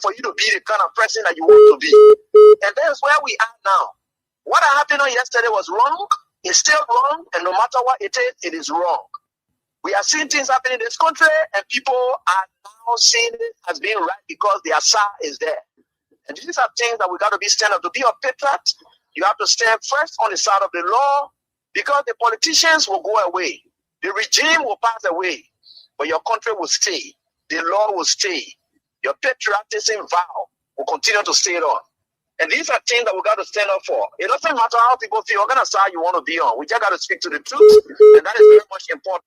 for you to be the kind of person that you want to be. And that's where we are now. What happened on yesterday was wrong. It's still wrong. And no matter what it is wrong. We are seeing things happening in this country, and people are now seeing it as being right because the Asa is there. And these are things that we got to be stand up. To be a patriot, you have to stand first on the side of the law, because the politicians will go away. The regime will pass away, but your country will stay. The law will stay. Your patriotism vow will continue to stay on. And these are things that we got to stand up for. It doesn't matter how people feel, what kind of side you want to be on. We just got to speak to the truth, and that is very much important.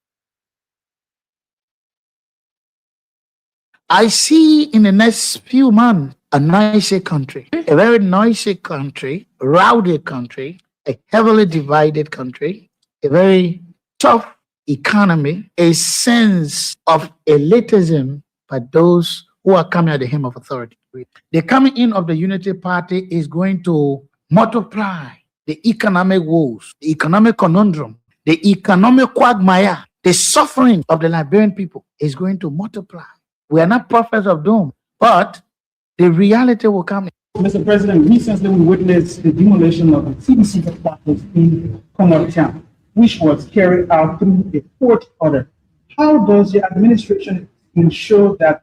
I see in the next few months a noisy country, a very noisy country, rowdy country, a heavily divided country, a very tough economy, a sense of elitism by those who are coming at the hem of authority. The coming in of the Unity Party is going to multiply the economic woes, the economic conundrum, the economic quagmire, the suffering of the Liberian people is going to multiply. We are not prophets of doom, but the reality will come. Mr. President, recently we witnessed the demolition of the CDC headquarters in Comot Town, which was carried out through a court order. How does your administration ensure that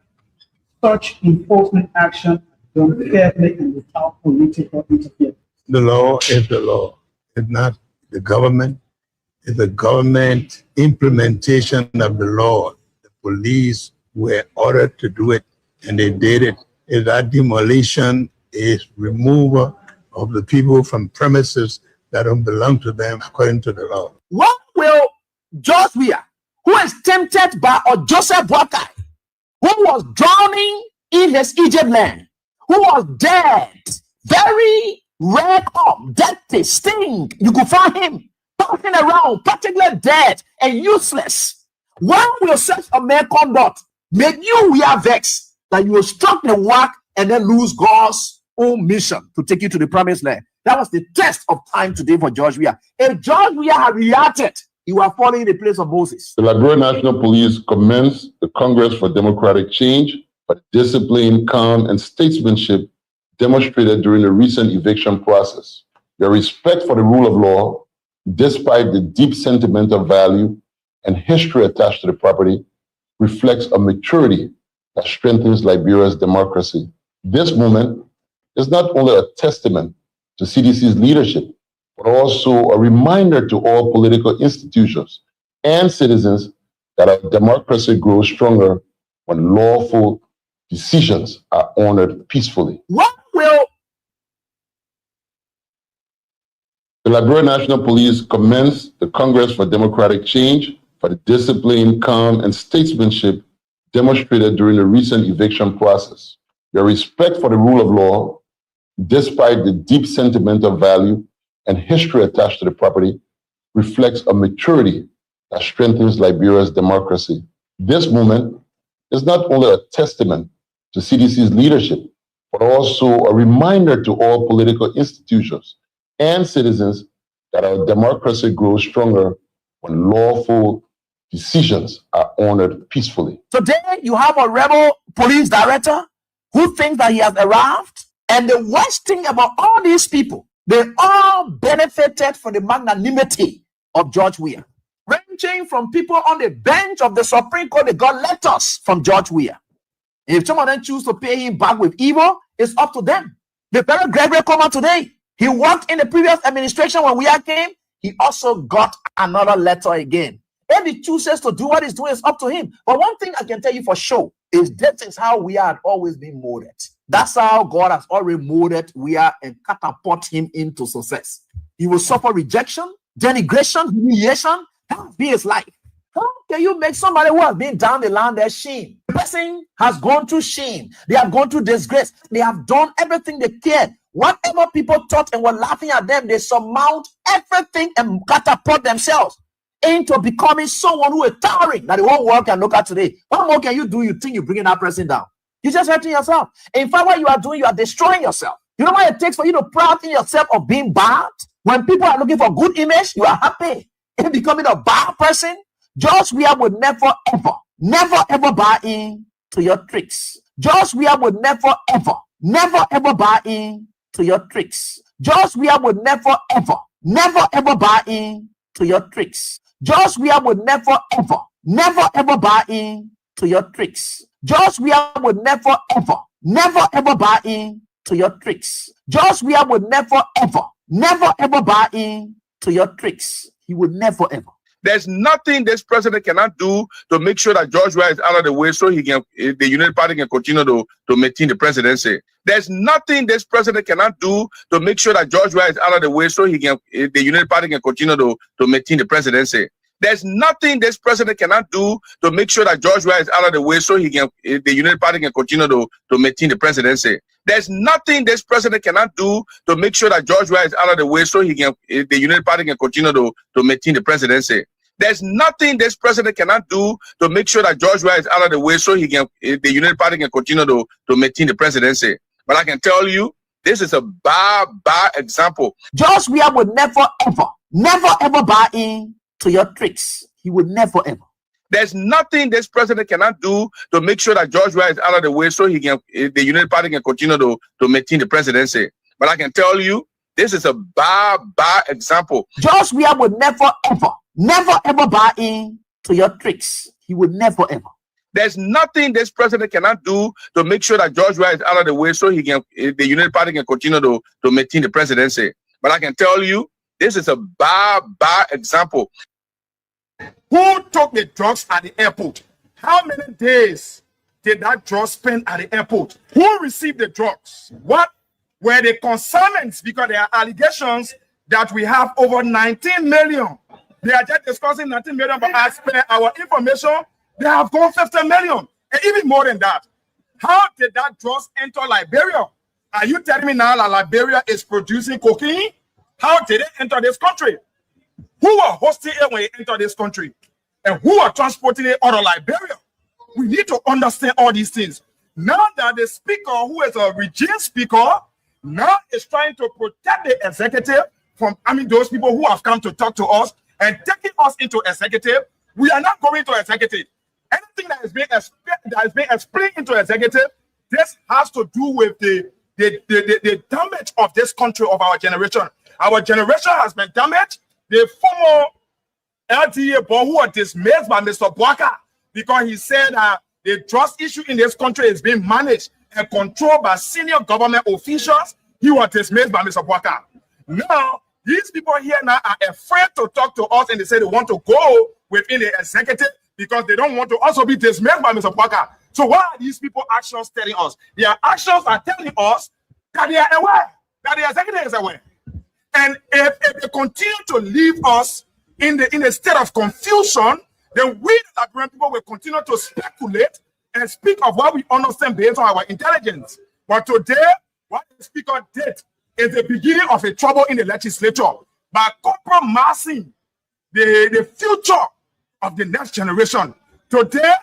such enforcement action is done fairly and without political interference? The law is the law. It's not the government. It's the government implementation of the law. The police were ordered to do it, and they did it. If that demolition is removal of the people from premises that don't belong to them according to the law. What will George Weah, who is tempted by Joseph Boakai, who was drowning in his Egypt land, who was dead, very red up, dirty, stink, you could find him passing around, particularly dead and useless. When will such a man conduct make you we are vexed that you will struck the work and then lose God's own mission to take you to the promised land? That was the test of time today for George Weah. If George Weah had reacted, he was falling in the place of Moses. The Liberian National Police commenced the Congress for Democratic Change by discipline, calm, and statesmanship demonstrated during the recent eviction process. Their respect for the rule of law, despite the deep sentimental value and history attached to the property, reflects a maturity that strengthens Liberia's democracy. This movement is not only a testament to CDC's leadership, but also a reminder to all political institutions and citizens that our democracy grows stronger when lawful decisions are honored peacefully. What will the Liberian National Police commence the Congress for Democratic Change for the discipline, calm, and statesmanship demonstrated during the recent eviction process. Their respect for the rule of law, despite the deep sentimental value and history attached to the property, reflects a maturity that strengthens Liberia's democracy. This movement is not only a testament to CDC's leadership, but also a reminder to all political institutions and citizens that our democracy grows stronger when lawful decisions are honored peacefully. Today, you have a rebel police director who thinks that he has arrived. And the worst thing about all these people, they all benefited from the magnanimity of George Weah. Ranging from people on the bench of the Supreme Court, they got letters from George Weah. If some of them choose to pay him back with evil, it's up to them. The very Gregory come out today. He worked in the previous administration when Weah came. He also got another letter again. If he chooses to do what he's doing, it's up to him. But one thing I can tell you for sure is this is how we had always been molded. That's how God has already molded Weah and catapult him into success. He will suffer rejection, denigration, humiliation. That will be his life. How can you make somebody who has been down the line their shame? The person has gone through shame. They have gone through disgrace. They have done everything they cared. Whatever people thought and were laughing at them, they surmount everything and catapult themselves into becoming someone who is towering that the whole world can look at today. What more can you do? You think you're bringing that person down? You're just hurting yourself. In fact, what you are doing, you are destroying yourself. You know what it takes for you to proud in yourself of being bad? When people are looking for good image, you are happy in becoming a bad person. George Weah would never, ever buy in to your tricks. George Weah would never ever buy in to your tricks. George Weah would never ever buy in to your tricks. George Weah would never ever buy in to your tricks. George Weah would never ever buy in to your tricks. George Weah would never ever buy in to your tricks. He would never ever. There's nothing this president cannot do to make sure that George Weah is out of the way so the United Party can continue to maintain the presidency. There's nothing this president cannot do to make sure that George Weah is out of the way so the United Party can continue to maintain the presidency. There's nothing this president cannot do to make sure that George Weah is out of the way so the United Party can continue to maintain the presidency. There's nothing this president cannot do to make sure that George Weah is out of the way so the United Party can continue to maintain the presidency. There's nothing this president cannot do to make sure that George Weah is out of the way so the United Party can continue to maintain the presidency. But I can tell you, this is a bad example. George Weah would never ever buy in to your tricks. He would never ever. There's nothing this president cannot do to make sure that George Weah is out of the way so the United Party can continue to maintain the presidency. But I can tell you, this is a bad example. George Weah would never ever buy in to your tricks. He would never ever. There's nothing this president cannot do to make sure that George Weah is out of the way so the United Party can continue to maintain the presidency. But I can tell you, this is a bad example. Who took the drugs at the airport? How many days did that drug spend at the airport? Who received the drugs? What were the concerns? Because there are allegations that we have over 19 million. They are just discussing 19 million, but as per our information, they have gone 50 million, and even more than that. How did that drugs enter Liberia? Are you telling me now that Liberia is producing cocaine? How did it enter this country? Who are hosting it when it entered this country? And who are transporting it out of Liberia? We need to understand all these things. Now that the speaker, who is a regime speaker, now is trying to protect the executive from, those people who have come to talk to us and taking us into executive. We are not going to executive. Anything that is being explained into executive, this has to do with the damage of this country, of our generation. Our generation has been damaged. The former LDA boy who was dismissed by Mr. Bwaka because he said the trust issue in this country is being managed and controlled by senior government officials. He was dismissed by Mr. Bwaka. Now, these people here now are afraid to talk to us, and they say they want to go within the executive because they don't want to also be dismissed by Mr. Bwaka. So what are these people's actions telling us? Their actions are telling us that they are aware, that the executive is aware. And if they continue to leave us in a state of confusion, then we, the Liberian people, will continue to speculate and speak of what we understand based on our intelligence. But today, what the speaker did is the beginning of a trouble in the legislature by compromising the future of the next generation. Today,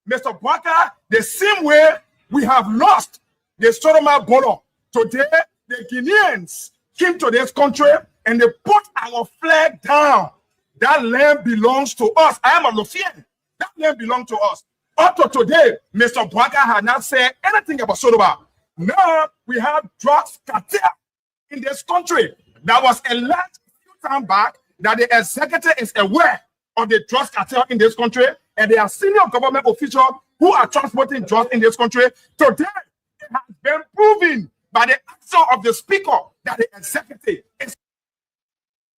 Mr. Bwaka, the same way we have lost the Solomon Bolo, today the Guineans came to this country and they put our flag down. That land belongs to us. I am a Lufian. That land belongs to us. Up to today, Mr. Bwaka had not said anything about Solomon. Now we have drugs cartel in this country. That was alleged a few time back that the executive is aware of the drugs cartel in this country, and there are senior government officials who are transporting drugs in this country. Today, it has been proven by the action of the speaker that the executive is.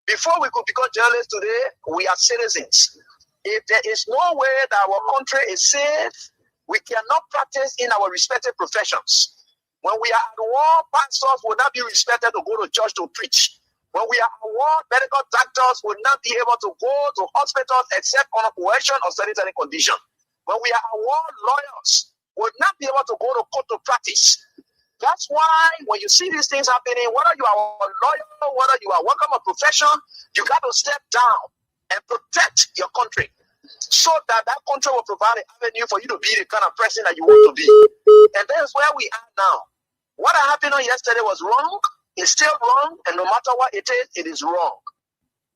Before we could become journalists today, we are citizens. If there is no way that our country is safe, we cannot practice in our respective professions. When we are at war, pastors will not be respected to go to church to preach. When we are at war, medical doctors will not be able to go to hospitals except on a coercion or sanitary condition. When we are at war, lawyers will not be able to go to court to practice. That's why when you see these things happening, whether you are a lawyer, whether you are working a profession, you got to step down and protect your country so that that country will provide an avenue for you to be the kind of person that you want to be. And that's where we are now. What happened on yesterday was wrong. It's still wrong. And no matter what it is wrong.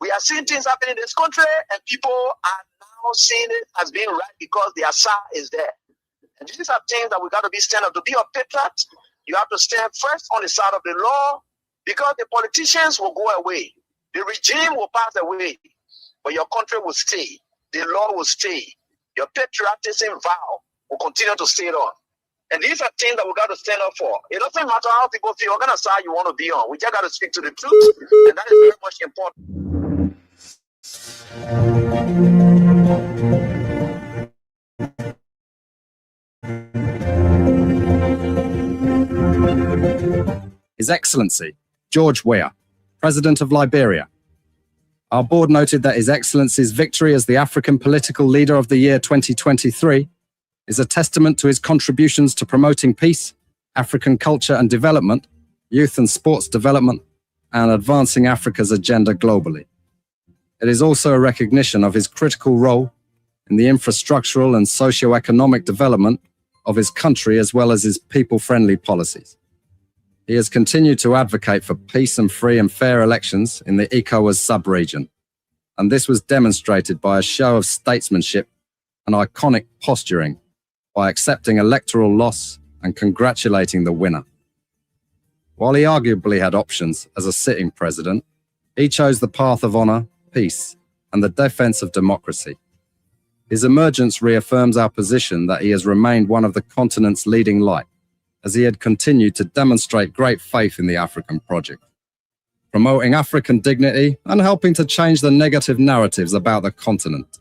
We are seeing things happening in this country, and people are now seeing it as being right because their side is there. And these are things that we got to be stand up. To be a patriot, you have to stand first on the side of the law, because the politicians will go away. The regime will pass away, but your country will stay. The law will stay. Your patriotism vow will continue to stay on. And these are things that we got to stand up for. It doesn't matter how people feel, what kind of side you want to be on. We just got to speak to the truth, and that is very much important. His Excellency George Weah, President of Liberia. Our board noted that His Excellency's victory as the African Political Leader of the Year 2023 is a testament to his contributions to promoting peace, African culture and development, youth and sports development, and advancing Africa's agenda globally. It is also a recognition of his critical role in the infrastructural and socio-economic development of his country, as well as his people-friendly policies. He has continued to advocate for peace and free and fair elections in the ECOWAS sub-region, and this was demonstrated by a show of statesmanship and iconic posturing by accepting electoral loss and congratulating the winner. While he arguably had options as a sitting president, he chose the path of honor, peace, and the defense of democracy. His emergence reaffirms our position that he has remained one of the continent's leading light, as he had continued to demonstrate great faith in the African project, promoting African dignity and helping to change the negative narratives about the continent.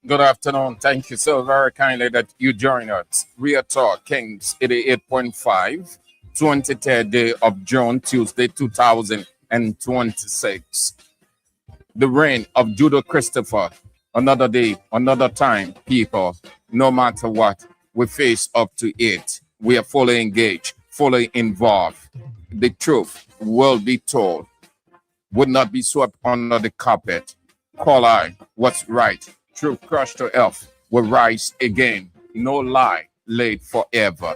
Good afternoon. Thank you so very kindly that you join us. Real Talk Kings 88.5, 23rd day of June, Tuesday, 2026. The reign of Judah Christopher. Another day, another time, people. No matter what, we face up to it. We are fully engaged, fully involved. The truth will be told. Would not be swept under the carpet. Call I what's right. Truth crushed to earth will rise again. No lie laid forever.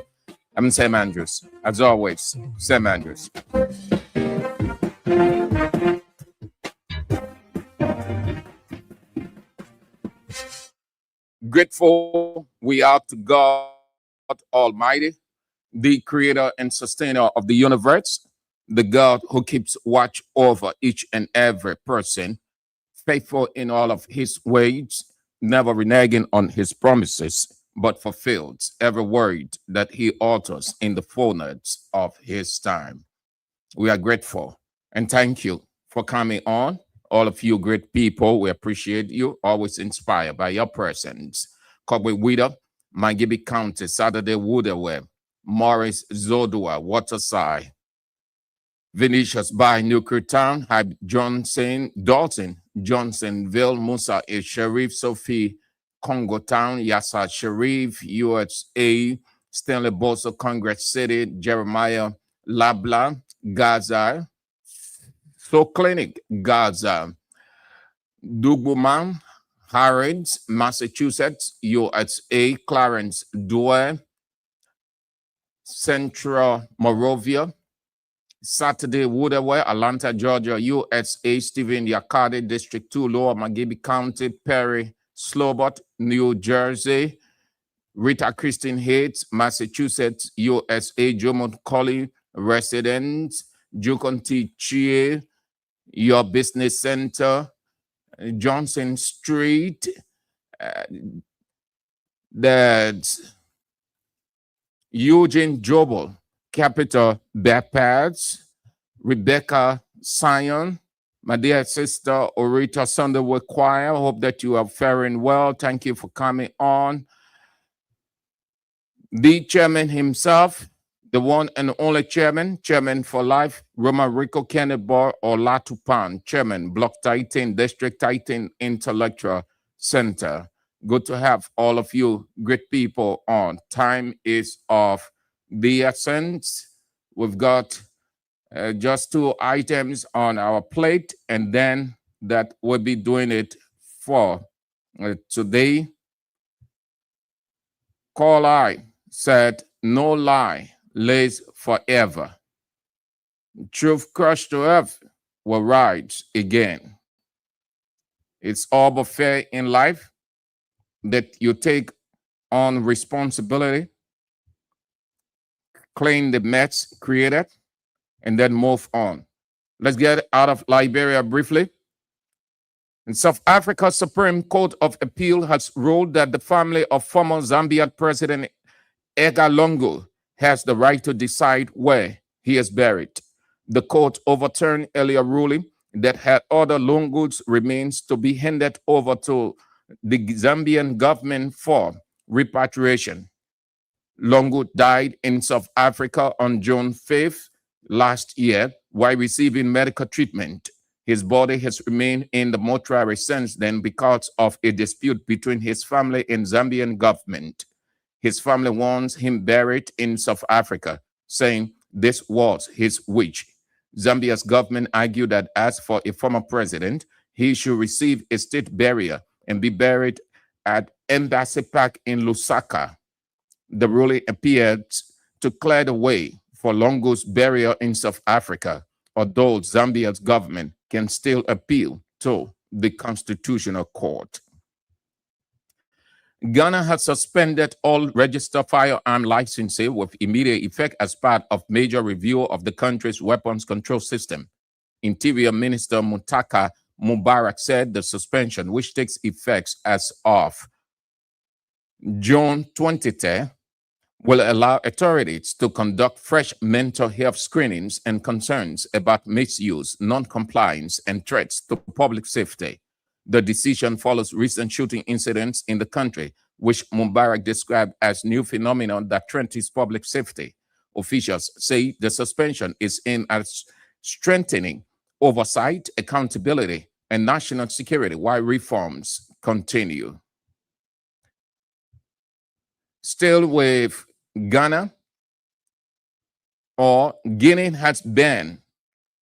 I'm Sam Andrews. As always, Sam Andrews. Grateful we are to God Almighty, the creator and sustainer of the universe, the God who keeps watch over each and every person, faithful in all of his ways, never reneging on his promises, but fulfills every word that he utters in the fullness of his time. We are grateful and thank you for coming on. All of you great people, we appreciate you, always inspired by your presence. Kogwe Wida, Mangibi County, Saturday Wooderweb, Morris Zodua, Waterside, Vinicius by Nuclear Town, Hybe Johnson, Dalton, Johnsonville, Musa is Sharif, Sophie, Congo Town, Yassa Sharif, USA, Stanley Bosa, Congress City, Jeremiah Labla, Gaza, So Clinic, Gaza, Dugbuman, Harrods, Massachusetts, USA, Clarence Dwyer, Central Moravia, Saturday Wooderware, Atlanta, Georgia, USA, Stephen Yakade, District 2, Lower Mangibi County, Perry, Slobot, New Jersey, Rita Christine Hates, Massachusetts, USA, Jomont Colley, residents, Jukonti Chie, Your Business Center, Johnson Street, that's Eugene Jobel, Capital Bappads, Rebecca Sion, my dear sister Orita Sunderwood Choir. Hope that you are faring well. Thank you for coming on. The chairman himself, the one and only chairman for life, Roman Rico Kenneth Bar or Latupan, chairman, Block Titan, District Titan Intellectual Center. Good to have all of you great people on. Time is of the essence. We've got just 2 items on our plate, and then that will be doing it for today. Carlyle said, "No lie lays forever. Truth crushed to earth will rise again." It's all but fair in life that you take on responsibility, claim the mess created, and then move on. Let's get out of Liberia briefly. In South Africa, Supreme Court of Appeal has ruled that the family of former Zambian President Edgar Lungu has the right to decide where he is buried. The court overturned earlier ruling that had ordered Lungu's remains to be handed over to the Zambian government for repatriation. Lungu died in South Africa on June 5th last year while receiving medical treatment. His body has remained in the mortuary since then because of a dispute between his family and Zambian government. His family wants him buried in South Africa, saying this was his wish. Zambia's government argued that as for a former president, he should receive a state burial and be buried at Embassy Park in Lusaka. The ruling appeared to clear the way for Lungu's burial in South Africa, although Zambia's government can still appeal to the Constitutional Court. Ghana has suspended all registered firearm licensing with immediate effect as part of major review of the country's weapons control system. Interior Minister Muttaka Mubarak said the suspension, which takes effect as of June 23rd, will allow authorities to conduct fresh mental health screenings and concerns about misuse, non-compliance, and threats to public safety. The decision follows recent shooting incidents in the country, which Mubarak described as new phenomenon that threatens public safety. Officials say the suspension is aimed at strengthening oversight, accountability, and national security while reforms continue. Still with Ghana, Guinea has banned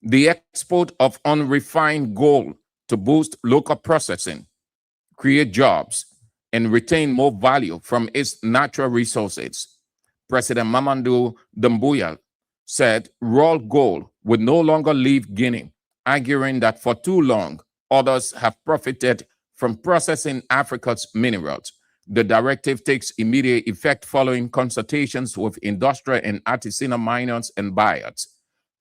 the export of unrefined gold to boost local processing, create jobs, and retain more value from its natural resources. President Mamadou Doumbouya said raw gold would no longer leave Guinea, arguing that for too long, others have profited from processing Africa's minerals. The directive takes immediate effect following consultations with industrial and artisanal miners and buyers.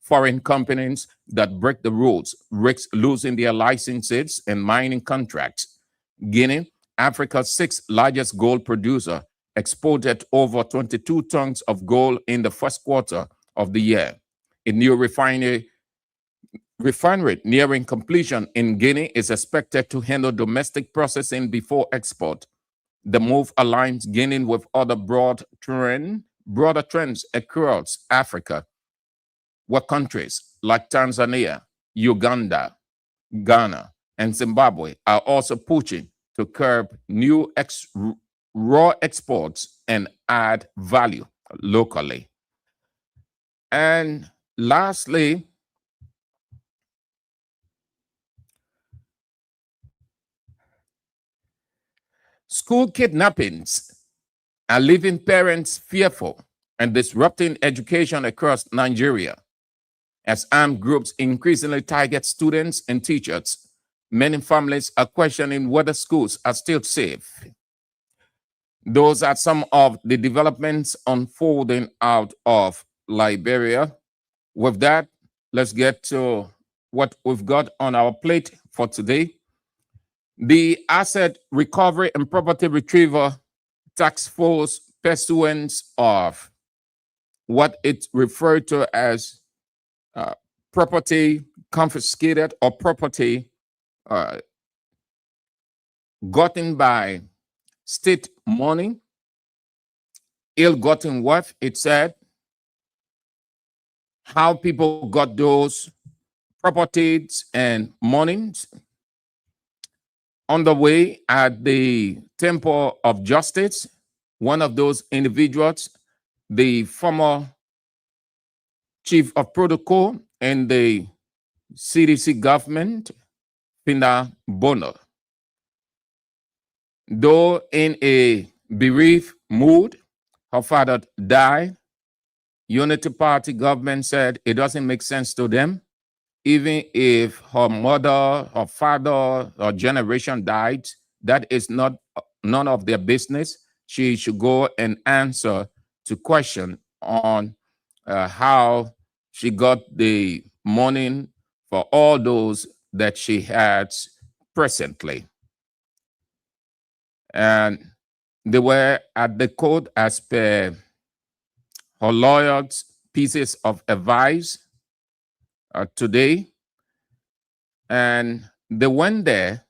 Foreign companies that break the rules risk losing their licenses and mining contracts. Guinea, Africa's sixth largest gold producer, exported over 22 tons of gold in the first quarter of the year. A new refinery nearing completion in Guinea is expected to handle domestic processing before export. The move aligns Guinea with other broader trends across Africa, where countries like Tanzania, Uganda, Ghana, and Zimbabwe are also pushing to curb new raw exports and add value locally. And lastly, school kidnappings are leaving parents fearful and disrupting education across Nigeria. As armed groups increasingly target students and teachers, many families are questioning whether schools are still safe. Those are some of the developments unfolding out of Liberia. With that, let's get to what we've got on our plate for today. The Asset Recovery and Property Retrieval Task Force pursuance of what it's referred to as property confiscated or property gotten by state money, ill-gotten wealth, it said, how people got those properties and monies. On the way at the Temple of Justice, one of those individuals, the former chief of protocol in the CDC government, Pinda Bono. Though in a bereaved mood, her father died. Unity Party government said it doesn't make sense to them. Even if her mother, her father, or generation died, that is not none of their business. She should go and answer to question on how she got the money for all those that she had presently. And they were at the court as per her lawyer's pieces of advice today. And they went there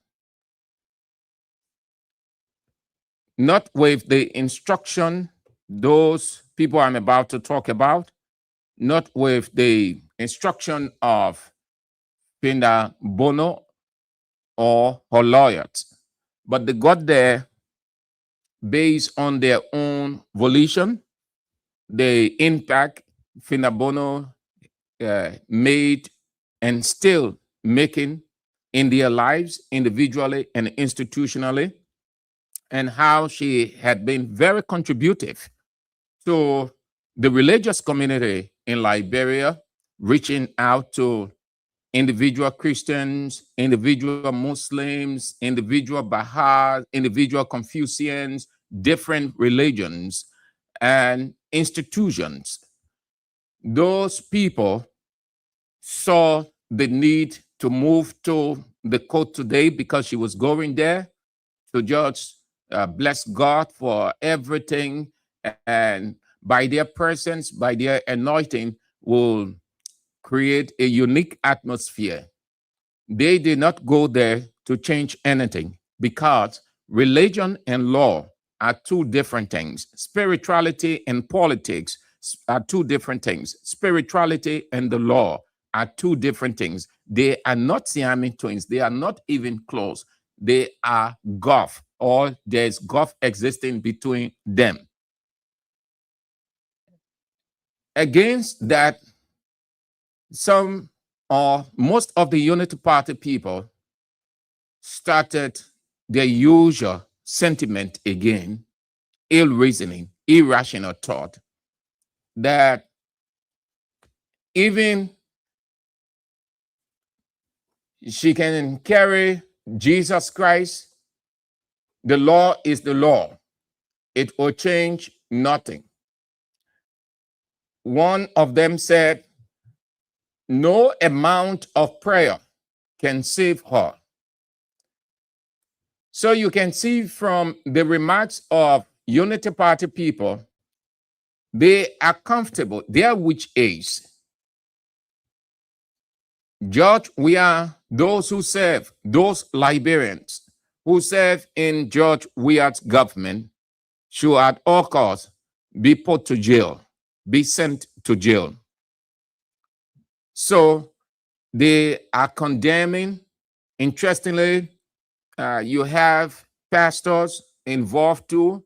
not with the instruction, those people I'm about to talk about, not with the instruction of Pinda Bono or her lawyers, but they got there based on their own volition, the impact Pinda Bono made and still making in their lives, individually and institutionally, and how she had been very contributive to the religious community in Liberia, reaching out to individual Christians, individual Muslims, individual Baha'is, individual Confucians, different religions and institutions. Those people saw the need to move to the court today because she was going there to just bless God for everything, and by their presence, by their anointing, will create a unique atmosphere. They did not go there to change anything because religion and law are two different things. Spirituality and politics are two different things. Spirituality and the law are two different things. They are not Siamese twins. They are not even close. They are gulf, or there's gulf existing between them. Against that, some or most of the Unity Party people started their usual sentiment again, ill reasoning, irrational thought, that even she can carry Jesus Christ, the law is the law. It will change nothing. One of them said, no amount of prayer can save her. So you can see from the remarks of Unity Party people, they are comfortable. They are which age? George, we are those who serve, those Liberians who serve in George Weah's government should at all costs be put to jail, be sent to jail. So they are condemning. Interestingly, you have pastors involved too.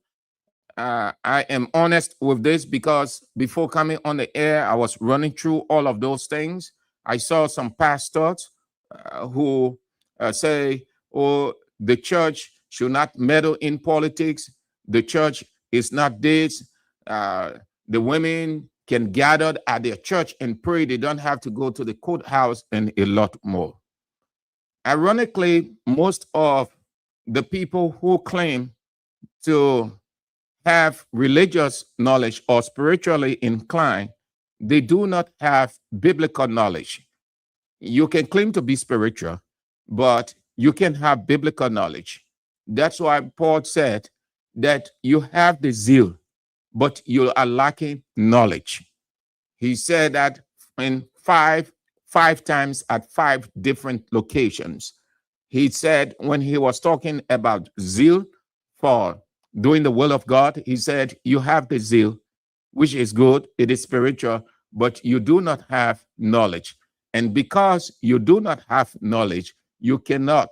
I am honest with this because before coming on the air, I was running through all of those things. I saw some pastors who say, oh, the church should not meddle in politics. The church is not this. The women can gather at their church and pray. They don't have to go to the courthouse, and a lot more. Ironically, most of the people who claim to have religious knowledge or spiritually inclined, they do not have biblical knowledge. You can claim to be spiritual, but you can have biblical knowledge. That's why Paul said that you have the zeal, but you are lacking knowledge. He said that in five times at 5 different locations. He said when he was talking about zeal for doing the will of God, he said, you have the zeal, which is good, it is spiritual, but you do not have knowledge. And because you do not have knowledge, you cannot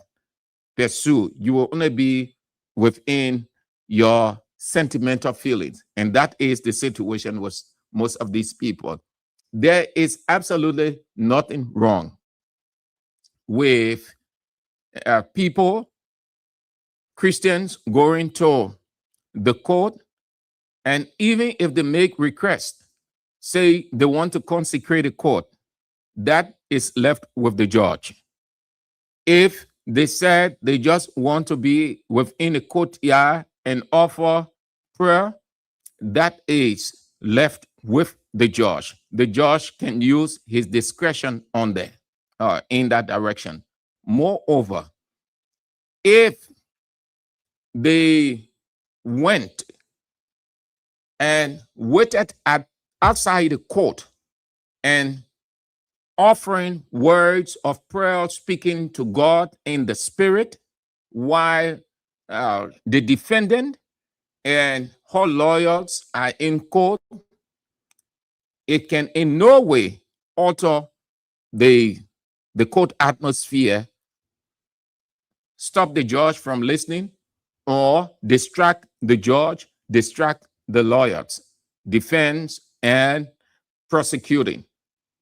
pursue. You will only be within your sentimental feelings. And that is the situation with most of these people. There is absolutely nothing wrong with people, Christians, going to the court, and even if they make requests, say they want to consecrate a court, that is left with the judge. If they said they just want to be within a courtyard and offer prayer, that is left with the judge. The judge can use his discretion on there, in that direction. Moreover, if they went and waited outside the court and offering words of prayer, speaking to God in the spirit, while the defendant and her lawyers are in court, it can in no way alter the court atmosphere, stop the judge from listening, or distract the judge, distract the lawyers, defense and prosecuting.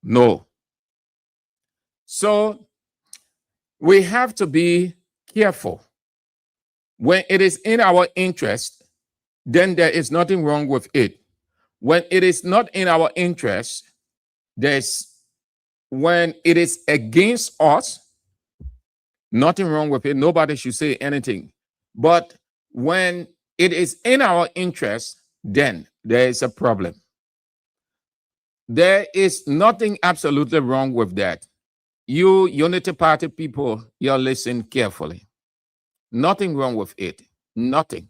No. So we have to be careful. When it is in our interest, then there is nothing wrong with it. When it is not in our interest, when it is against us, nothing wrong with it. Nobody should say anything. But when it is in our interest, then there is a problem. There is nothing absolutely wrong with that. You Unity Party people, you're listening carefully. Nothing wrong with it. Nothing.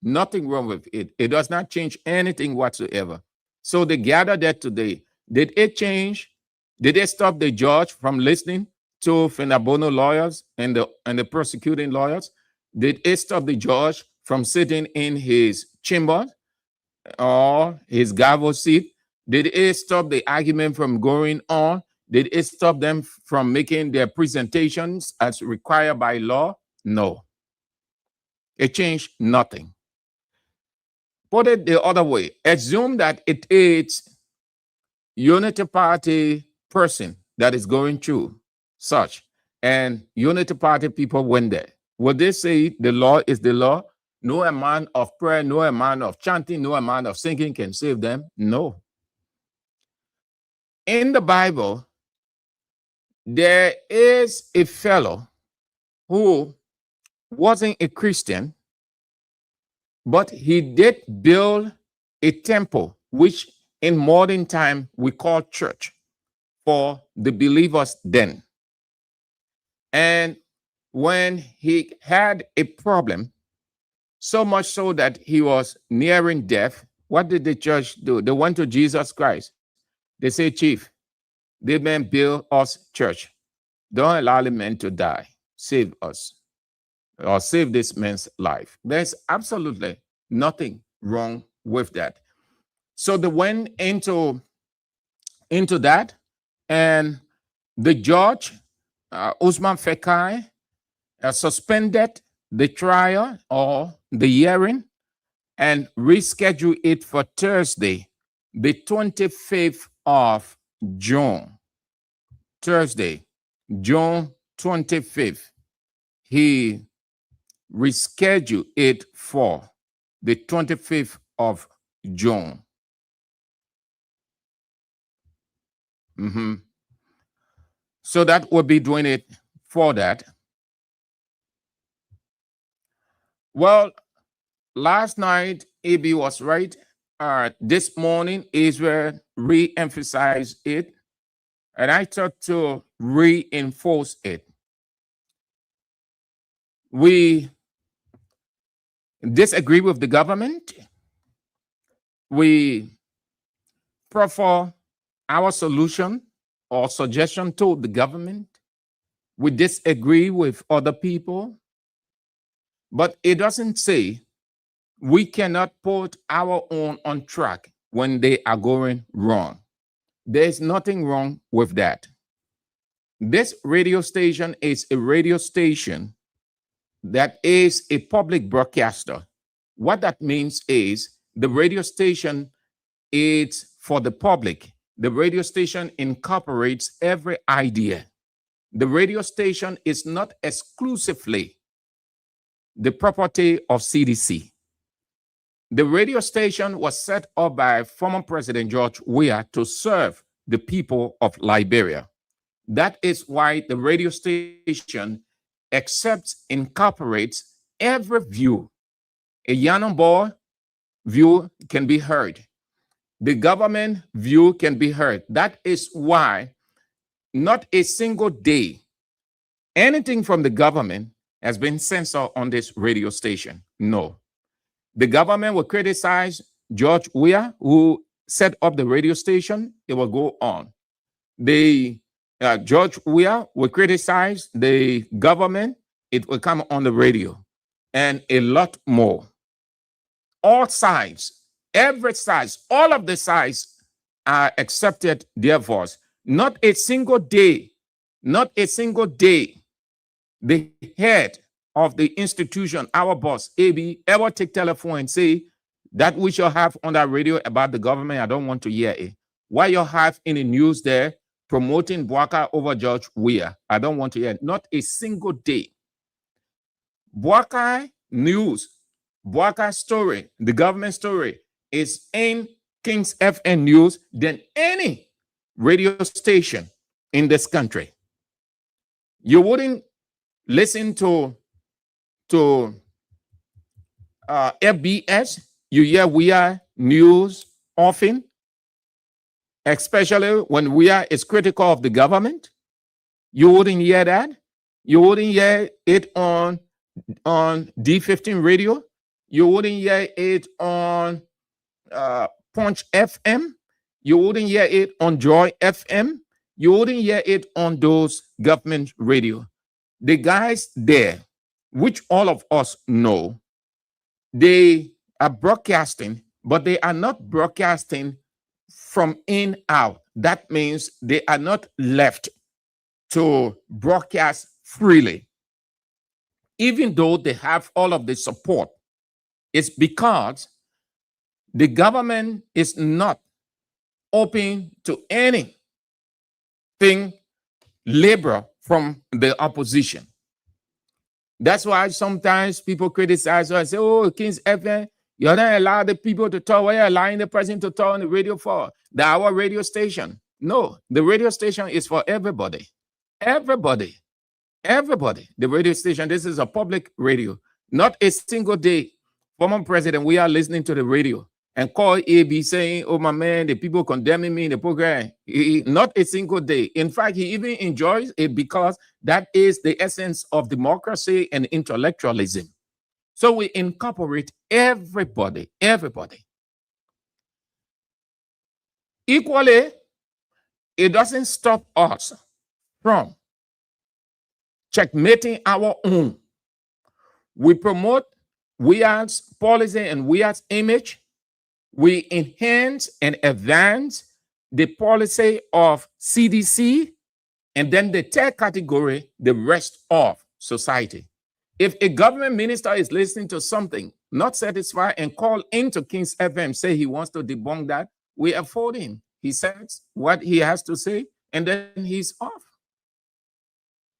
Nothing wrong with it. It does not change anything whatsoever. So they gathered there today. Did it change? Did it stop the judge from listening to Fenabono lawyers and the prosecuting lawyers? Did it stop the judge from sitting in his chamber or his gavel seat? Did it stop the argument from going on? Did it stop them from making their presentations as required by law? No. It changed nothing. Put it the other way. Assume that it is Unity Party person that is going through such, and Unity Party people went there. Would they say the law is the law? No amount of prayer, no amount of chanting, no amount of singing can save them? No. In the Bible, there is a fellow who wasn't a Christian, but he did build a temple, which in modern time we call church, for the believers then. And when he had a problem, so much so that he was nearing death, what did the church do? They went to Jesus Christ. They say, Chief, they men build us church. Don't allow the men to die. Save us, or save this man's life. There's absolutely nothing wrong with that. So they went into that, and the judge, Usman Fekai, suspended the trial or the hearing and rescheduled it for Thursday, the 25th of June. Thursday, June 25th. He rescheduled it for the 25th of June. So that will be doing it for that. Well, last night, AB was right. This morning, Israel re-emphasized it, and I thought to reinforce it. We disagree with the government. We prefer our solution or suggestion to the government. We disagree with other people. But it doesn't say we cannot put our own on track when they are going wrong. There's nothing wrong with that. This radio station is a radio station that is a public broadcaster. What that means is the radio station is for the public. The radio station incorporates every idea, the radio station is not exclusively the property of CDC. The radio station was set up by former President George Weah to serve the people of Liberia. That is why the radio station accepts, incorporates every view. A Yanambo view can be heard. The government view can be heard. That is why not a single day anything from the government has been censored on this radio station. No. The government will criticize George Weah, who set up the radio station. It will go on. George Weah will criticize the government. It will come on the radio, and a lot more. All sides, every side, all of the sides are accepted their voice. Not a single day, the head of the institution, our boss, AB, ever take telephone and say that we shall have on that radio about the government. I don't want to hear it. Why you have in the news there promoting Bouakai over George Weah? I don't want to hear it. Not a single day. Bouakai news, Bouakai story, the government story is in Kings FM News than any radio station in this country. You wouldn't listen to FBS, you hear Weah news often, especially when Weah is critical of the government. You wouldn't hear that. You wouldn't hear it on D15 radio. You wouldn't hear it on Punch FM. You wouldn't hear it on Joy FM. You wouldn't hear it on those government radio. The guys there, which all of us know, they are broadcasting, but they are not broadcasting from in out. That means they are not left to broadcast freely. Even though they have all of the support, it's because the government is not open to anything liberal from the opposition. That's why sometimes people criticize us and say, oh, Kings FM, you're not allowing the people to talk. Why are you allowing the president to talk on the radio for? Our radio station. No, the radio station is for everybody. Everybody. The radio station, this is a public radio. Not a single day, former president, we are listening to the radio and call AB saying, oh, my man, the people condemning me in the program. Not a single day. In fact, he even enjoys it because that is the essence of democracy and intellectualism. So we incorporate everybody. Equally, it doesn't stop us from checkmating our own. We promote Weah's policy and Weah's image. We enhance and advance the policy of CDC, and then the third category, the rest of society. If a government minister is listening to something, not satisfied, and call into Kings FM, say he wants to debunk that, we afford him. He says what he has to say, and then he's off.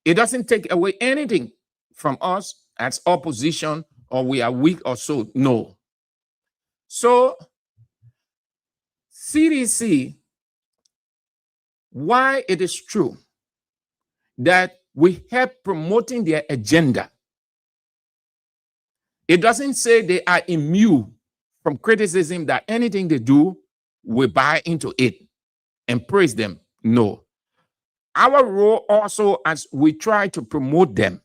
It doesn't take away anything from us as opposition or we are weak or so. No. So, CDC, why it is true that we help promoting their agenda. It doesn't say they are immune from criticism, that anything they do, we buy into it and praise them. No. Our role also, as we try to promote them,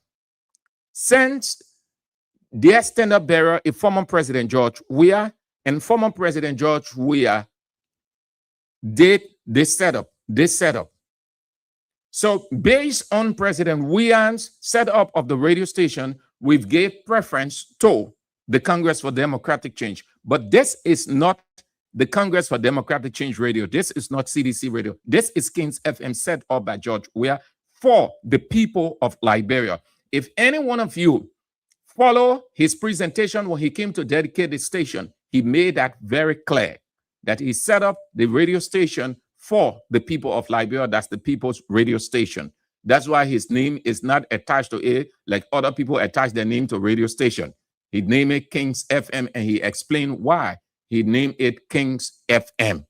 since their standard bearer is former President George Weah, and former President George Weah did this setup. So based on President Weah's setup of the radio station, we've gave preference to the Congress for Democratic Change. But this is not the Congress for Democratic Change radio. This is not CDC radio. This is Kings FM, set up by George Weah for the people of Liberia. If any one of you follow his presentation when he came to dedicate the station, he made that very clear, that he set up the radio station for the people of Liberia. That's the people's radio station. That's why his name is not attached to it like other people attach their name to radio station. He named it Kings FM, and he explained why he named it Kings FM.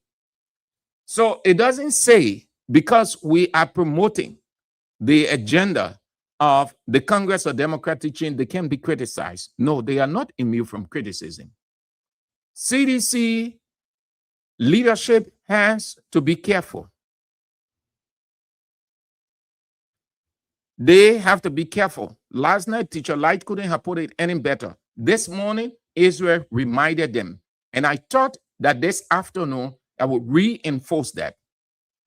So it doesn't say because we are promoting the agenda of the Congress of Democratic Change, they can be criticized. No, they are not immune from criticism. CDC leadership has to be careful. They have to be careful. Last night, Teacher Light couldn't have put it any better. This morning, Israel reminded them. And I thought that this afternoon, I would reinforce that.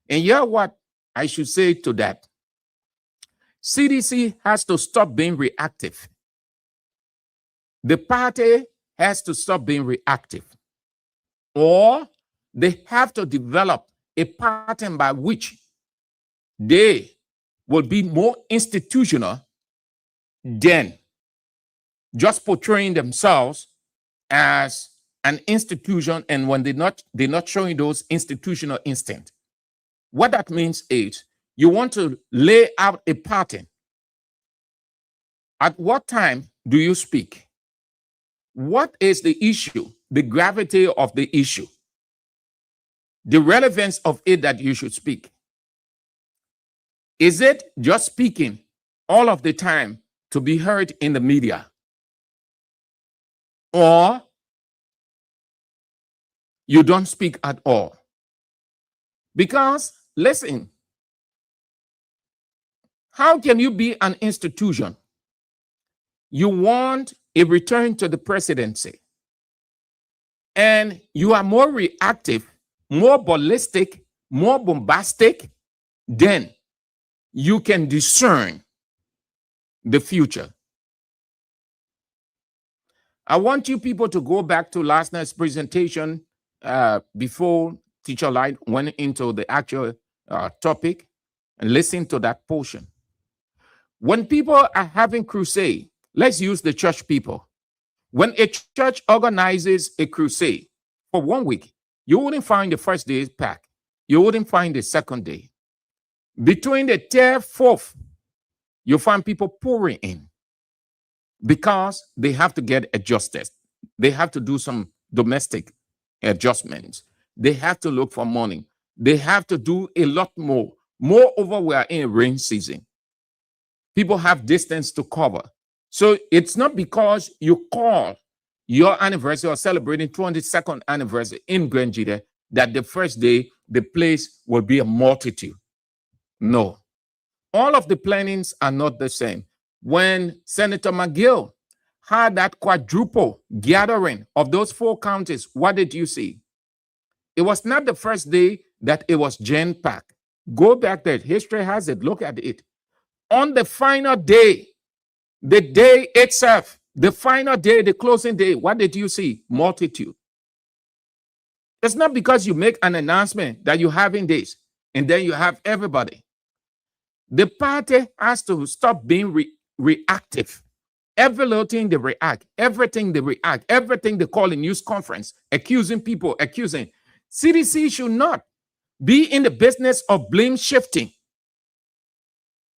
And here's what I should say to that. CDC has to stop being reactive. The party has to stop being reactive. Or they have to develop a pattern by which they will be more institutional than just portraying themselves as an institution, and when they're not showing those institutional instinct. What that means is you want to lay out a pattern. At what time do you speak? What is the issue? The gravity of the issue. The relevance of it that you should speak. Is it just speaking all of the time to be heard in the media? Or you don't speak at all? Because, listen, how can you be an institution? You want a return to the presidency, and you are more reactive, more ballistic, more bombastic, then you can discern the future. I want you people to go back to last night's presentation before Teacher Light went into the actual topic, and listen to that portion. When people are having crusade, let's use the church people. When a church organizes a crusade for 1 week, you wouldn't find the first day packed. You wouldn't find the second day. Between the third, fourth, you find people pouring in because they have to get adjusted. They have to do some domestic adjustments. They have to look for money. They have to do a lot more. Moreover, we are in rain season. People have distance to cover. So it's not because you call your anniversary or celebrating 22nd anniversary in Grenjide that the first day the place will be a multitude. No. All of the plannings are not the same. When Senator McGill had that quadruple gathering of those 4 counties, what did you see? It was not the first day that it was jam-packed. Go back there. History has it. Look at it. On the final day, the day itself, the final day, the closing day, what did you see? Multitude. It's not because you make an announcement that you're having this and then you have everybody. The party has to stop being reactive. Every little thing they react, everything they react, everything they call a news conference, accusing people, accusing. CDC should not be in the business of blame shifting.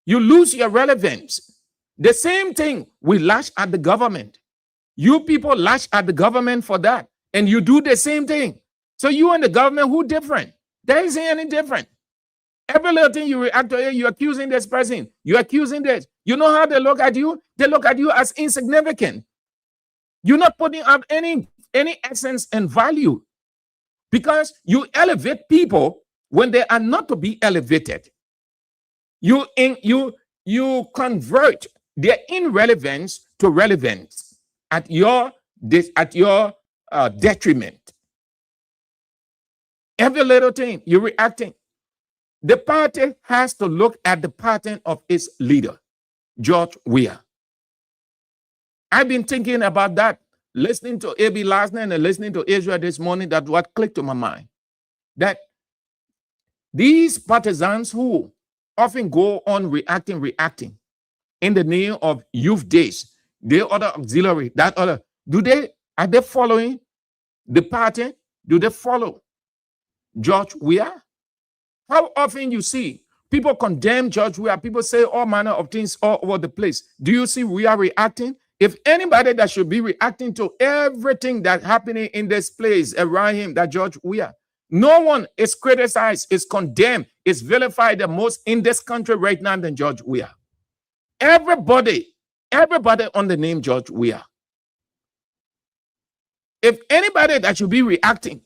You lose your relevance. The same thing we lash at the government. You people lash at the government for that, and you do the same thing. So you and the government, who different? There isn't any different. Every little thing you react to, you're accusing this person, you're accusing this. You know how they look at you? They look at you as insignificant. You're not putting up any essence and value because you elevate people when they are not to be elevated. You convert their irrelevance to relevance at your detriment. Every little thing you're reacting. The party has to look at the pattern of its leader, George Weah. I've been thinking about that, listening to AB last night and listening to Israel this morning. That's what clicked to my mind. That these partisans who often go on reacting in the name of youth days, the other auxiliary, that other, are they following the pattern? Do they follow George Weah? How often you see People condemn George Weah. People say all manner of things all over the place. Do you see we are reacting? If anybody that should be reacting to everything that's happening in this place around him, that George Weah, no one is criticized, is condemned, is vilified the most in this country right now than George Weah. Everybody on the name George Weah. If anybody that should be reacting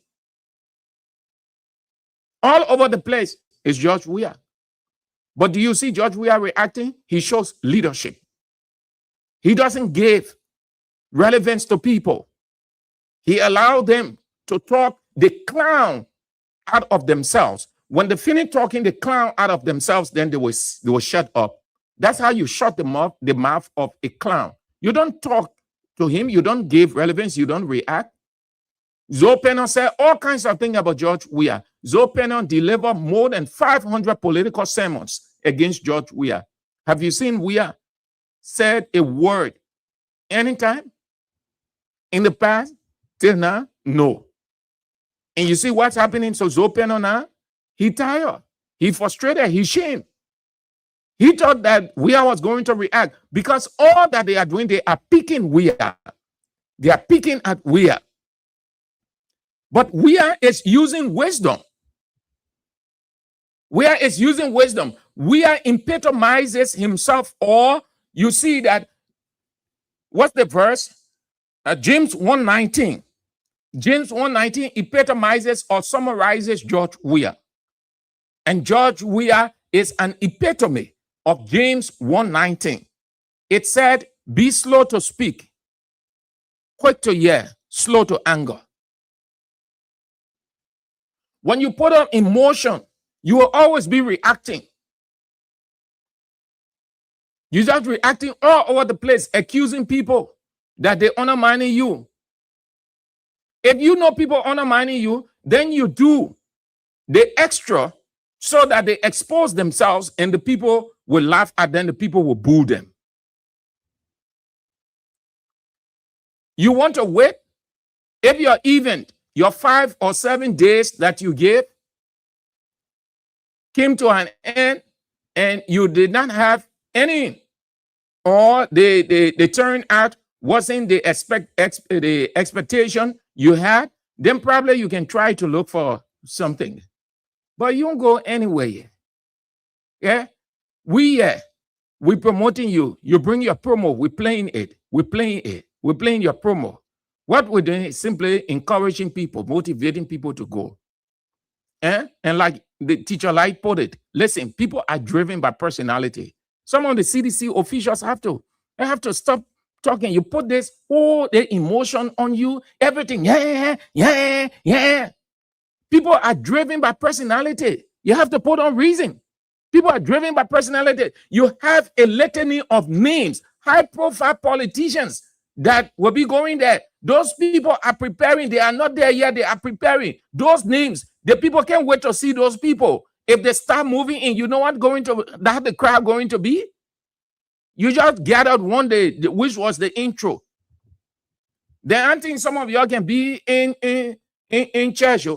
all over the place is George Weah. But do you see George Weah reacting? He shows leadership. He doesn't give relevance to people. He allowed them to talk the clown out of themselves. When they finish talking the clown out of themselves, then they will shut up. That's how you shut the mouth of a clown. You don't talk to him. You don't give relevance. You don't react. Zoe Pennon said all kinds of things about George Weah. Zoe Pennon delivered more than 500 political sermons against George Weah. Have you seen Weah said a word anytime in the past till now? No. And you see what's happening to Zoe Pennon now? He tired. He frustrated. He shamed. He thought that Weah was going to react because all that they are doing, they are picking Weah. They are picking at Weah. But Weah is using wisdom. Weah is using wisdom. Weah epitomizes himself, or you see that, what's the verse? James 1:19. James 1:19 epitomizes or summarizes George Weah. And George Weah is an epitome of James 1:19. It said, be slow to speak, quick to hear, slow to anger. When you put on emotion, you will always be reacting. You're just reacting all over the place, accusing people that they undermining you. If you know people undermining you, then you do the extra so that they expose themselves and the people will laugh at them, the people will boo them. You want to wait? If your event, your 5 or 7 days that you gave came to an end and you did not have any, or the turnout wasn't the expectation you had, then probably you can try to look for something. But you won't go anywhere. Yeah? We promoting you. You bring your promo, we're playing it. We're playing it. We're playing your promo. What we're doing is simply encouraging people, motivating people to go. And like the teacher Light put it, listen, people are driven by personality. Some of the CDC officials have to stop talking. You put this whole the emotion on you, everything. Yeah. People are driven by personality. You have to put on reason. People are driven by personality. You have a litany of names, high-profile politicians that will be going there. Those people are preparing. They are not there yet. They are preparing. Those names, the people can't wait to see those people. If they start moving in, you know what the crowd going to be? You just gathered one day, which was the intro. Then I think some of y'all can be in church,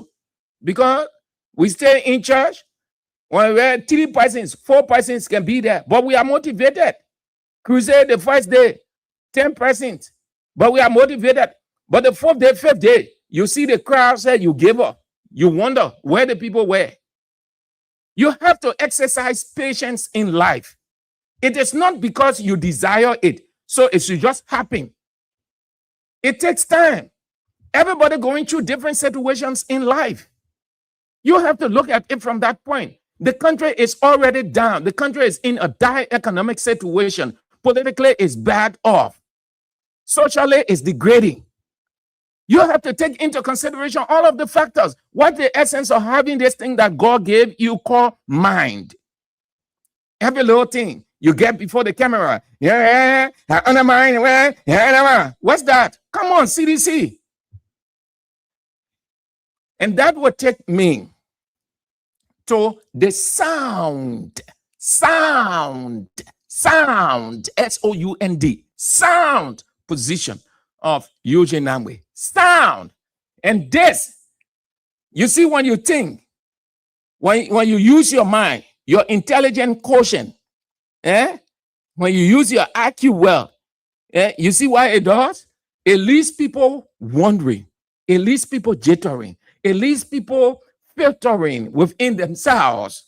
because we stay in church. When we're 3 persons, 4 persons can be there, but we are motivated. Crusade the first day, 10%, but we are motivated. But the 4th day, 5th day, you see the crowd say you give up. You wonder where the people were. You have to exercise patience in life. It is not because you desire it, so it should just happen. It takes time. Everybody going through different situations in life. You have to look at it from that point. The country is already down. The country is in a dire economic situation. Politically, it's bad off. Socially, it's degrading. You have to take into consideration all of the factors. What the essence of having this thing that God gave you called mind? Every little thing you get before the camera. Yeah, under mind. What's that? Come on, CDC. And that would take me to the sound, S-O-U-N-D, sound position of Eugene Namwe. Sound. And this, you see, when you think, when you use your mind, your intelligent quotient, when you use your IQ well, you see why it does? It leaves people wondering, it leaves people jittering, it leaves people filtering within themselves.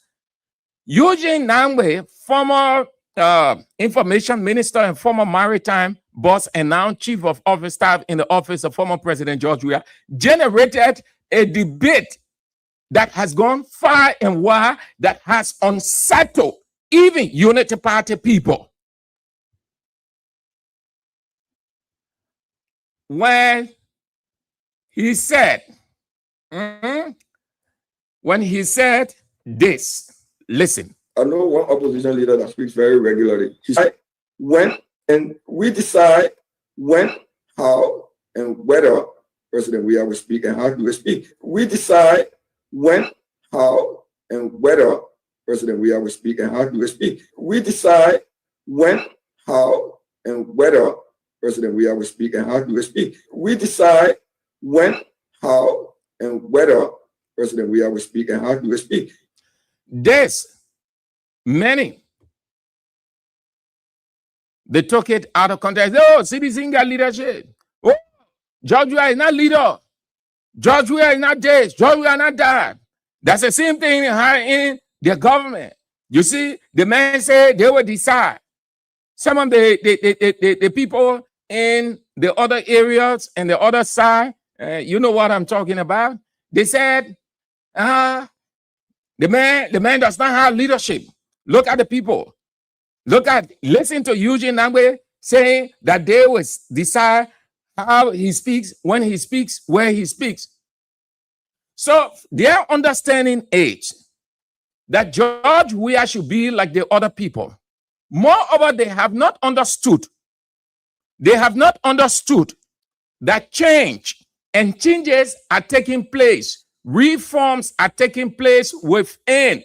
Eugene Nangbe, former information minister and former maritime boss and now chief of office staff in the office of former President George Weah, generated a debate that has gone far and wide, that has unsettled even Unity Party people. When he said this, listen. I know one opposition leader that speaks very regularly. He said, when, and we decide when, how, and whether President Weah will speak and how he will speak. We decide when, how, and whether President Weah will speak and how he will speak. We decide when, how, and whether President Weah will speak and how he will speak. We decide when, how, and whether President Weah will speak and how he will speak. This, many, they took it out of context. Oh, CDC got leadership. Oh, George Weah is not leader. George Weah is not this. George Weah is not that. That's the same thing in the government. You see, the man said they will decide. Some of the people in the other areas and the other side, you know what I'm talking about. They said, the man does not have leadership. Look at the people. Listen to Eugene Nangbe saying that they will decide how he speaks, when he speaks, where he speaks. So their understanding is that George Weah should be like the other people. Moreover, they have not understood that change and changes are taking place. Reforms are taking place within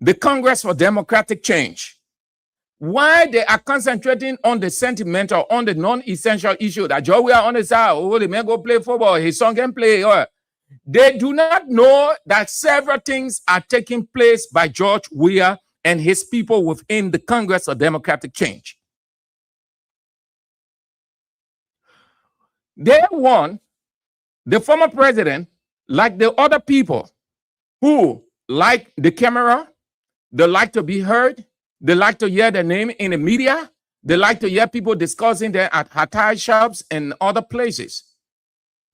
the Congress for Democratic Change. Why they are concentrating on the sentimental, on the non-essential issue that George Weah on the side, oh, the man go play football, his son can play. They do not know that several things are taking place by George Weah and his people within the Congress of Democratic Change. They want the former president, like the other people who like the camera, they like to be heard, they like to hear their name in the media, they like to hear people discussing them at hatay shops and other places.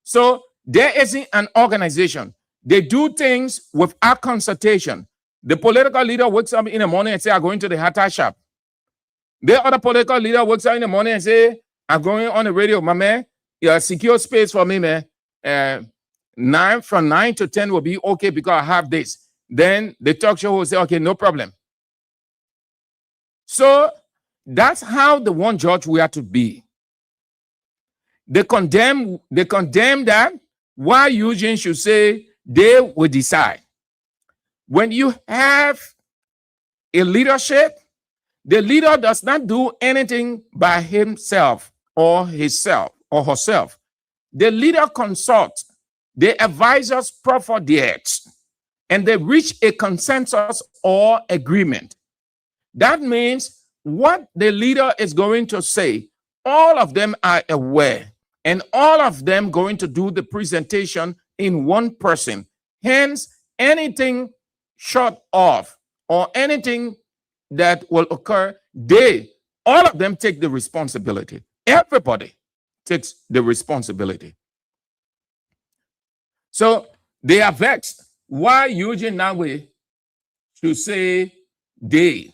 So there isn't an organization. They do things without consultation. The political leader wakes up in the morning and say, I'm going to the hatay shop. The other political leader wakes up in the morning and say, I'm going on the radio, my man, secure space for me, man. From 9 to 10 will be okay because I have this. Then the talk show will say, okay, no problem. So that's how they want George Weah to be. They condemn that. Why Eugene should say they will decide. When you have a leadership, the leader does not do anything by himself or herself. The leader consults, the advisors proffer theirs, and they reach a consensus or agreement. That means what the leader is going to say, all of them are aware, and all of them going to do the presentation in one person. Hence, anything short of or anything that will occur, all of them take the responsibility. Everybody takes the responsibility. So they are vexed. Why Eugene Nangbe should say they?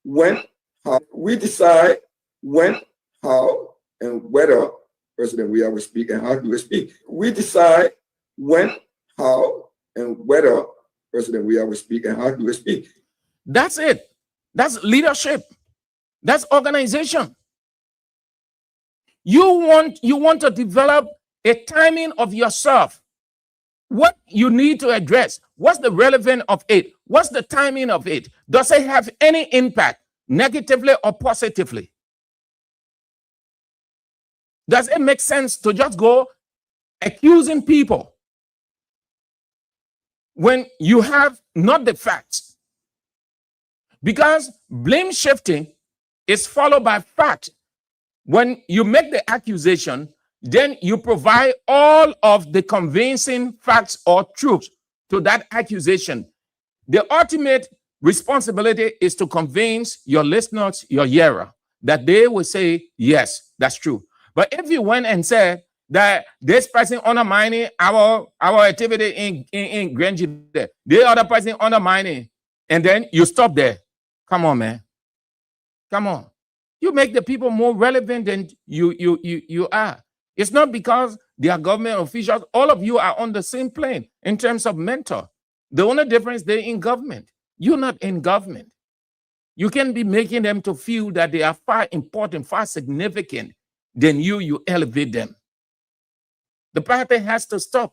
When, how, we decide when, how, and whether President Weah will speak and how he will speak. We decide when, how, and whether President Weah will speak and how he will speak. That's it. That's leadership. That's organization. You want to develop a timing of yourself. What you need to address. What's the relevance of it? What's the timing of it? Does it have any impact, negatively or positively? Does it make sense to just go accusing people? when you have not the facts. Because blame shifting is followed by fact. When you make the accusation, then you provide all of the convincing facts or truths to that accusation. The ultimate responsibility is to convince your listeners, your hearer, that they will say, yes, that's true. But if you went and said that this person undermining our activity in Grange, the other person undermining, and then you stop there. Come on, man. Come on. You make the people more relevant than you are. It's not because they are government officials. All of you are on the same plane in terms of mentor. The only difference, they're in government. You're not in government. You can be making them to feel that they are far important, far significant than you elevate them. The party has to stop.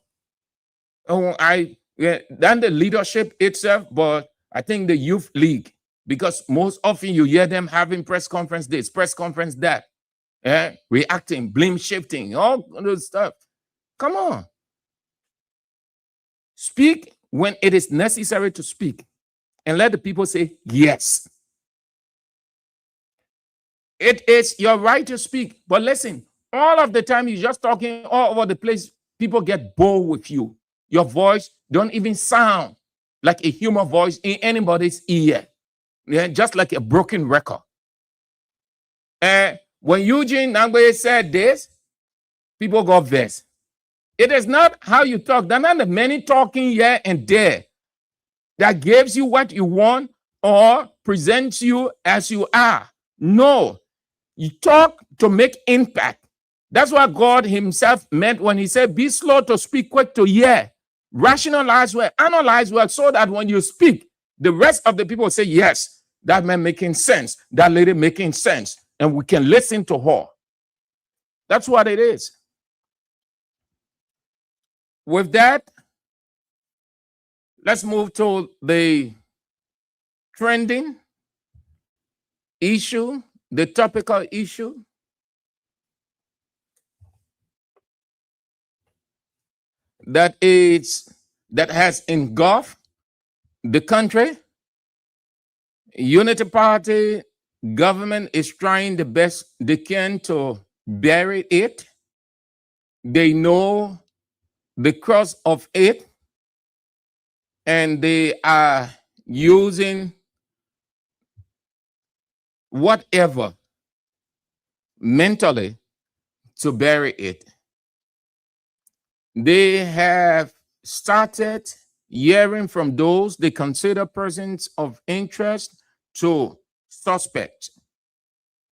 Then the leadership itself, but I think the youth league, because most often you hear them having press conference this, press conference that, reacting, blame shifting, all those stuff. Come on. Speak when it is necessary to speak, and let the people say yes. It is your right to speak, but listen, all of the time you're just talking all over the place, people get bored with you. Your voice don't even sound like a human voice in anybody's ear. Yeah, just like a broken record. And when Eugene Nangbe said this, people got vexed. It is not how you talk. There are not the many talking here and there that gives you what you want or presents you as you are. No, you talk to make impact. That's what God himself meant when he said, be slow to speak, quick to hear. Rationalize well, analyze well, so that when you speak, the rest of the people say, yes, that man making sense, that lady making sense, and we can listen to her. That's what it is. With that, let's move to the trending issue, the topical issue. That has engulfed the country. Unity Party government is trying the best they can to bury it. They know the cause of it, and they are using whatever mentally to bury it. They have started hearing from those they consider persons of interest to suspects.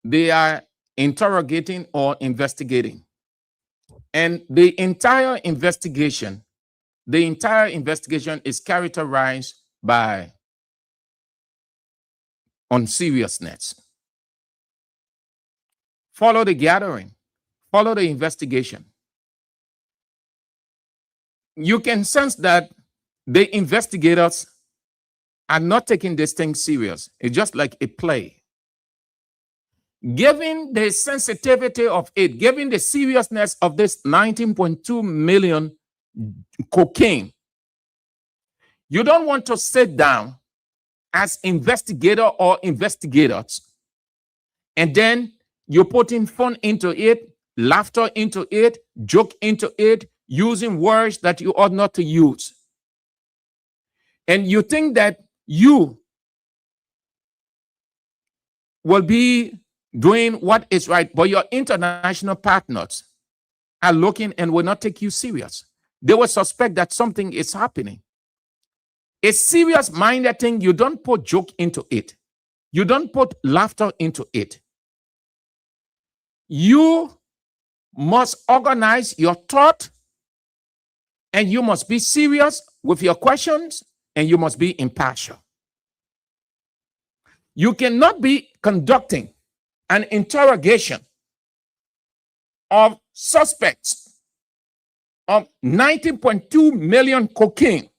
They are interrogating or investigating. And the entire investigation is characterized by unseriousness. Follow the gathering, follow the investigation. You can sense that the investigators are not taking this thing serious. It's just like a play. Given the sensitivity of it, given the seriousness of this 19.2 million cocaine, you don't want to sit down as investigator or investigators and then you're putting fun into it, laughter into it, joke into it, using words that you ought not to use. And you think that you will be doing what is right, but your international partners are looking and will not take you serious. They will suspect that something is happening. A serious-minded thing, you don't put joke into it. You don't put laughter into it. You must organize your thought, and you must be serious with your questions, and you must be impartial. You cannot be conducting an interrogation of suspects of 19.2 million cocaine,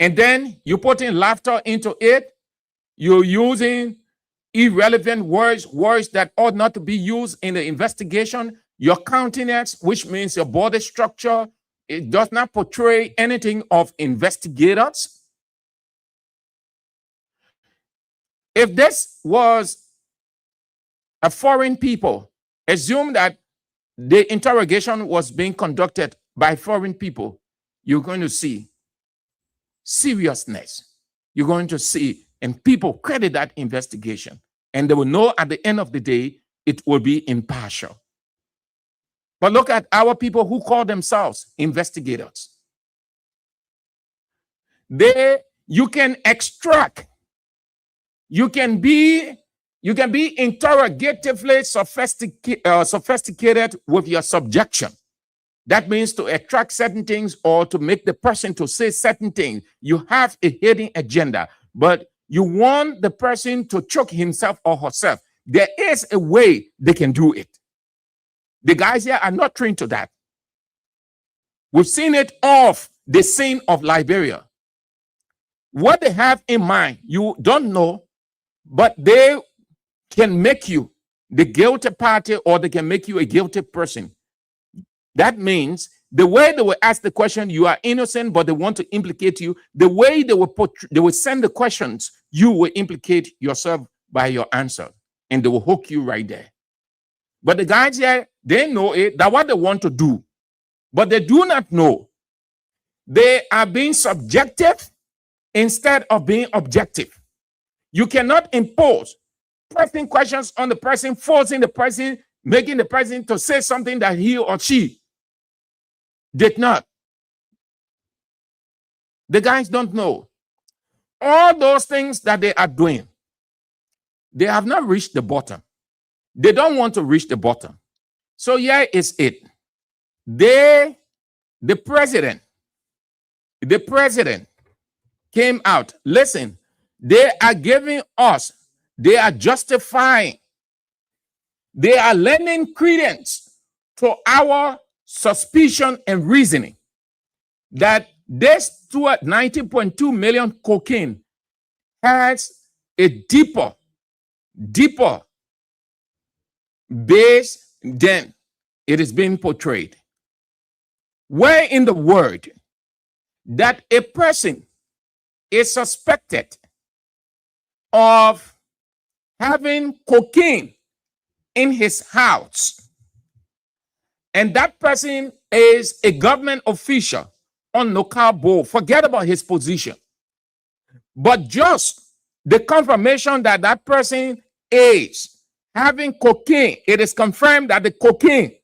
and then you put in laughter into it. You're using irrelevant words that ought not to be used in the investigation. Your countenance, which means your body structure, It does not portray anything of investigators. If this was a foreign people, assume that the interrogation was being conducted by foreign people, you're going to see seriousness. You're going to see, and people credit that investigation, and they will know at the end of the day, it will be impartial. But look at our people who call themselves investigators. You can extract, you can be interrogatively sophisticated with your subjection. That means to extract certain things or to make the person to say certain things. You have a hidden agenda, but you want the person to choke himself or herself. There is a way they can do it. The guys here are not trained to that. We've seen it off the scene of Liberia. What they have in mind, you don't know, but they can make you the guilty party or they can make you a guilty person. That means the way they will ask the question, you are innocent, but they want to implicate you. The way they will send the questions, you will implicate yourself by your answer, and they will hook you right there. But the guys here, they know it, that what they want to do, but they do not know. They are being subjective instead of being objective. You cannot impose pressing questions on the person, forcing the person, making the person to say something that he or she did not. The guys don't know. All those things that they are doing, they have not reached the bottom. They don't want to reach the bottom. So here is it. The president came out. Listen, they are giving us, they are justifying, they are lending credence to our suspicion and reasoning that this 90.2 million cocaine has a deeper base than it is being portrayed. Where in the word that a person is suspected of having cocaine in his house, and that person is a government official on local board, forget about his position, but just the confirmation that that person is having cocaine, it is confirmed that the cocaine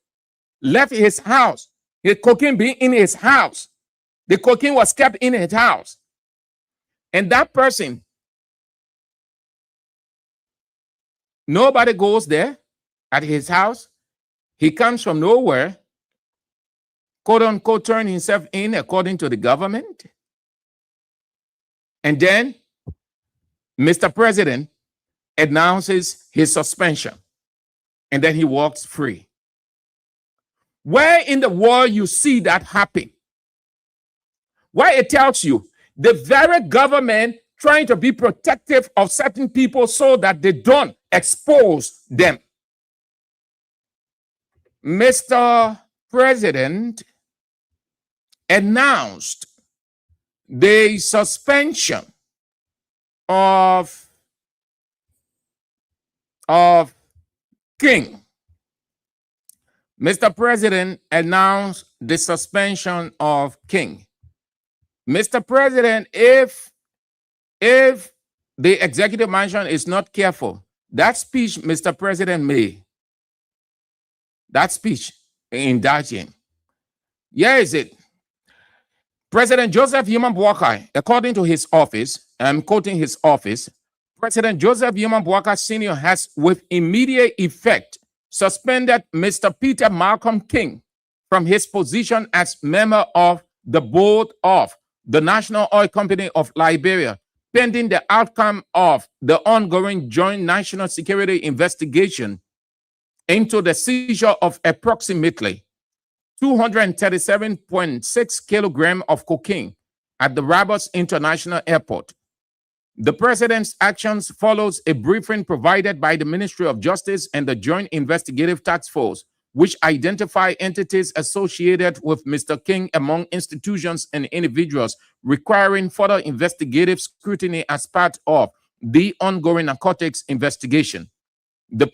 left his house, the cocaine being in his house, the cocaine was kept in his house, and that person, nobody goes there at his house. He comes from nowhere, quote unquote, turn himself in according to the government. And then Mr. President announces his suspension, and then he walks free. Where in the world you see that happen? Why it tells you the very government trying to be protective of certain people so that they don't expose them. Mr. President announced the suspension of King. Mr. President announced the suspension of King. Mr. President, if the executive mansion is not careful, that speech Mr. President made, that speech indulging, here is it. President Joseph Human Boakai, according to his office, I'm quoting his office, President Joseph Human Boakai Sr. has with immediate effect suspended Mr. Peter Malcolm King from his position as member of the board of the National Oil Company of Liberia, pending the outcome of the ongoing joint national security investigation into the seizure of approximately 237.6 kilograms of cocaine at the Rabas International Airport. The president's actions follows a briefing provided by the Ministry of Justice and the Joint Investigative Task Force which identify entities associated with Mr. King among institutions and individuals, requiring further investigative scrutiny as part of the ongoing narcotics investigation. The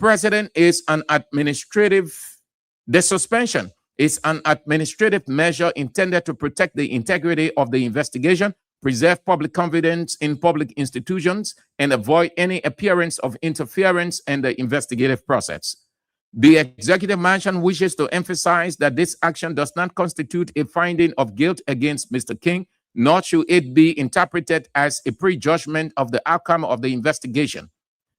suspension is an administrative measure intended to protect the integrity of the investigation, preserve public confidence in public institutions, and avoid any appearance of interference in the investigative process. The Executive Mansion wishes to emphasize that this action does not constitute a finding of guilt against Mr. King, nor should it be interpreted as a prejudgment of the outcome of the investigation.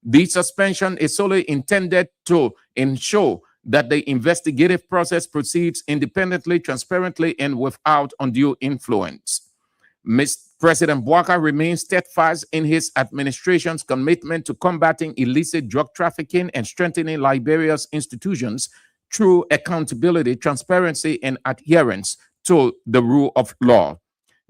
The suspension is solely intended to ensure that the investigative process proceeds independently, transparently, and without undue influence. President Bouaka remains steadfast in his administration's commitment to combating illicit drug trafficking and strengthening Liberia's institutions through accountability, transparency, and adherence to the rule of law.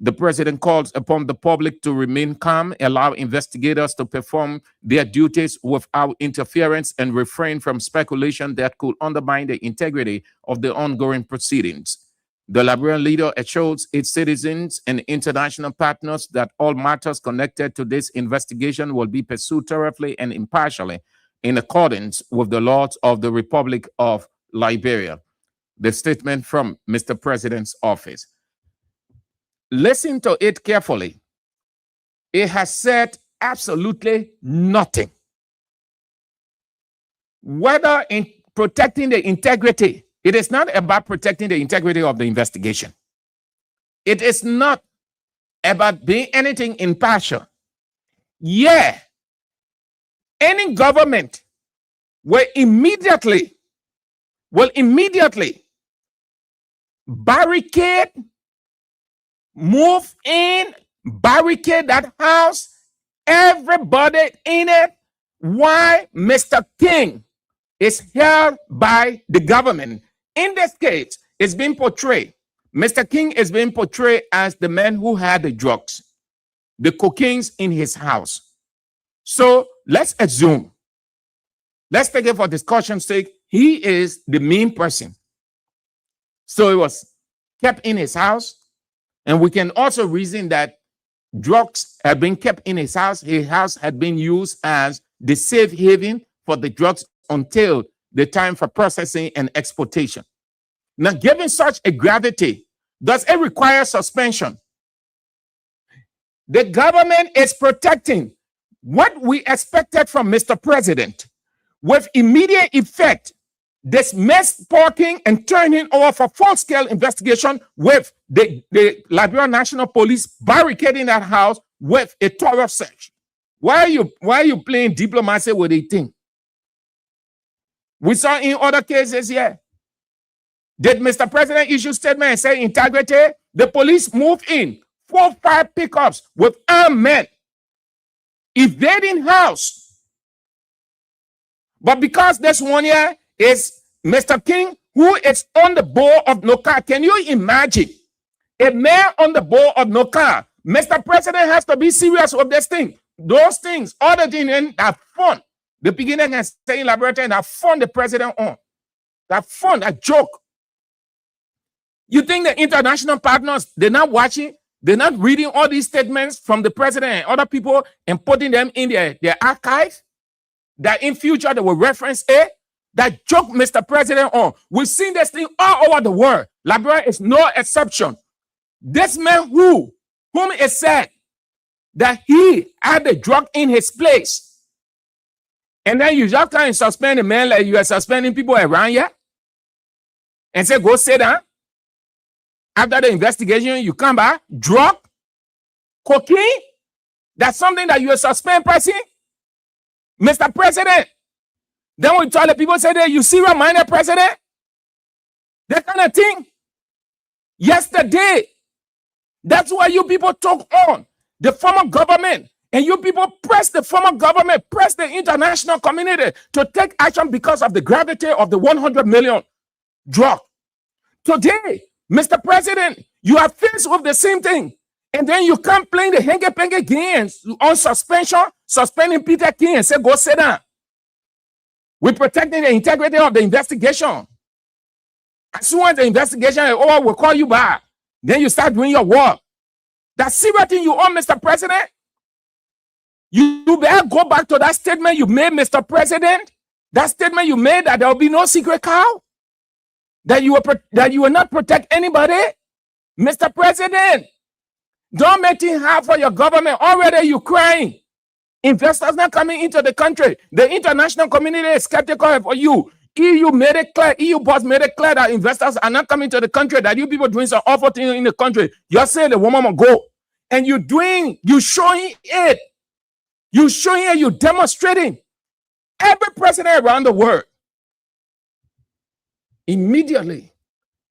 The president calls upon the public to remain calm, allow investigators to perform their duties without interference, and refrain from speculation that could undermine the integrity of the ongoing proceedings. The Liberian leader assures its citizens and international partners that all matters connected to this investigation will be pursued thoroughly and impartially in accordance with the laws of the Republic of Liberia. The statement from Mr. President's office. Listen to it carefully. It has said absolutely nothing. Whether in protecting the integrity, it is not about protecting the integrity of the investigation. It is not about being anything impartial. Yeah, any government will immediately barricade, move in, barricade that house, everybody in it. Why Mr. King is held by the government. In this case, it's being portrayed. Mr. King is being portrayed as the man who had the drugs, the cocaines in his house. So let's assume, let's take it for discussion's sake, he is the main person. So it was kept in his house. And we can also reason that drugs have been kept in his house. His house had been used as the safe haven for the drugs until the time for processing and exportation. Now, given such a gravity, does it require suspension? The government is protecting what we expected from Mr. President with immediate effect. Dismiss parking and turning over for full-scale investigation with the Liberian National Police barricading that house with a thorough search. Why are you playing diplomacy with a thing? We saw in other cases here. Did Mr. President issue statement and say integrity? The police moved in 4-5 pickups with armed men, evading house. But because this one here is Mr. King, who is on the board of NOCA. Can you imagine a mayor on the board of NOCA? Mr. President has to be serious with this thing. Those things, other things that fun. The beginning and staying laboratory that fun the president on. That fun, that joke. You think the international partners, they're not watching, they're not reading all these statements from the president and other people and putting them in their archive? That in future they will reference it? That joke Mr. President on. We've seen this thing all over the world. Liberia is no exception. This man whom it said that he had the drug in his place. And then you just can't suspend a man like you are suspending people around here and say, go sit down. After the investigation, you come back, drug, cocaine. That's something that you suspend person. Mr. President. Then we tell the people, say that you serious-minded president? That kind of thing. Yesterday, that's why you people took on the former government. And you people press the former government, press the international community to take action because of the gravity of the 100 million drug. Today, Mr. President, you are faced with the same thing. And then you come playing the henge-penge games on suspension, suspending Peter King and say, go sit down. We're protecting the integrity of the investigation. As soon as the investigation is over, we'll call you back. Then you start doing your work. That's serious thing you own, Mr. President. You better go back to that statement you made, Mr. President. That statement you made that there will be no secret cow, that you will not protect anybody, Mr. President. Don't make it hard for your government. Already you're crying. Investors not coming into the country. The international community is skeptical of you. EU made it clear. EU boss made it clear that investors are not coming to the country. That you people doing some awful thing in the country. You're saying the woman will go, and you're showing it. You're showing it. You're demonstrating. Every president around the world, immediately,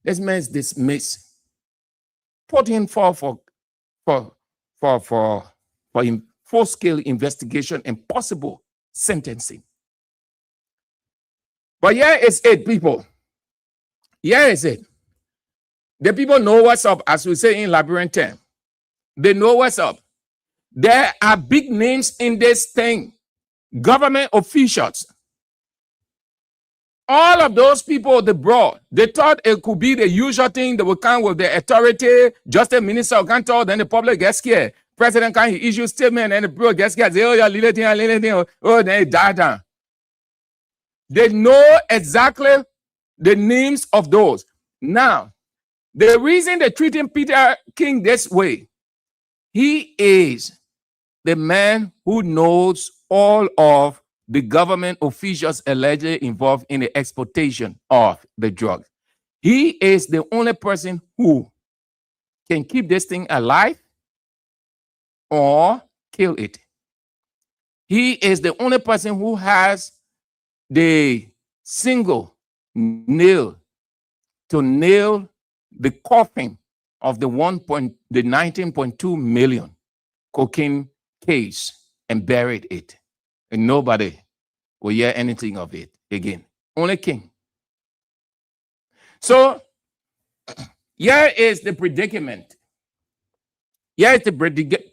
this man is dismissed. Put him for full-scale investigation and possible sentencing. But here is it, people. Here is it. The people know what's up, as we say in Liberian term. They know what's up. There are big names in this thing. Government officials. All of those people they brought, they thought it could be the usual thing. They would come with the authority, just a minister can't talk, then the public gets scared. President can issue statement and the people get scared. Say, oh, yeah, little thing, oh, then it died down. They know exactly the names of those. Now, the reason they're treating Peter King this way, he is the man who knows all of the government officials allegedly involved in the exportation of the drugs. He is the only person who can keep this thing alive or kill it. He is the only person who has the single nail to nail the coffin of the 19.2 million cocaine case and buried it. And nobody will hear anything of it again. Only King. So here is the predicament. Here is the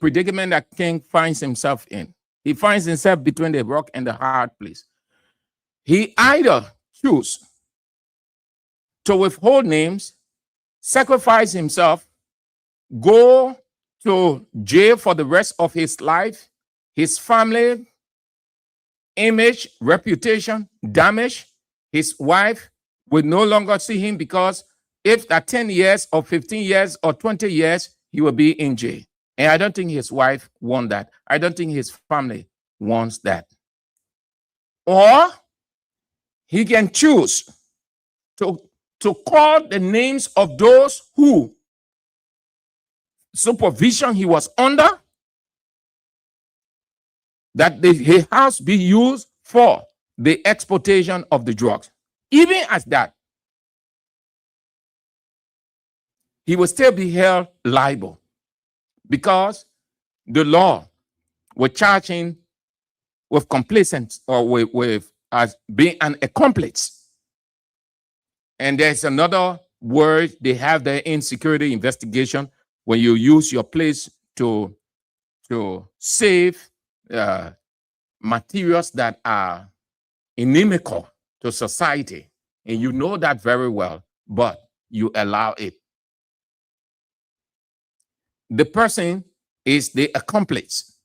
predicament that King finds himself in. He finds himself between the rock and the hard place. He either choose to withhold names, sacrifice himself, go to jail for the rest of his life, his family, image, reputation, damage. His wife will no longer see him because if at 10 years or 15 years or 20 years, he will be in jail. And I don't think his wife wants that. I don't think his family wants that. Or he can choose to call the names of those who supervision he was under, that his house be used for the exportation of the drugs. Even as that, he will still be held liable because the law will charge him with complacence or with as being an accomplice. And there's another word they have there in security investigation when you use your place to save materials that are inimical to society, and you know that very well, but you allow it. The person is the accomplice,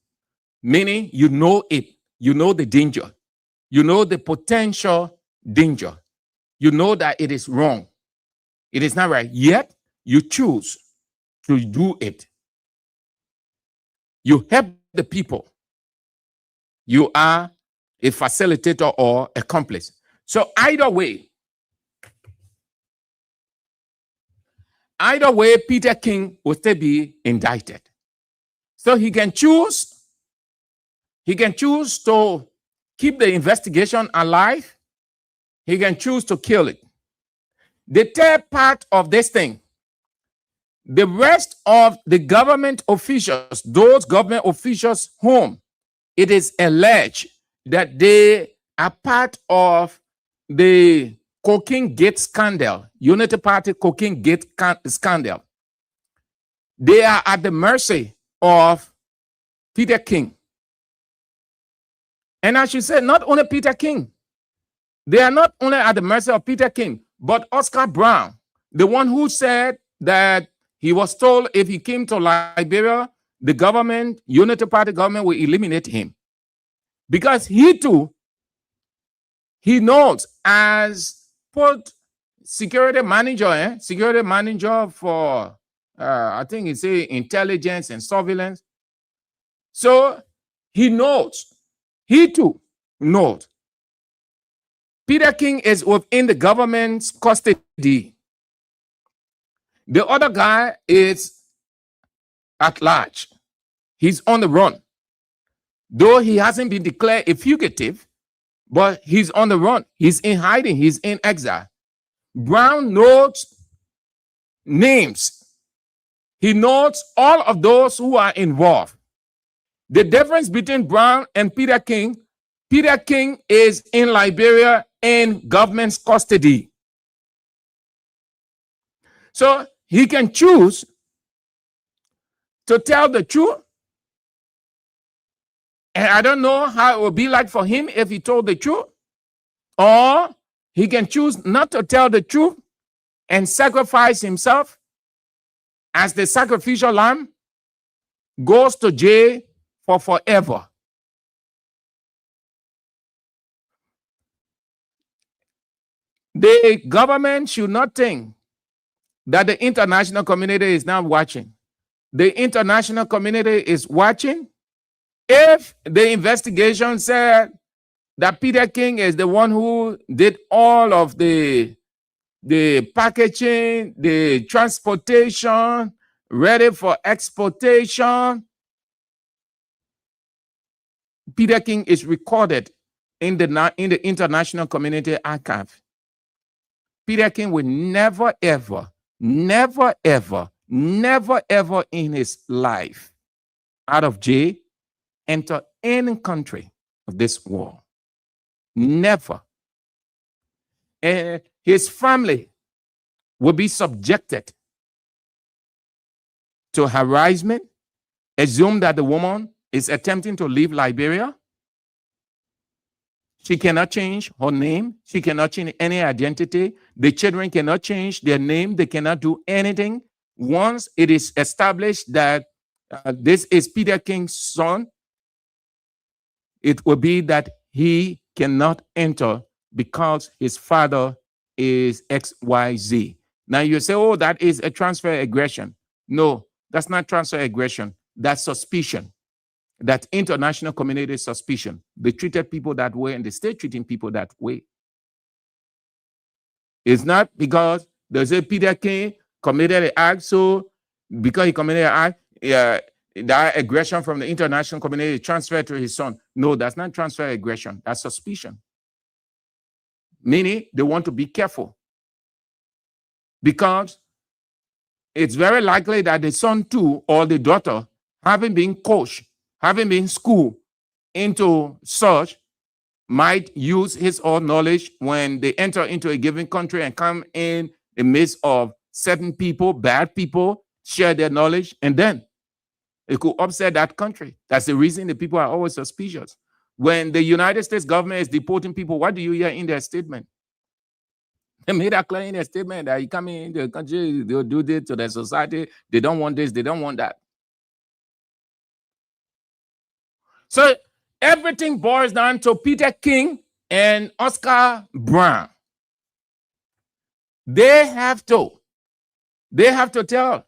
meaning you know it, you know the danger, you know the potential danger, you know that it is wrong, it is not right, yet you choose to do it. You help the people. You are a facilitator or accomplice. So either way, Peter King will still be indicted. So he can choose to keep the investigation alive. He can choose to kill it. The third part of this thing, the rest of the government officials, those government officials whom it is alleged that they are part of the Cocaine Gate scandal, Unity Party Cocaine Gate scandal. They are at the mercy of Peter King. And I should say, not only Peter King. They are not only at the mercy of Peter King, But Oscar Brown, the one who said that he was told if he came to Liberia, the government, Unity Party government, will eliminate him. Because he too, he knows as put security manager for, I think it's intelligence and surveillance. So he knows, he too knows. Peter King is within the government's custody. The other guy is at large. He's on the run. Though he hasn't been declared a fugitive, but he's on the run. He's in hiding. He's in exile. Brown knows names. He knows all of those who are involved. The difference between Brown and Peter King is in Liberia in government's custody. So he can choose to tell the truth. And I don't know how it would be like for him if he told the truth. Or he can choose not to tell the truth and sacrifice himself as the sacrificial lamb, goes to jail for forever. The government should not think that the international community is not watching. The international community is watching. If the investigation said that Peter King is the one who did all of the packaging, the transportation, ready for exportation, Peter King is recorded in the international community archive. Peter King will never, ever, never, ever, never, ever in his life out of jail enter any country of this world. Never. And his family will be subjected to harassment. Assume that the woman is attempting to leave Liberia. She cannot change her name. She cannot change any identity. The children cannot change their name. They cannot do anything. Once it is established that this is Peter King's son, it will be that he cannot enter because his father is XYZ. Now you say, oh, that is a transfer aggression. No, that's not transfer aggression. That's suspicion. That international community suspicion. They treated people that way and they still treating people that way. It's not because they say Peter King committed an act, so because he committed an act, that aggression from the international community transferred to his son. No, that's not transfer aggression. That's suspicion. Meaning they want to be careful. Because it's very likely that the son too, or the daughter, having been coached, having been schooled into such, might use his own knowledge when they enter into a given country and come in the midst of certain people, bad people, share their knowledge, and then it could upset that country. That's the reason the people are always suspicious. When the United States government is deporting people, what do you hear in their statement? They made that clear in their statement that you come in the country, they'll do this to their society. They don't want this, they don't want that. So everything boils down to Peter King and Oscar Brown. They have to tell.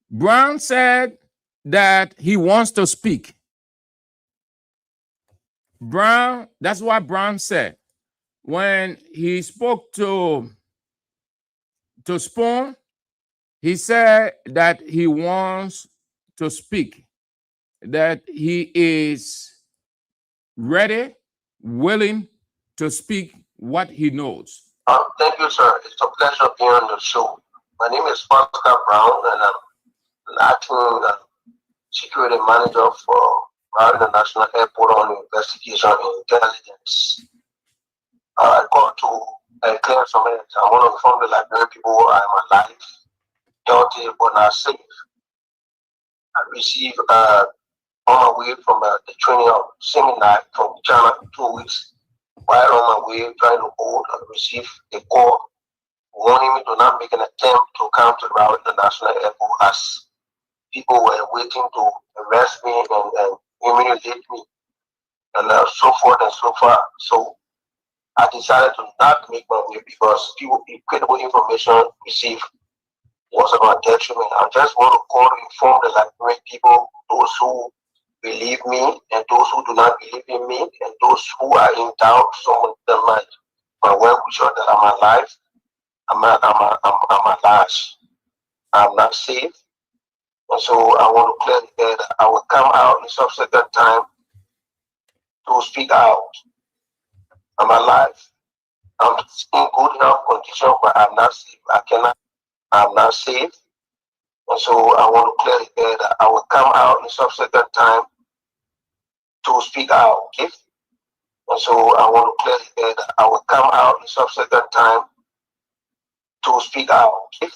Brown said that he wants to speak. Brown, that's what Brown said. When he spoke to Spoon, he said that he wants to speak, that he is ready, willing to speak what he knows. Thank you, sir. It's a pleasure being on the show. My name is Oscar Brown, and I'm an acting security manager for Rwanda National Airport on investigation and intelligence. I got to clear some minutes. I want to inform the Liberian people I'm alive, healthy, but not safe. I received on my way from the training of seminar from China 2 weeks. while on my way trying to hold and receive a call warning me to not make an attempt to come to Rowell International Airport as people were waiting to arrest me and humiliate me and so forth and so far. So I decided to not make my way because incredible information received was about detriment. I just want to call to inform the Liberian people, those who believe me and those who do not believe in me, and those who are in doubt, some of them my well wisher that I'm alive. I'm alive. I'm not safe. And so I want to clear the air that I will come out in subsequent time to speak out. I'm alive. I'm in good health condition, but I'm not safe. I'm not safe. And so I want to clear the air that I will come out in subsequent time to speak out. Okay? And so I want to clear the air that I will come out in subsequent time to speak out. Okay?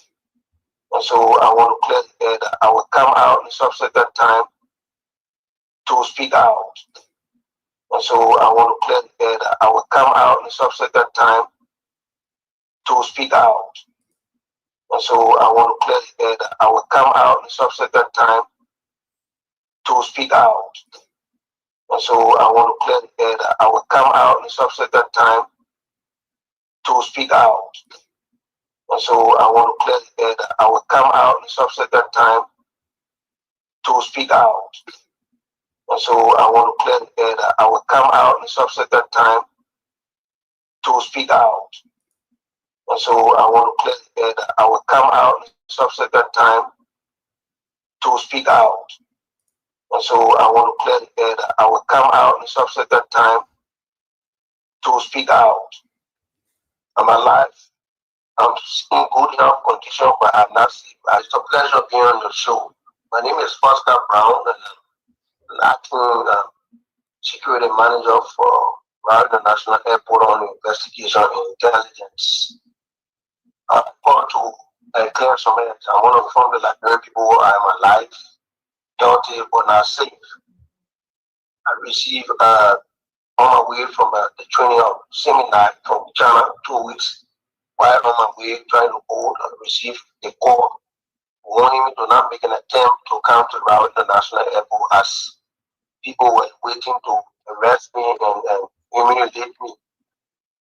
And so I want to clear the air that I will come out in subsequent time to speak out. And so I want to clear the air that I will come out in subsequent time to speak out. And so I want to clear the air that I will come out in subsequent time to speak out. And so I want to clear the air that I will come out in subsequent time to speak out. And so I want to clear the air that I will come out in subsequent time to speak out. And so I want to clear the air that I will come out in subsequent time to speak out. And so I want to clear the air that I will come out in subsequent time to speak out. And so I want to clear the air that I will come out in subsequent time to speak out. I'm alive. I'm in good health condition, but I'm not sick. It's a pleasure being on the show. My name is Oscar Brown, and I'm an acting security manager for Rowell International Airport on investigation and intelligence. I'm going to clear some air. I want to inform the Liberian people I'm alive, healthy, but not safe. I received on my way from the training of seminar from China 2 weeks. While on my way trying to hold and receive a call warning me to not make an attempt to come to Rowell International Airport as people were waiting to arrest me and humiliate me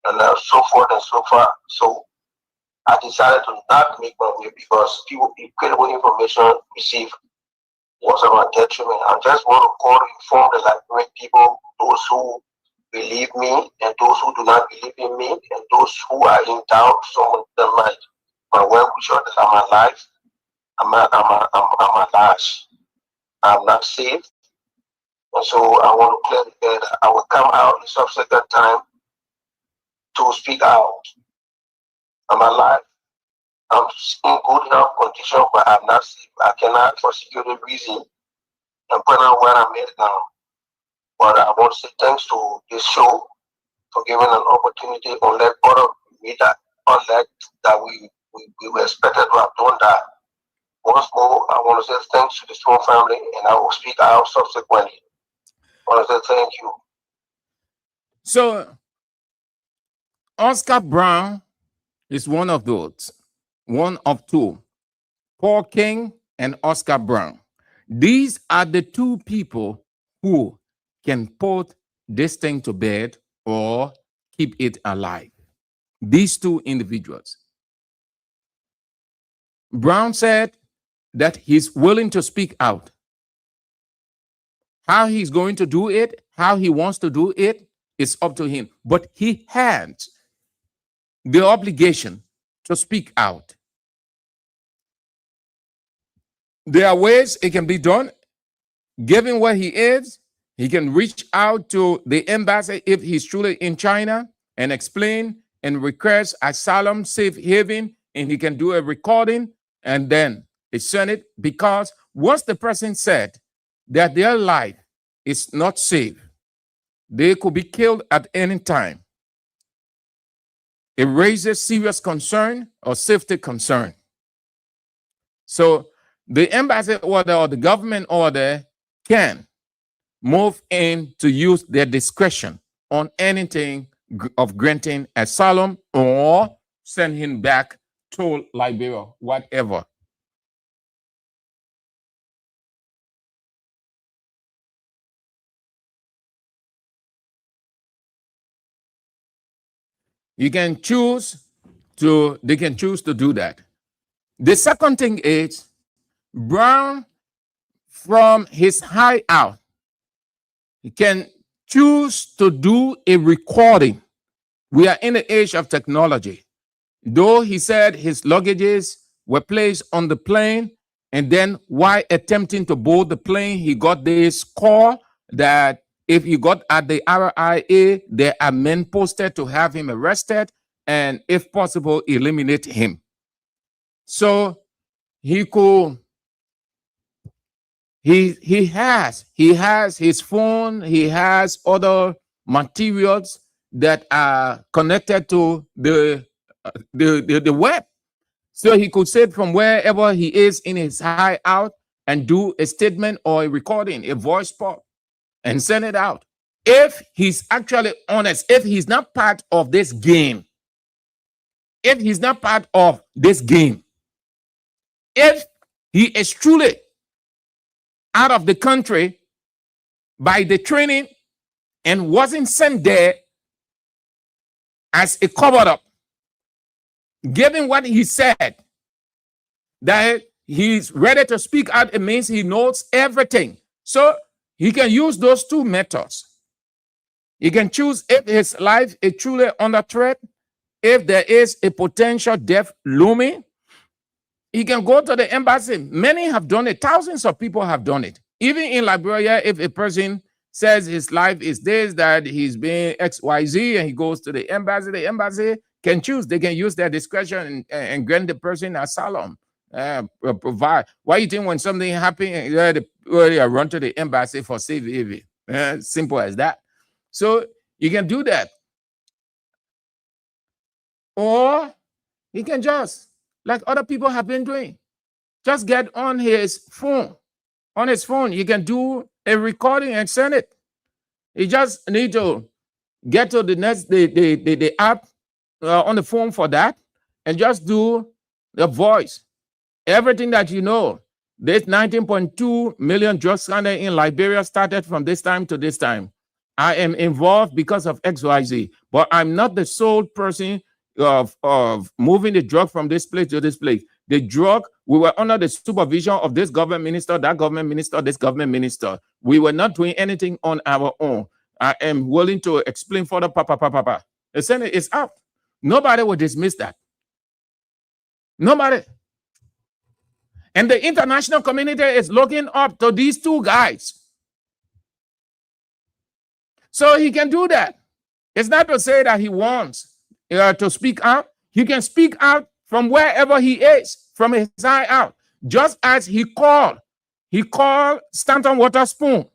and so forth and so far. So I decided to not make my way because incredible information received was about detriment. I just want to call to inform the Liberian people, those who believe me and those who do not believe in me, and those who are in doubt, some of them my well wisher that I'm alive. I'm alive. I'm not safe. And so I want to clear the air that I will come out in subsequent time to speak out. I'm alive. I'm in good health condition, but I'm not safe. I cannot, for security reason, and point out where I'm at now. But I want to say thanks to this show for giving an opportunity on let other media unlike that we were expected to have done that. Once more, I want to say thanks to the Stone family, and I will speak out subsequently. I want to say thank you. So, Oscar Brown is one of those, one of two, Paul King and Oscar Brown. These are the two people who can put this thing to bed or keep it alive. These two individuals. Brown said that he's willing to speak out. How he's going to do it, how he wants to do it, is up to him. But he had the obligation to speak out. There are ways it can be done. Given where he is, he can reach out to the embassy if he's truly in China and explain and request asylum, safe haven, and he can do a recording and then send it, because once the person said that their life is not safe, they could be killed at any time. It raises serious concern or safety concern. So the embassy order or the government order can move in to use their discretion on anything of granting asylum or send him back to Liberia, whatever. They can choose to do that. The second thing is Brown, from his high out, he can choose to do a recording. We are in the age of technology. Though he said his luggages were placed on the plane, and then while attempting to board the plane, he got this call that if he got at the RIA, there are men posted to have him arrested and, if possible, eliminate him. So he could, he has his phone, he has other materials that are connected to the web. So he could say from wherever he is in his high out and do a statement or a recording, a voice pop, and send it out. If he's actually honest, if he's not part of this game, if he is truly out of the country by the training and wasn't sent there as a cover-up, given what he said, that he's ready to speak out, it means he knows everything. So he can use those two methods. He can choose if his life is truly under threat, if there is a potential death looming. He can go to the embassy. Many have done it. Thousands of people have done it. Even in Liberia, if a person says his life is this, that he's being XYZ, and he goes to the embassy can choose. They can use their discretion and grant the person asylum. Provide. Why you think when something happens, they run to the embassy for safe haven? Simple as that. So you can do that. Or he can just, like other people have been doing, just get on his phone. On his phone, you can do a recording and send it. You just need to get to the app on the phone for that, and just do the voice. Everything that you know. This 19.2 million drug scandal in Liberia started from this time to this time. I am involved because of XYZ, but I'm not the sole person of moving the drug from this place to this place. The drug, we were under the supervision of this government minister, that government minister, this government minister. We were not doing anything on our own. I am willing to explain further. The Senate is out. Nobody will dismiss that. Nobody. And the international community is looking up to these two guys. So he can do that. It's not to say that he wants to speak out. He can speak out from wherever he is, from his eye out. Just as he called Stanton Waterspoon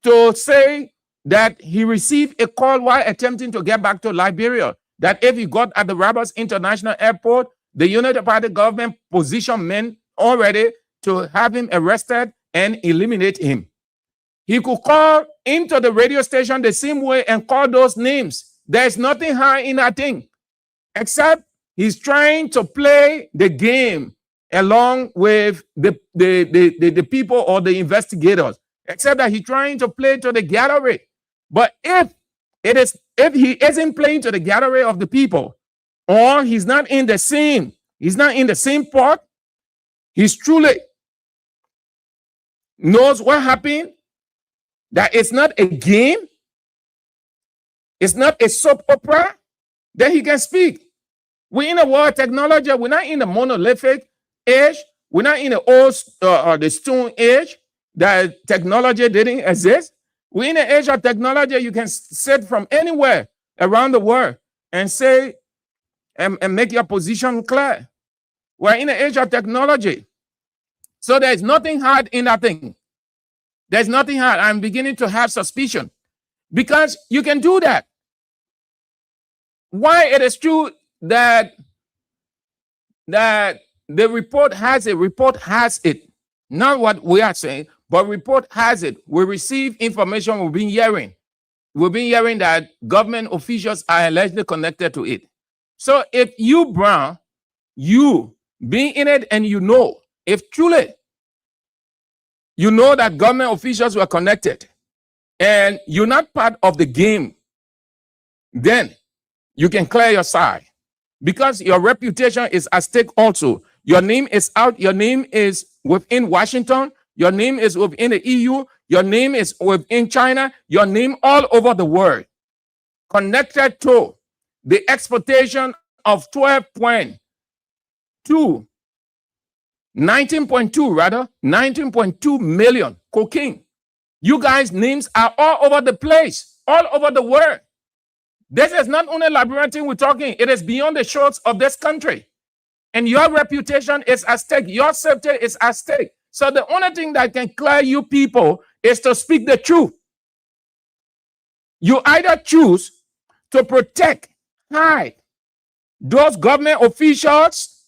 to say that he received a call while attempting to get back to Liberia, that if he got at the Roberts International Airport, the United Party government positioned men already to have him arrested and eliminate him. He could call into the radio station the same way and call those names. There's nothing high in that thing, except he's trying to play the game along with the people or the investigators, except that he's trying to play to the gallery. But if he isn't playing to the gallery of the people, or he's not in the same part, he's truly knows what happened, that it's not a game, it's not a soap opera, then he can speak. We're in a world of technology. We're not in the monolithic age. We're not in the old the stone age that technology didn't exist. We're in the age of technology. You can sit from anywhere around the world and say and make your position clear. We're in the age of technology. So there's nothing hard in that thing. There's nothing hard. I'm beginning to have suspicion because you can do that. Why it is true that the report has it, not what we are saying, but report has it. We receive information we've been hearing. we've been hearing that government officials are allegedly connected to it. So if you, Brown, you being in it and you know, if truly you know that government officials were connected and you're not part of the game, then you can clear your side because your reputation is at stake also. Your name is out. Your name is within Washington. Your name is within the EU. Your name is within China. Your name all over the world. Connected to the exportation of 19.2 million cocaine. You guys' names are all over the place, all over the world. This is not only Liberian we're talking, it is beyond the shores of this country. And your reputation is at stake. Your safety is at stake. So the only thing that can clear you people is to speak the truth. You either choose to protect, hide those government officials,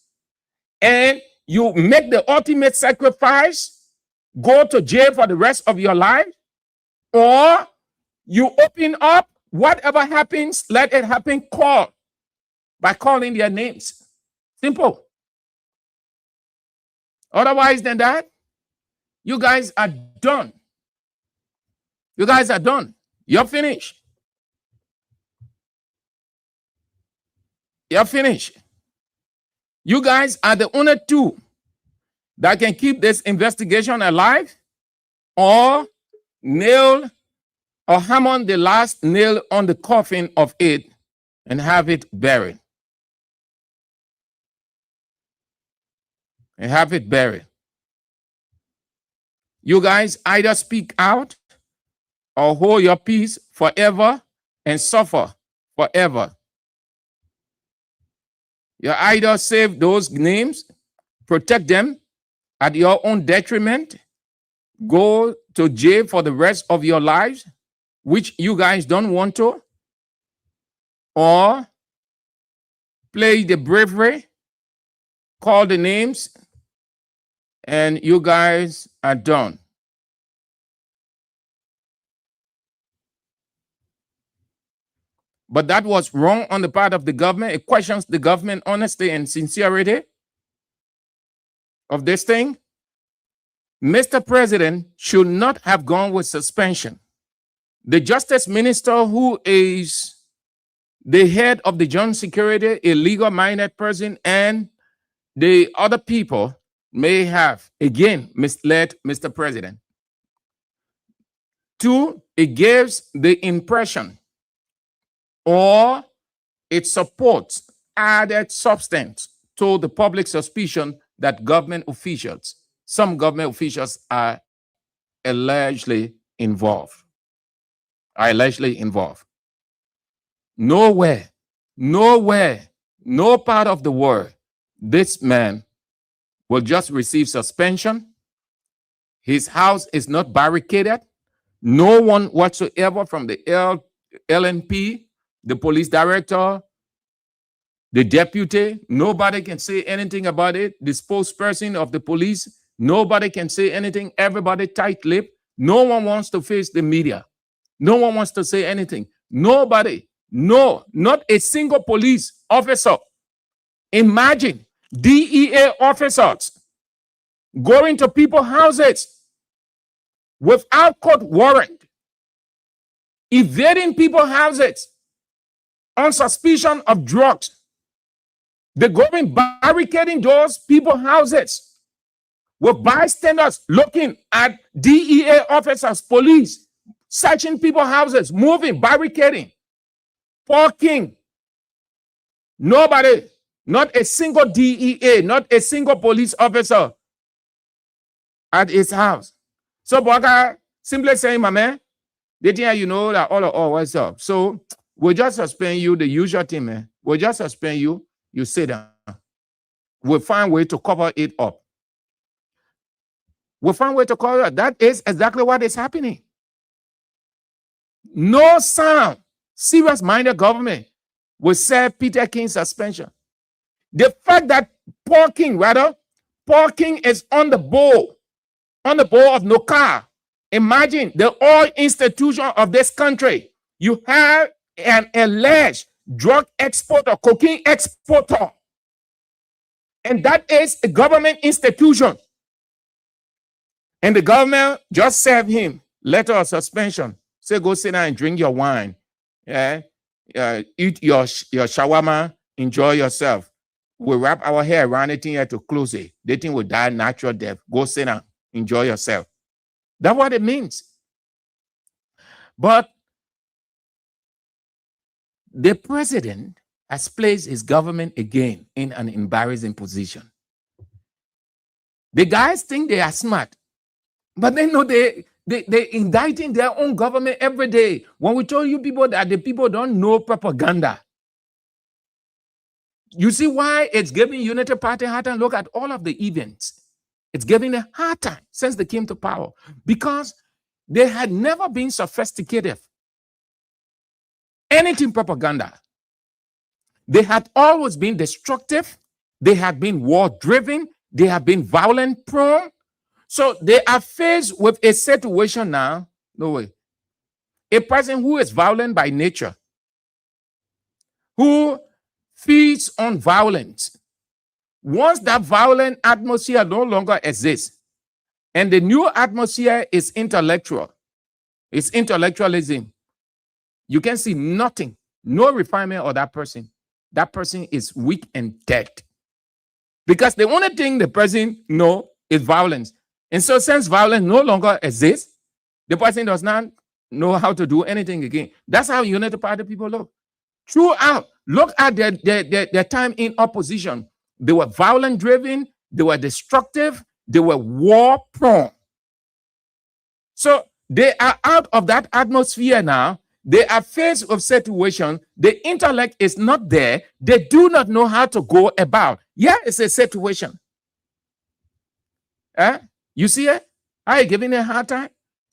and you make the ultimate sacrifice, go to jail for the rest of your life, or you open up, whatever happens, let it happen, call by calling their names. Simple. Otherwise than that, you guys are done. You guys are done. You're finished. You're finished. You guys are the only two that can keep this investigation alive or nail or hammer the last nail on the coffin of it and have it buried. And have it buried. You guys either speak out or hold your peace forever and suffer forever. You either save those names, protect them at your own detriment, go to jail for the rest of your lives, which you guys don't want to, or play the bravery, call the names, and you guys are done. But that was wrong on the part of the government. It questions the government honesty and sincerity of this thing. Mr. President should not have gone with suspension. The Justice Minister, who is the head of the Joint Security, a legal-minded person, and the other people may have, again, misled Mr. President. Two, it gives the impression or it supports added substance to the public suspicion that some government officials are allegedly involved. Nowhere, no part of the world, this man will just receive suspension. His house is not barricaded. No one whatsoever from the LNP, the police director, the deputy, nobody can say anything about it. The spokesperson of the police, nobody can say anything. Everybody tight-lipped. No one wants to face the media. No one wants to say anything. Nobody. No, not a single police officer. Imagine DEA officers going to people's houses without court warrant, evading people's houses on suspicion of drugs. They're going barricading those people's houses with bystanders looking at DEA officers, police, searching people's houses, moving, barricading. Paul King, nobody, not a single DEA, not a single police officer at his house. So Boga simply saying, my man, they think you know that all what's up. So we'll just suspend you, the usual thing, man. We'll just suspend you, you sit down. We'll find a way to cover it up. We'll find a way to cover it up. That is exactly what is happening. No sound, serious-minded government will serve Peter King's suspension. The fact that Paul King is on the board of NOCAR. Imagine the oil institution of this country. You have an alleged drug exporter, cocaine exporter, and that is a government institution. And the government just served him letter of suspension. Say, go sit down and drink your wine. Yeah, eat your shawarma, enjoy yourself. We wrap our hair around it here to close it. They think will die natural death. Go sit down, enjoy yourself. That's what it means. But the president has placed his government again in an embarrassing position. The guys think they are smart, but they know they're indicting their own government every day. When we told you people that the people don't know propaganda, you see why it's giving Unity Party a hard time? Look at all of the events. It's giving a hard time since they came to power because they had never been sophisticated. Anything propaganda. They had always been destructive. They had been war-driven. They have been violent-prone. So they are faced with a situation now. No way. A person who is violent by nature, who feeds on violence. Once that violent atmosphere no longer exists, and the new atmosphere is intellectual, it's intellectualism, you can see nothing, no refinement of that person. That person is weak and dead. Because the only thing the person knows is violence. And so since violence no longer exists, the person does not know how to do anything again. That's how Unity Party people look. Throughout, look at their time in opposition. They were violent-driven, they were destructive, they were war-prone. So they are out of that atmosphere now. They are faced with situation. The intellect is not there. They do not know how to go about. Yeah, it's a situation. You see it? Are you giving a hard time?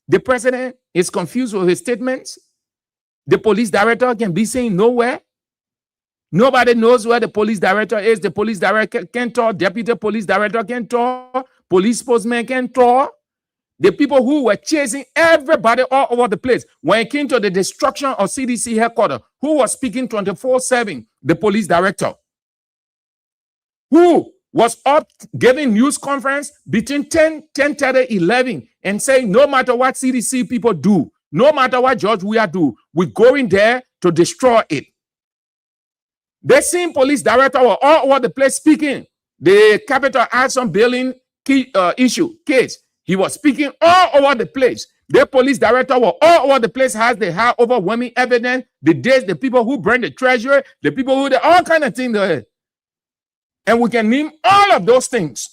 The president is confused with his statements. The police director can be saying nowhere. Nobody knows where the police director is. The police director can't talk. Deputy police director can't talk. Police spokesman can't talk. The people who were chasing everybody all over the place, when it came to the destruction of CDC headquarters, who was speaking 24/7? The police director. Who was up giving news conference between 10:30, 11, and saying, no matter what CDC people do, no matter what George Weah do, we're going there to destroy it. The same police director were all over the place speaking. The Capitol had some building case. He was speaking all over the place. The police director were all over the place, they had overwhelming evidence. The people who burned the treasury, the people who did all kind of things there. And we can name all of those things.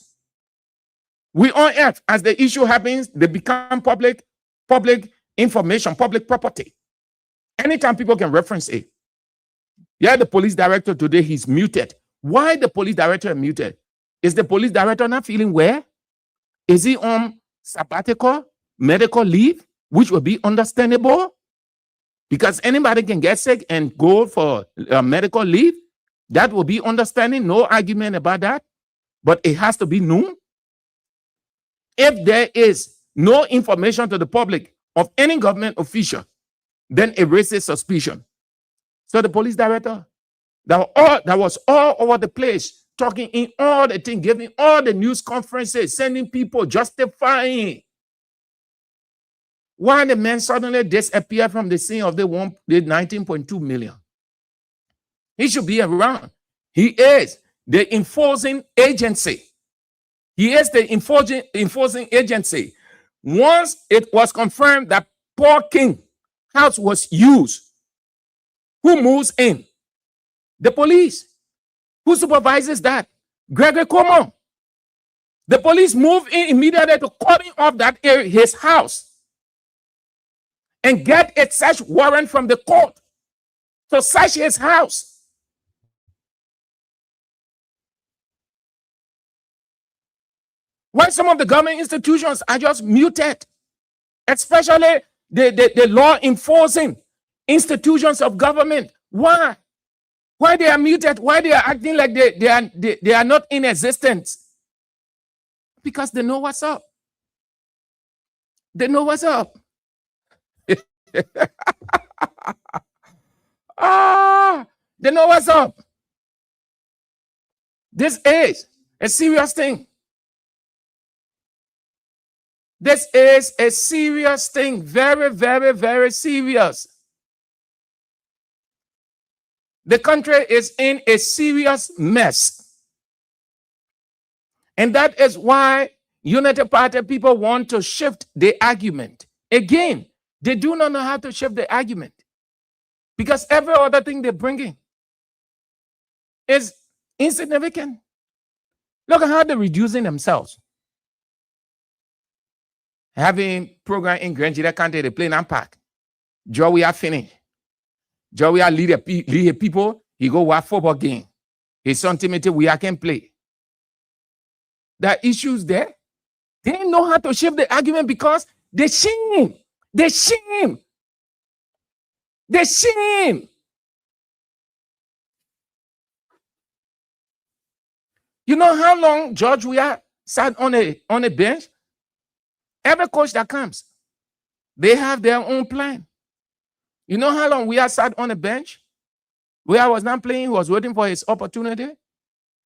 We on earth, as the issue happens, they become public information, public property. Anytime people can reference it. Yeah, the police director today, he's muted. Why the police director is muted? Is the police director not feeling well? Is he on sabbatical, medical leave, which will be understandable? Because anybody can get sick and go for medical leave. That will be understanding, no argument about that. But it has to be known. If there is no information to the public of any government official, then it raises suspicion. So the police director that was all over the place, talking in all the things, giving all the news conferences, sending people, justifying. Why the man suddenly disappeared from the scene of the 19.2 million? He should be around. He is the enforcing agency. He is the enforcing agency. Once it was confirmed that Paul King house was used, who moves in? The police. Who supervises that? Gregory Cuomo. The police move in immediately to cutting off that area, his house, and get a search warrant from the court to search his house. Why some of the government institutions are just muted, especially the law enforcing institutions of government. Why? Why they are muted? Why they are acting like they are not in existence? Because they know what's up. They know what's up. They know what's up. This is a serious thing. This is a serious thing. Very, very, very serious. The country is in a serious mess. And that is why Unity Party people want to shift the argument. Again, they do not know how to shift the argument. Because every other thing they're bringing is insignificant. Look at how they're reducing themselves. Having program in Granjida County, they play in Park. Joe, we are finished. Joe, we are lead people. He go watch football game. His son Timothy, we can play. There are issues there. They didn't know how to shift the argument because they shame. They shame. They shame. You know how long George Weah sat on a bench? Every coach that comes, they have their own plan. You know how long Weah sat on a bench? Weah was not playing, he was waiting for his opportunity.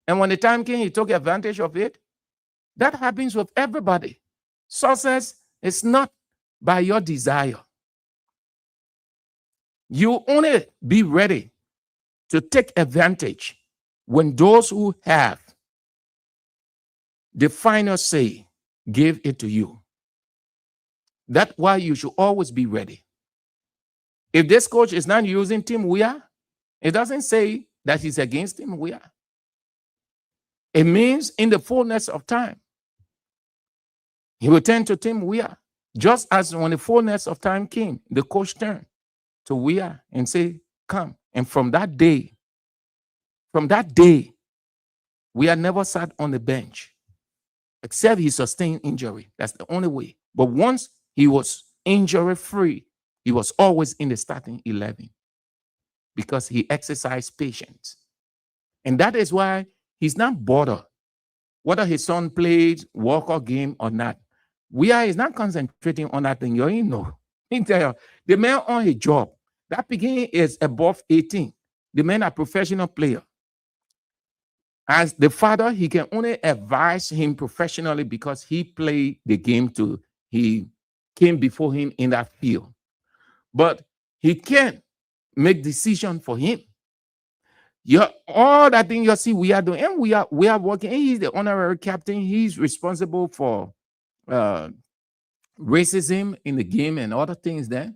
And when the time came, he took advantage of it. That happens with everybody. Success is not by your desire. You only be ready to take advantage when those who have the final say give it to you. That's why you should always be ready. If this coach is not using Tim Weah, it doesn't say that he's against Tim Weah. It means in the fullness of time, he will turn to Tim Weah. Just as when the fullness of time came, the coach turned to Weah and say, come. And from that day, Weah never sat on the bench, except he sustained injury. That's the only way. But once he was injury-free, he was always in the starting 11 because he exercised patience. And that is why he's not bothered whether his son played walk-off game or not. Weah is not concentrating on that thing. You ain't know. The man on his job, that beginning is above 18. The man a professional player. As the father, he can only advise him professionally because he played the game too. He came before him in that field. But he can't make decision for him. All that thing you see we are doing, and we are working. And he's the honorary captain. He's responsible for racism in the game and other things there.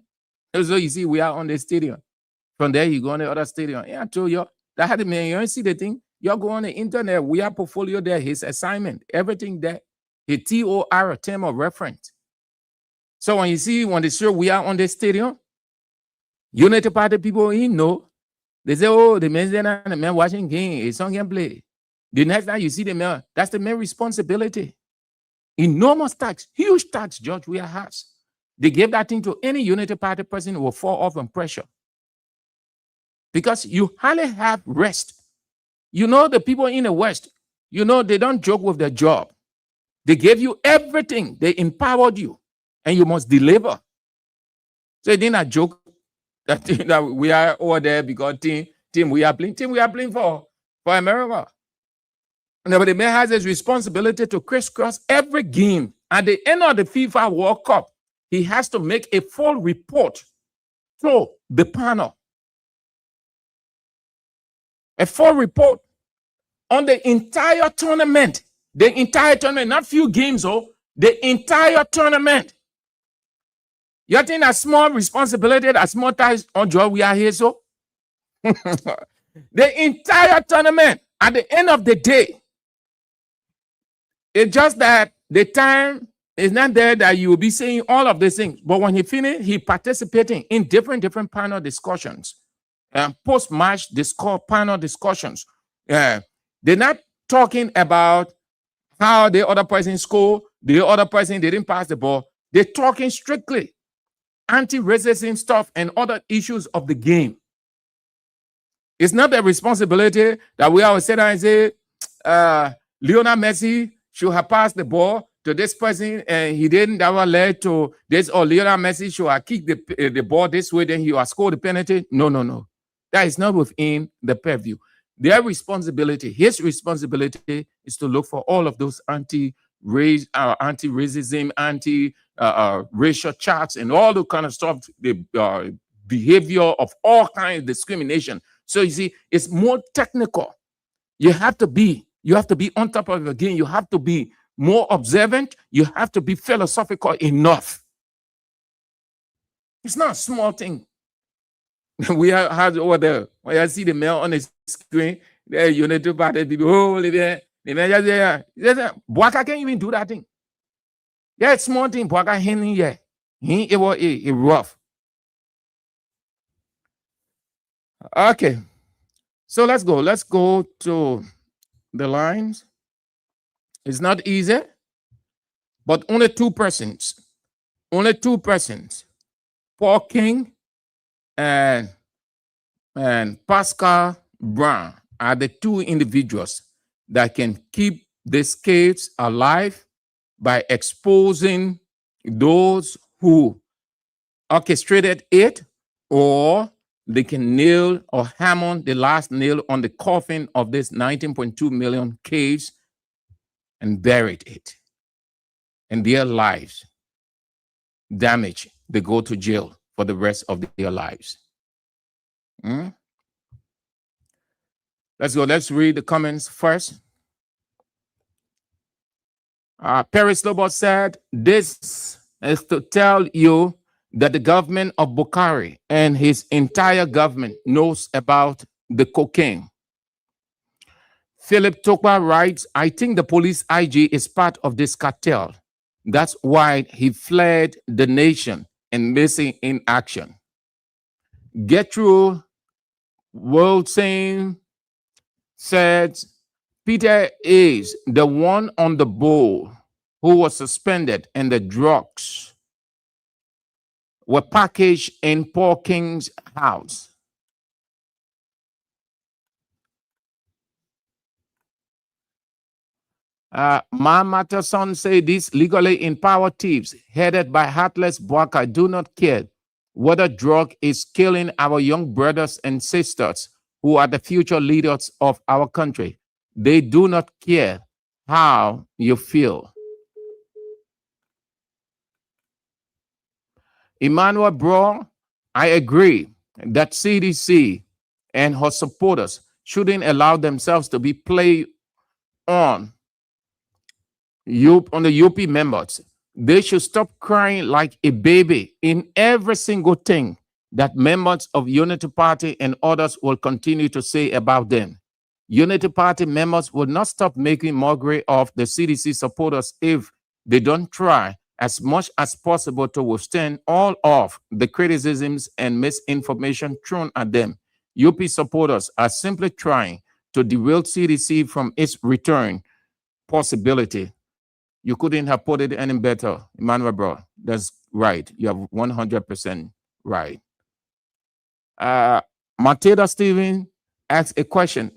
So you see, we are on the stadium. From there, you go on the other stadium. Yeah, I told you that had the man. You don't see the thing. You go on the internet. We have portfolio there. His assignment, everything there. His TOR, term of reference. So when you see when they show we are on the stadium, Unity Party people, know. They say, oh, the man's there and the man watching game. His son can play. The next time you see the man, that's the man's responsibility. Enormous tax, huge tax George Weah has. They gave that thing to any Unity Party person who will fall off on pressure. Because you hardly have rest. You know the people in the West, you know they don't joke with their job. They gave you everything. They empowered you. And you must deliver. So it didn't joke that we are over there because team we are playing for America. No, but the man has his responsibility to crisscross every game. At the end of the FIFA World Cup, he has to make a full report to the panel. A full report on the entire tournament. The entire tournament, not few games, the entire tournament. You think that small responsibility, that small ties on job we are here, so? The entire tournament, at the end of the day, it's just that the time is not there that you will be saying all of these things. But when he finished, he participating in different panel discussions, post-match panel discussions. They're not talking about how the other person scored, the other person didn't pass the ball. They're talking strictly anti-racism stuff and other issues of the game. It's not the responsibility that we always sit down and say, Lionel Messi should have passed the ball to this person and he didn't. That was led to this, or Lionel Messi should have kicked the ball this way, then he will score the penalty. No. That is not within the purview. Their responsibility, his responsibility, is to look for all of those anti-racism, anti-racial charts, and all the kind of stuff, the behavior of all kinds of discrimination. So you see, it's more technical. You have to be on top of the game. You have to be more observant. You have to be philosophical enough. It's not a small thing. We had over there, when I see the mail on the screen, there you need to part people. Oh, Boaka can't even do that thing. Yeah, it's small thing. Boaka henny, yeah. It was rough. Okay. So let's go. Let's go to the lines. It's not easy, but only two persons. Paul King and Pascal Brown are the two individuals that can keep this case alive by exposing those who orchestrated it, or they can nail or hammer the last nail on the coffin of this 19.2 million case and buried it. And their lives damaged. They go to jail for the rest of their lives. Let's go. Let's read the comments first. Perry Slobot said, this is to tell you that the government of Bukhari and his entire government knows about the cocaine. Philip Tokwa writes, I think the police IG is part of this cartel. That's why he fled the nation and missing in action. Gertrude Worldstein said, Peter is the one on the boat who was suspended, and the drugs were packaged in Paul King's house. Ma Matterson said these legally empowered thieves headed by heartless Boaka do not care whether drug is killing our young brothers and sisters who are the future leaders of our country. They do not care how you feel. Emmanuel Bro, I agree that CDC and her supporters shouldn't allow themselves to be played on the UP members. They should stop crying like a baby in every single thing that members of Unity Party and others will continue to say about them. Unity Party members will not stop making mockery of the CDC supporters if they don't try as much as possible to withstand all of the criticisms and misinformation thrown at them. UP supporters are simply trying to derail CDC from its return possibility. You couldn't have put it any better, Emmanuel Bro. That's right. You have 100% right. Matilda Steven asked a question.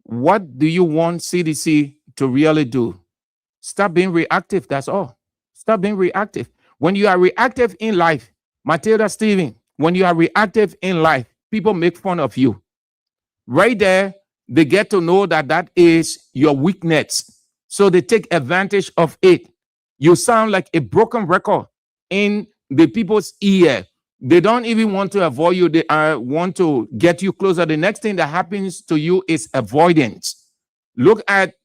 What do you want CDC to really do? Stop being reactive, that's all. Stop being reactive. When you are reactive in life, Matilda Steven, when you are reactive in life, people make fun of you. Right there, they get to know that that is your weakness. So they take advantage of it. You sound like a broken record in the people's ear. They don't even want to avoid you. They want to get you closer. The next thing that happens to you is avoidance.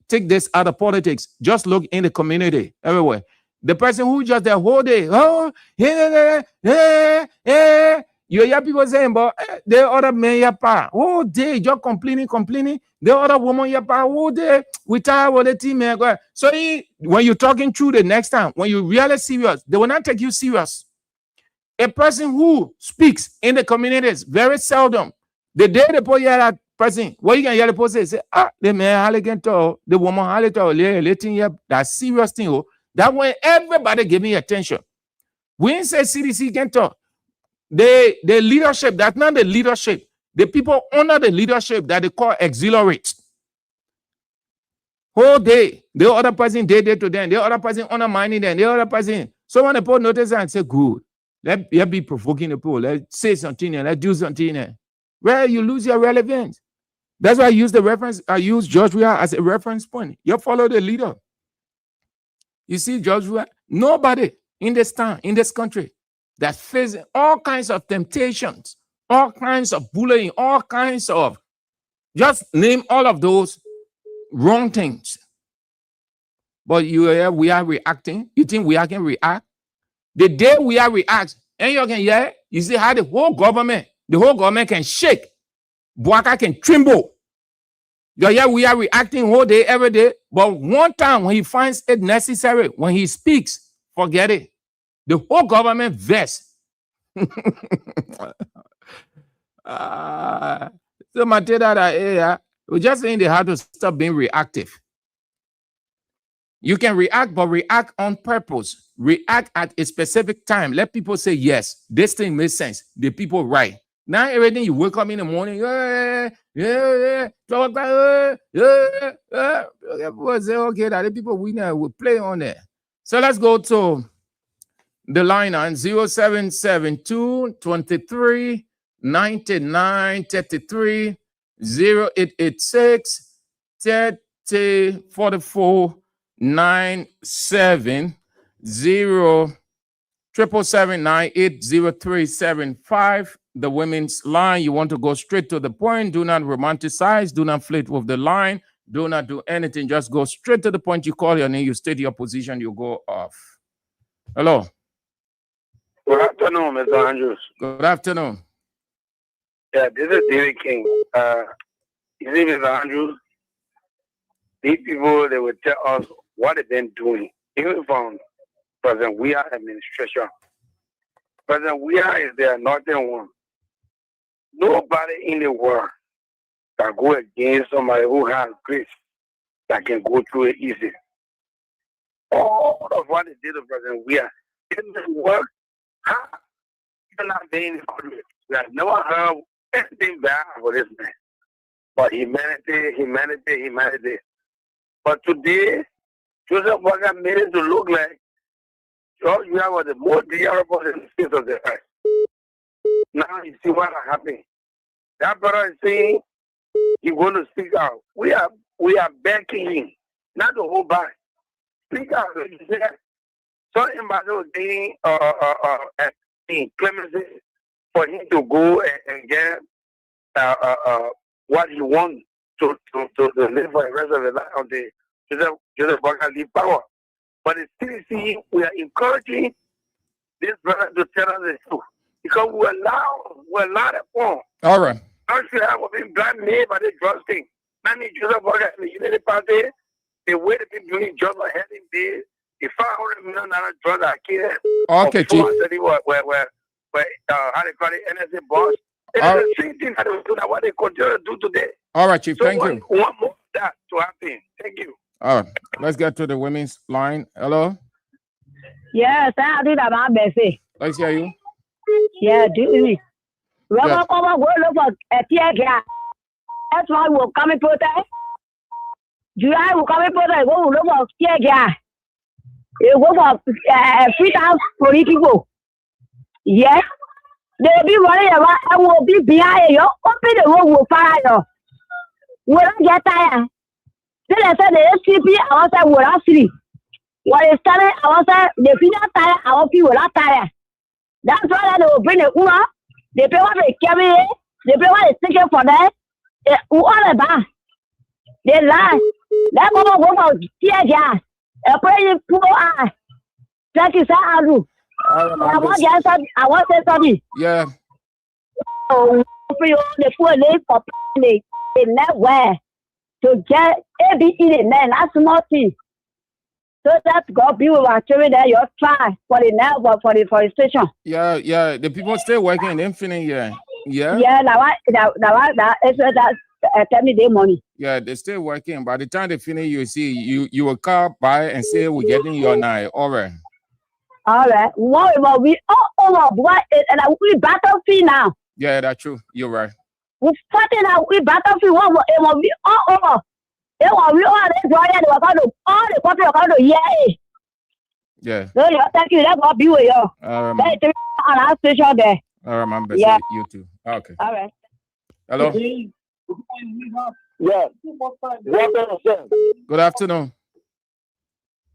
Take this out of politics. Just look in the community, everywhere. The person who just the whole day, you hear people saying, but the other man, whole day, just complaining. The other woman, whole day, we tired with the team, man. So when you're talking through the next time, when you're really serious, they will not take you serious. A person who speaks in the communities very seldom. The day they put that person, what you can hear the person say, the man, the woman, that serious thing. That when everybody give me attention. We say CDC can talk. The leadership, that's not the leadership. The people under the leadership that they call exhilarate. Whole day, the other person did it to them, the other person undermining them, the other person. Someone they put notice and say, good. Let be provoking the people. Let's say something and let's do something. where you lose your relevance. That's why I use the reference. I use George Weah as a reference point. You follow the leader. You see, George Weah, nobody in this town, in this country, that's facing all kinds of temptations, all kinds of bullying, all kinds of, just name all of those wrong things. But we are reacting. You think we are can react? The day we are react, and you can hear, you see how the whole government can shake. Bouaka can tremble. We are reacting all day, every day. But one time when he finds it necessary, when he speaks, forget it. The whole government vests. So Matilda, we're just saying they have to stop being reactive. You can react, but react on purpose. React at a specific time. Let people say, yes, this thing makes sense. The people right. Now everything you wake up in the morning, people say, okay, that the people we know will play on there. So let's go to the line on 0772 23 99 33 0886 30 44 97 0 777-980-375. The women's line. You want to go straight to the point. Do not romanticize. Do not flirt with the line. Do not do anything. Just go straight to the point. You call your name. You state your position. You go off. Hello. Good afternoon, Mr. Andrews. Good afternoon. Yeah, this is David King. You see, Mr. Andrews, these people, they will tell us what they've been doing, even from President Weah administration. President Weah is the anointed one. Nobody in the world can go against somebody who has grace that can go through it easy. All of what they did to President Weah didn't work hard. Even not being in the country. We have never heard anything bad for this man. But humanity. But today, Joseph Boakai made it to look like George Weah was the most desirable in the face of the earth. Now you see what happened. That brother is saying he's going to speak out. We are backing him, not the whole body. Speak out. He said something about those getting clemency for him to go and get what he wants to live for the rest of the life of the Joseph Boakai leave power. But the CDC, we are encouraging this brother to tell us the truth. Because we're allowed upon. All right. Don't you have been blackmailed by the drug thing? Not the Joseph Boakai in the Unity Party, the way the people doing jobs are having this, the $500 million drugs are killing. Okay, Chief. Where how they call it, NSA boss. It's the same thing that they do now, what they continue to do today. All right, Chief. So Thank you. One more that to happen. Thank you. All right. Let's get to the women's line. Hello. Yes, I did about Bessie. Let's hear you. Yeah, do me. Yes. Go look for a tear gas. That's why we'll come and protest. July will come and protest. Go look for tear gas. You go for 3,000 police people. Yes. They'll be running around. I will be behind you. Open the road will fire you. We'll not get tired. Then I said the SCP, I was like, we're not free. When it started, I was like, the final tired, our people not tired. That's why they will bring the Uber. They pay what they carry, they pay what they take for them. Who are the bar? They lie. Let go for tear gas. A pretty poor eye. Thank you, sir. I want to say something. Yeah. Oh, the poor lady for they never to get ABE the man. That's small thing. So that God be with our children that you try for the now for the forestation. Yeah. The people still working in Infinite, yeah. Yeah, tell me their money. Yeah, they're still working. By the time they finish, you see, you will call by and say, we're getting your night. All right. Well, we and we battlefield now. Yeah, that's true. You're right. We fighting now. We battlefield. It will be all over. It will be all the country are going to hear. Yeah. So thank you. Let God be with you. On our station there. All right, my best. Yeah. You too. Okay. All right. Hello. Yeah. Good afternoon.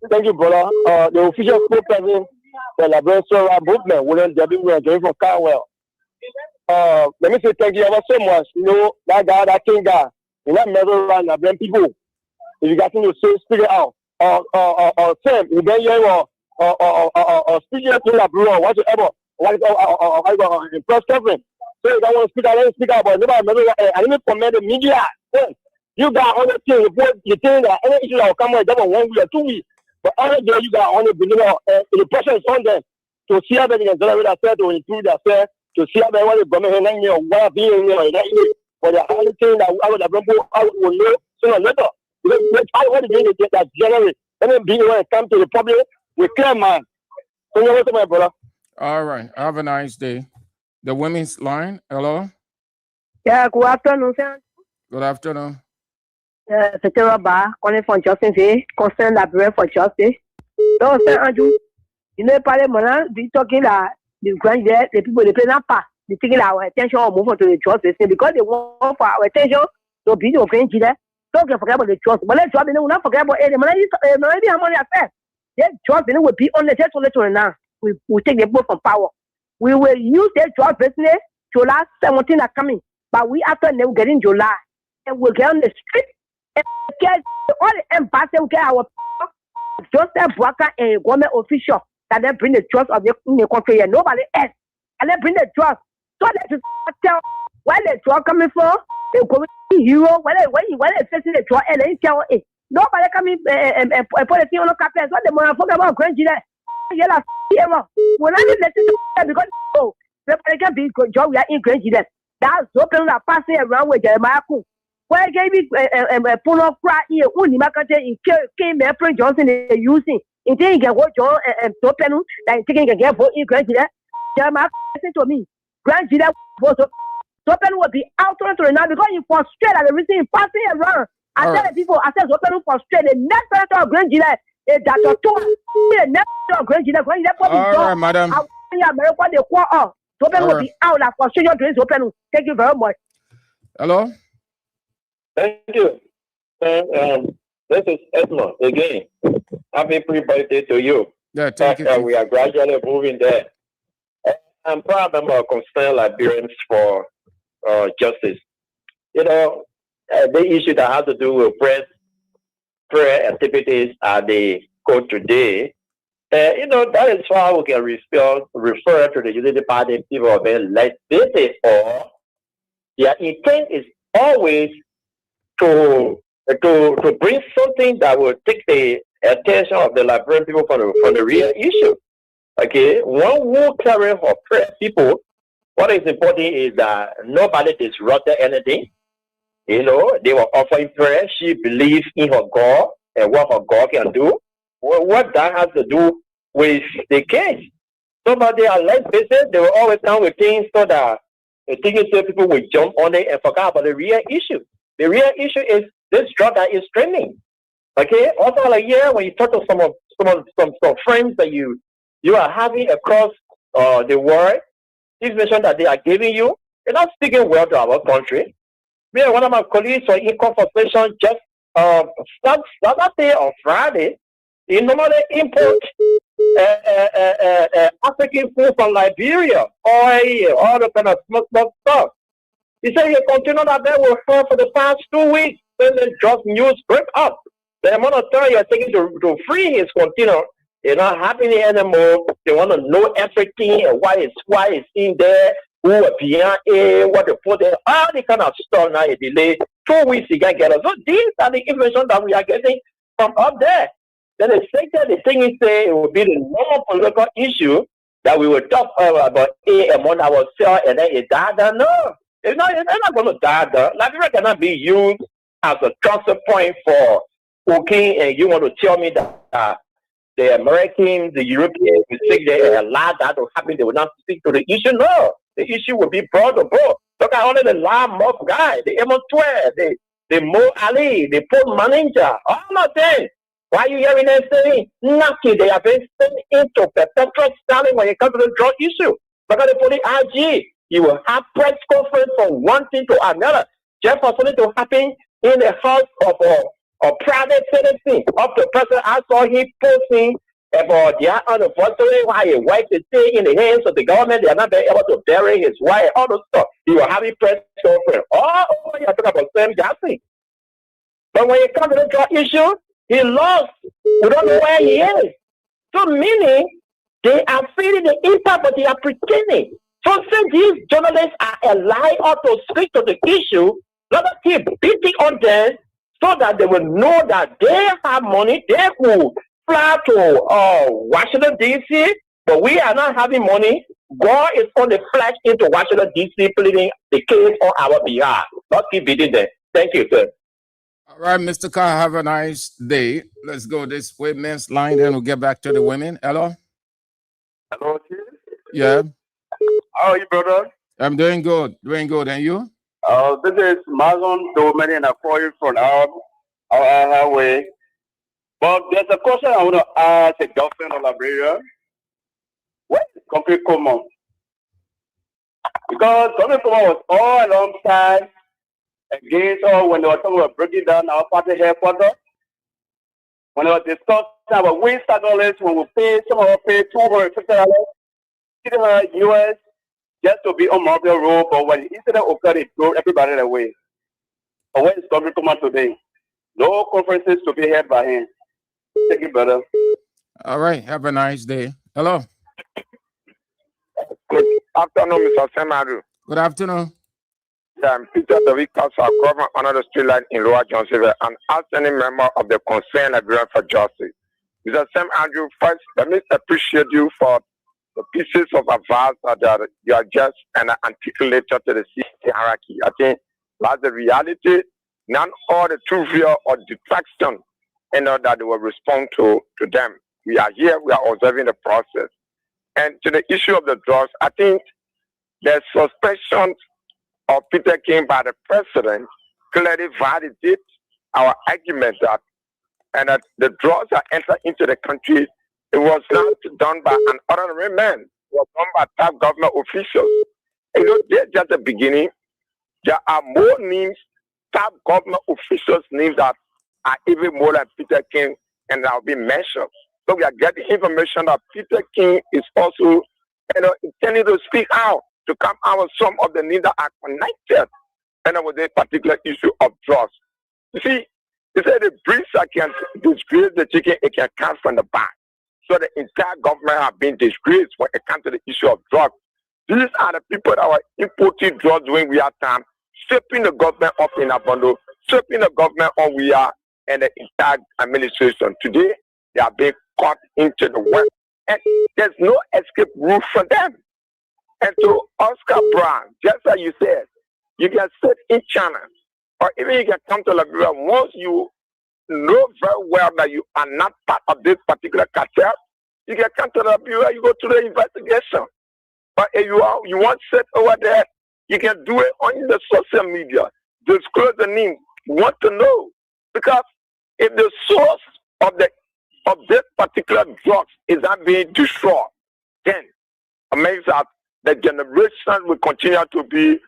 Thank you, brother. The official spokesperson for the Liberation movement, William W. Joy from Carwell. Let me say thank you ever so much. You know, that guy, that king guy, you know, never run the blame people. If you got to say, speak it out. Or Sam, you been here or speak it to the bro, whatever. What in press conference. So you don't want to speak out, let me speak out, but I didn't comment the media. You got on the thing, you think that any issue that will come with them 1 week or 2 weeks. But other day you got on the pressure is on them to see how they can generate themselves, to improve themselves, to see how they want to go ahead and what being for the only thing that I would have been will know sooner or later. Because I want to get that generate. And then being when it comes to the public, we clear man. So you know my brother. All right. Have a nice day. The women's line. Hello. Yeah, good afternoon, sir. Good afternoon. C'était Robert, on est from Justin concern la bureau for justice. Donc, c'est Andrew. You know, parler maintenant, du talking là, the grand the people they pay not pas. They taking our attention or move on to the justice because they want for our attention to be the grand there. Don't forget about the trust. But let's drop it. We'll not forget about it. Maybe how money affair. That trust will be on the test now. We will take the boat from power. We will use that trust business to last 17 are coming. But we after they will get in July. And we'll get on the street and get all the embassy will get our Joseph Boaka and government official that then bring the trust of the country and nobody else. And then bring the trust. So that you tell where the trust coming from, the community hero, when they facing the trust and they tell it. Nobody coming and put a thing on the carpet. What the more forget about Grand Gila. Yellow, when I listen to because they can be job we are in Grand Gila. That's open that passing around with Jeremiah. Where gave it pull up cry here, only market in came April Johnson using. In taking a watch on and open, like taking a gap for in Grand Gila. Jeremiah said to me, Grand Gila was open will be out to now because you frustrated at everything passing around. I tell the people, I said open frustrated. The next person of Grand Gila is that the next of Grand Gila, all right, madam. America, the quarter. Open will be out like frustration to open. Thank you very much. Hello. Thank you. This is Edmond again. Happy pre-birthday to you. Yeah, thank you. We are gradually moving there. I'm proud of our concerned Liberians for justice. You know, the issue that has to do with prayer activities at the court today. You know, that is why we can refer to the Unity Party people of it like this or their intent is always to bring something that will take the attention of the Liberian people from the real issue. Okay, one who carry for prayer people, what is important is that nobody disrupted anything. You know, they were offering prayer. She believes in her God and what her God can do. Well, what that has to do with the case. Somebody are less business, they will always come with things so that the thinking so people will jump on it and forget about the real issue. The real issue is this drug that is streaming. Okay, also like when you talk to some friends that you are having across the world, this information that they are giving you, they're not speaking well to our country. Me and one of my colleagues were in conversation just Saturday or Friday. He normally import African food from Liberia, oil, all the kind of small stuff. He said he continued that there with her for the past 2 weeks. Then the drug news break up. The amount of time you're taking to free his container is not happening anymore. They want to know everything and why it's in there, who are behind it, what they put there, all the kind of stuff now is delayed. 2 weeks you can get us. So these are the information that we are getting from up there. Then the thing is it will be the normal political issue that we will talk about among ourselves and then it died down. No, it's not going to die down. Liberia cannot be used as a transfer point for cooking, and you want to tell me that the Americans, the Europeans, will say they allow that to happen, they will not speak to the issue. No, the issue will be brought to board. Look at only the Lam Mob guy, the M12, the Mo Ali, the Paul Manager, all of them. Why are you hearing them saying nothing? They have been sent into perpetual stalling when it comes to the drug issue. Because the police IG, he will have press conference from one thing to another, just for something to happen in the house of a private citizen. Up to person, I saw him posting about the unfortunately why his wife is still in the hands of the government. They are not being able to bury his wife, all those stuff. He will have a press conference. Oh, you are talking about Sam Jackson. But when it comes to the drug issue, he lost. We don't know where he is. So meaning, they are feeling the impact, but they are pretending. So since these journalists are allowed to speak to the issue, let us keep beating on them so that they will know that they have money. They will fly to Washington, D.C., but we are not having money. God is on the flash into Washington, D.C., pleading the case on our behalf. Let's keep beating them. Thank you, sir. All right, Mr. Carr, have a nice day. Let's go this way, men's line, then we'll get back to the women. Hello? Hello, Chief. Yeah. How are you, brother? I'm doing good. Doing good. And you? This is Mazon Domini and I call you from our highway. But there's a question I want to ask the government of Liberia. What is Concrete Common? Because Concrete Common was all alongside against all when they were talking about breaking down our party headquarters. When they were discussing about wage staggerless, when we pay, some of us pay $250 US just to be on Marble Road, but when the incident occurred, it drove everybody away. But where is Concrete Common today? No conferences to be held by him. Thank you, brother. All right. Have a nice day. Hello. Good afternoon, Mr. Semadu. Good afternoon. Yeah, I'm Peter David Casa, government under the street light in Lower Johnsonville, and as any member of the Concerned Liberian for Justice. Mr. Sam Andrew, first, let me appreciate you for the pieces of advice that you are just articulated to the city hierarchy. I think that's the reality. None all the trivial or detraction that they will respond to them. We are here, we are observing the process. And to the issue of the drugs, I think the suspension of Peter King by the president clearly validates our argument that the drugs that enter into the country, it was not done by an ordinary man. It was done by top government officials. You know, they're just the beginning. There are more names, top government officials' names that are even more than Peter King, and that will be mentioned. So we are getting information that Peter King is also, intending to speak out, to come out with some of the names that are connected, with this particular issue of drugs. You see, they say the breeze that can disgrace the chicken, it can come from the back. So the entire government have been disgraced when it comes to the issue of drugs. These are the people that were importing drugs during we are time, stripping the government up in a bundle, stripping the government on we are, and the entire administration. Today, they are being caught into the web. And there's no escape route for them. And to Oscar Brown, just as you said, you can sit in China, or even you can come to Liberia. Once you know very well that you are not part of this particular cartel, you can come to Liberia, you go to the investigation. But if you want to sit over there, you can do it on the social media. Disclose the name. You want to know. Because if the source of this particular drugs is not being destroyed, then it means that the generation will continue to be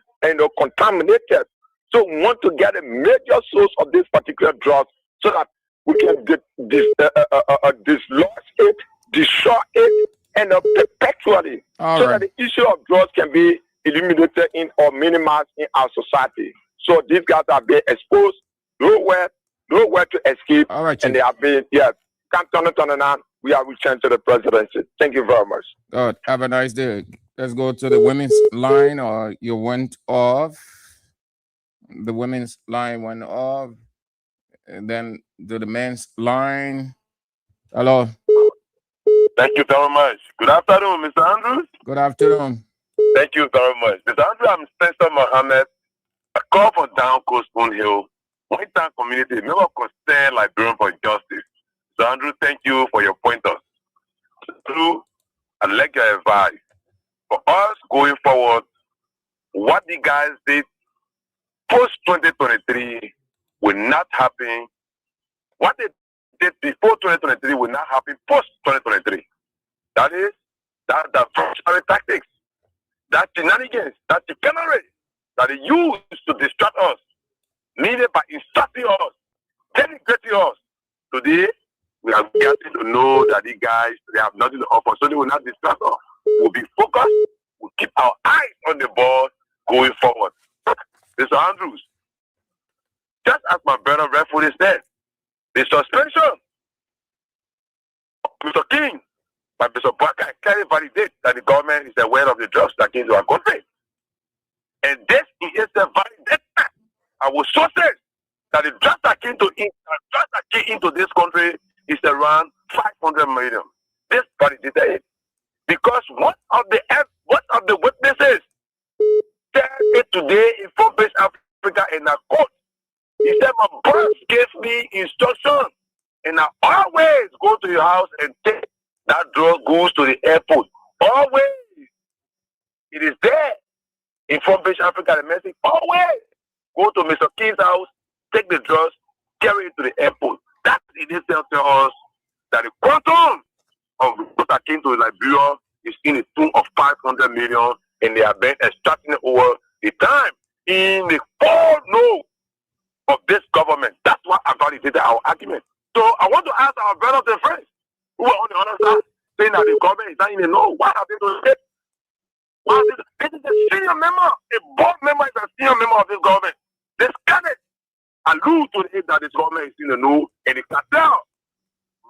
contaminated. So we want to get a major source of this particular drug so that we can dislodge it, destroy it, and perpetually, that the issue of drugs can be eliminated in or minimized in our society. So these guys are being exposed, nowhere to escape, and they are being, can't turn it on. We are returning to the presidency. Thank you very much. Good. Have a nice day. Let's go to the women's line, or you went off. The women's line went off. And then to the men's line. Hello. Thank you very much. Good afternoon, Mr. Andrews. Good afternoon. Thank you very much. Mr. Andrews, I'm Spencer Mohammed. I call from Down Coast Spoon Hill, White Town community, member of Concerned Liberian for Justice. Mr. Andrews, thank you for your pointers. I'd like your advice. For us going forward, what the guys did post-2023 will not happen. What they did before 2023 will not happen post-2023. That is, that's the frustrated tactics. that shenanigans, that chicanery that they use to distract us, needed by instructing us, denigrating us. Today, we are getting to know that these guys, they have nothing to offer, so they will not distract us. We'll be focused, we'll keep our eyes on the ball going forward. Mr. Andrews, just as my brother rightfully said, the suspension of Mr. King by Mr. Barker clearly validates that the government is aware of the drugs that came to our country. And this is a validation. Our sources that the drugs that came into this country is around 500 million. This validated it. Because one of the witnesses said it today in Forbes Africa in a court. He said, my boss gave me instruction, and I always go to your house and take that drug goes to the airport. Always. It is there in Forbes Africa, the message. Always go to Mr. King's house, take the drugs, carry it to the airport. That in itself tells us that the quantum of what that came to Liberia is in the tune of 500 million, and they have been extracting it over the time in the full know of this government. That's why I validated our argument. So I want to ask our brothers and friends who are on the other side saying that the government is not in the know. What have they done? This is a senior member, a board member is a senior member of this government. This candidate allude to it that this government is in the know, and the cartel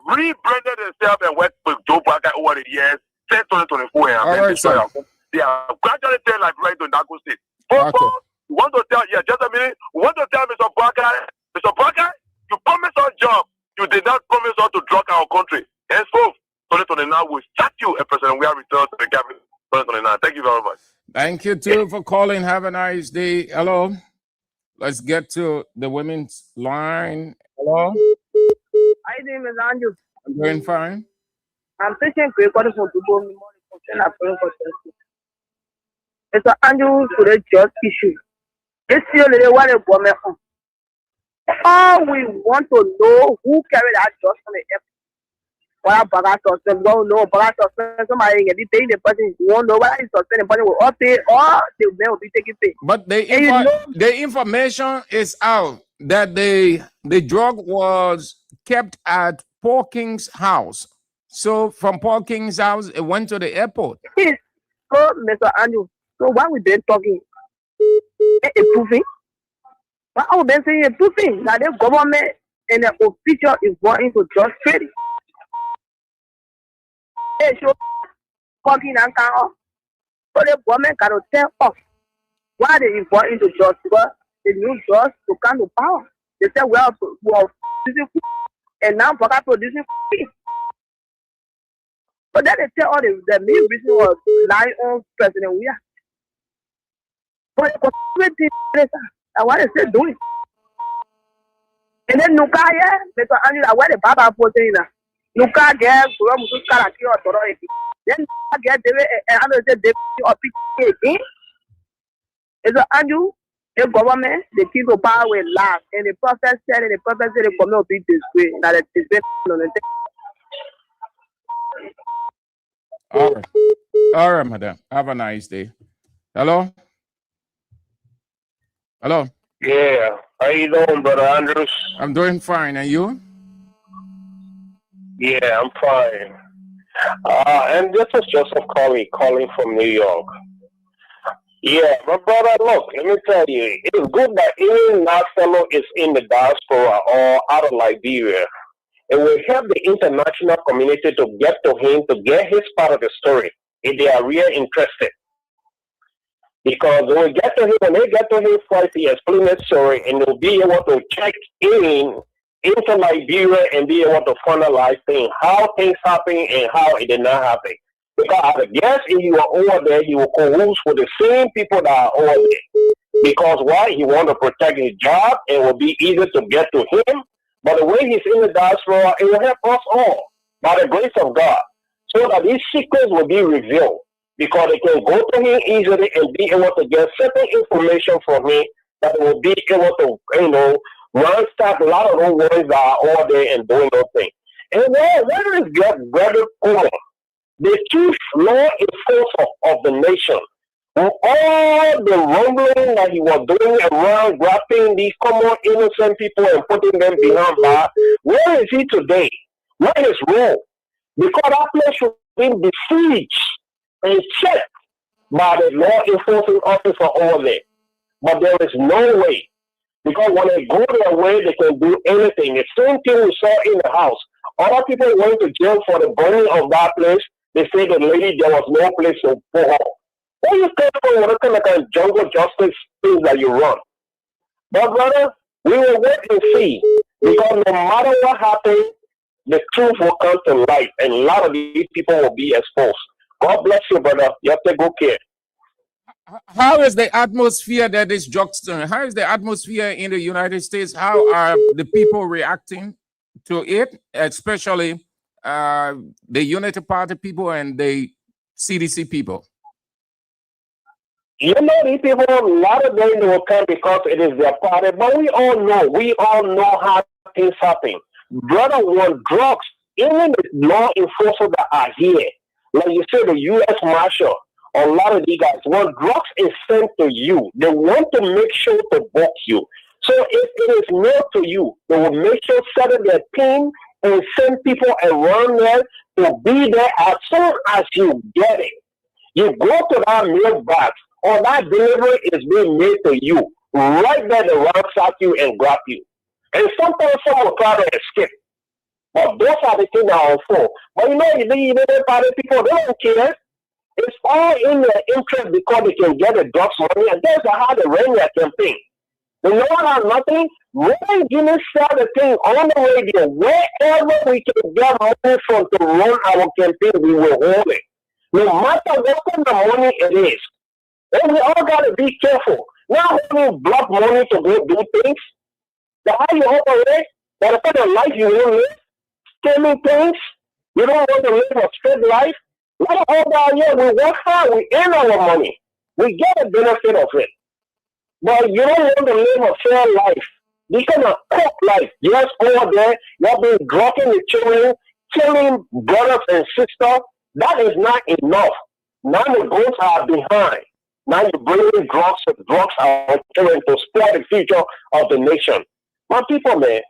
rebranded themselves and worked with Joe Barker over the years since 2024. They are gradually telling like right to Nago State. We want to tell, just a minute. We want to tell Mr. Barker, you promised us job. You did not promise us to drug our country. Henceforth, 2029 will start you, and President we are returned to the cabinet. 2029. Thank you very much. Thank you too for calling. Have a nice day. Hello. Let's get to the women's line. Hello. My name is Andrew. I'm doing fine. I'm patient recording for people. Mr. Andrew, to the just issue. This year, they want to go. All we want to know who carried that just on the airport. What about suspend? We don't know about suspend. Somebody can be paying the person. We won't know whether it's suspend. The person will all pay or the man will be taking pay. But the information is out that the drug was kept at Paul King's house. So from Paul King's house, it went to the airport. Yes. So, Mr. Andrew, so what we've been talking, improving. What I've been saying, improving. Now the government and the official is going to just trading. They show talking and so the government cannot tell us why they involve into just because they need just to come to power. They say we are producing food and now for producing food. But then they tell all the main reason was lying on President we are. But what is they doing? And then Nuka, Mr. Andrew, where the Baba put in Nuka get from Karaki or authority. Then get the again. It's Andrew, the government, the keep of power will last. And the prophet said, and the prophet said, the government will be this way. That it is better. All right, madam. Have a nice day. Hello? Hello? Yeah. How you doing, Brother Andrews? I'm doing fine. And you? Yeah, I'm fine. And this is Joseph calling from New York. Yeah, my brother, look, let me tell you, it's good that even that fellow is in the diaspora or out of Liberia. It will help the international community to get to him, to get his part of the story, if they are really interested. Because when they get to him first, he explains the story, and they'll be able to check into Liberia and be able to finalize things, how things happen and how it did not happen. Because I guess if you are over there, you will cohort with the same people that are over there. Because why? He wants to protect his job, and it will be easy to get to him. But the way he's in the diaspora, it will help us all, by the grace of God, so that these secrets will be revealed. Because they can go to him easily and be able to get certain information from him that will be able to, ransack a lot of those ones that are over there and doing those things. And where is Gregory Coleman, the chief law enforcer of the nation, All the rumbling that he was doing around grabbing these common innocent people and putting them behind bars, where is he today? What is wrong? Because that place should be besieged and checked by the law enforcement officer over there. But there is no way. Because when they go their way, they can do anything. The same thing we saw in the house. Other people went to jail for the burning of that place. They said the lady, there was no place to put her. Where you come from what kind of jungle justice things that you run? But brother, we will wait and see. Because no matter what happens, the truth will come to light. And a lot of these people will be exposed. God bless you, brother. You have to go care. How is the atmosphere that is Juxton? How is the atmosphere in the United States? How are the people reacting to it, especially the Unity Party people and the CDC people? You know, these people, a lot of them will come because it is their party, but we all know how things happen. Brother, when drugs, even the law enforcement that are here, like you say, the U.S. Marshal, a lot of these guys, when drugs is sent to you, they want to make sure to book you. So if it is mailed to you, they will make sure set up their team and send people around there to be there as soon as you get it. You go to that mailbox, or that delivery is being made to you. Right there, they ransack you and grab you. And sometimes someone will try to escape. But those are the things that are for. But you know, the United Party people, they don't care. It's all in their interest because they can get the drugs money, and that's how they run their campaign. The Lord has nothing. When Guinness sell the thing on the radio, wherever we can get money from to run our campaign, we will hold it. No matter what kind of money it is. And we all got to be careful. Not only block money to go do things, but how you operate, but the kind of life you will live, scamming things, you don't want to live a straight life. Let all down here, we work hard, we earn our money. We get the benefit of it. But you don't want to live a fair life. This kind of cook life. Just over there, you're being dropping the children, killing brothers and sisters. That is not enough. Now the goals are behind. Now you're bringing drugs are children to spoil the future of the nation. My people, man,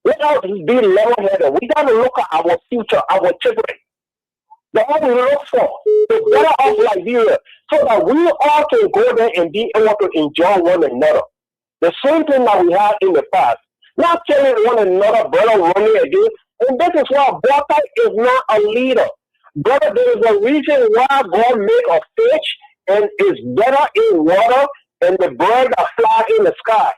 let us be level-headed. We got to look at our future, our children. That's what we look for. To better off Liberia, so that we all can go there and be able to enjoy one another. The same thing that we had in the past. Not killing one another, brother, running again. And this is why Bota is not a leader. Brother, there is a reason why God made a fish and is better in water than the bird that fly in the sky.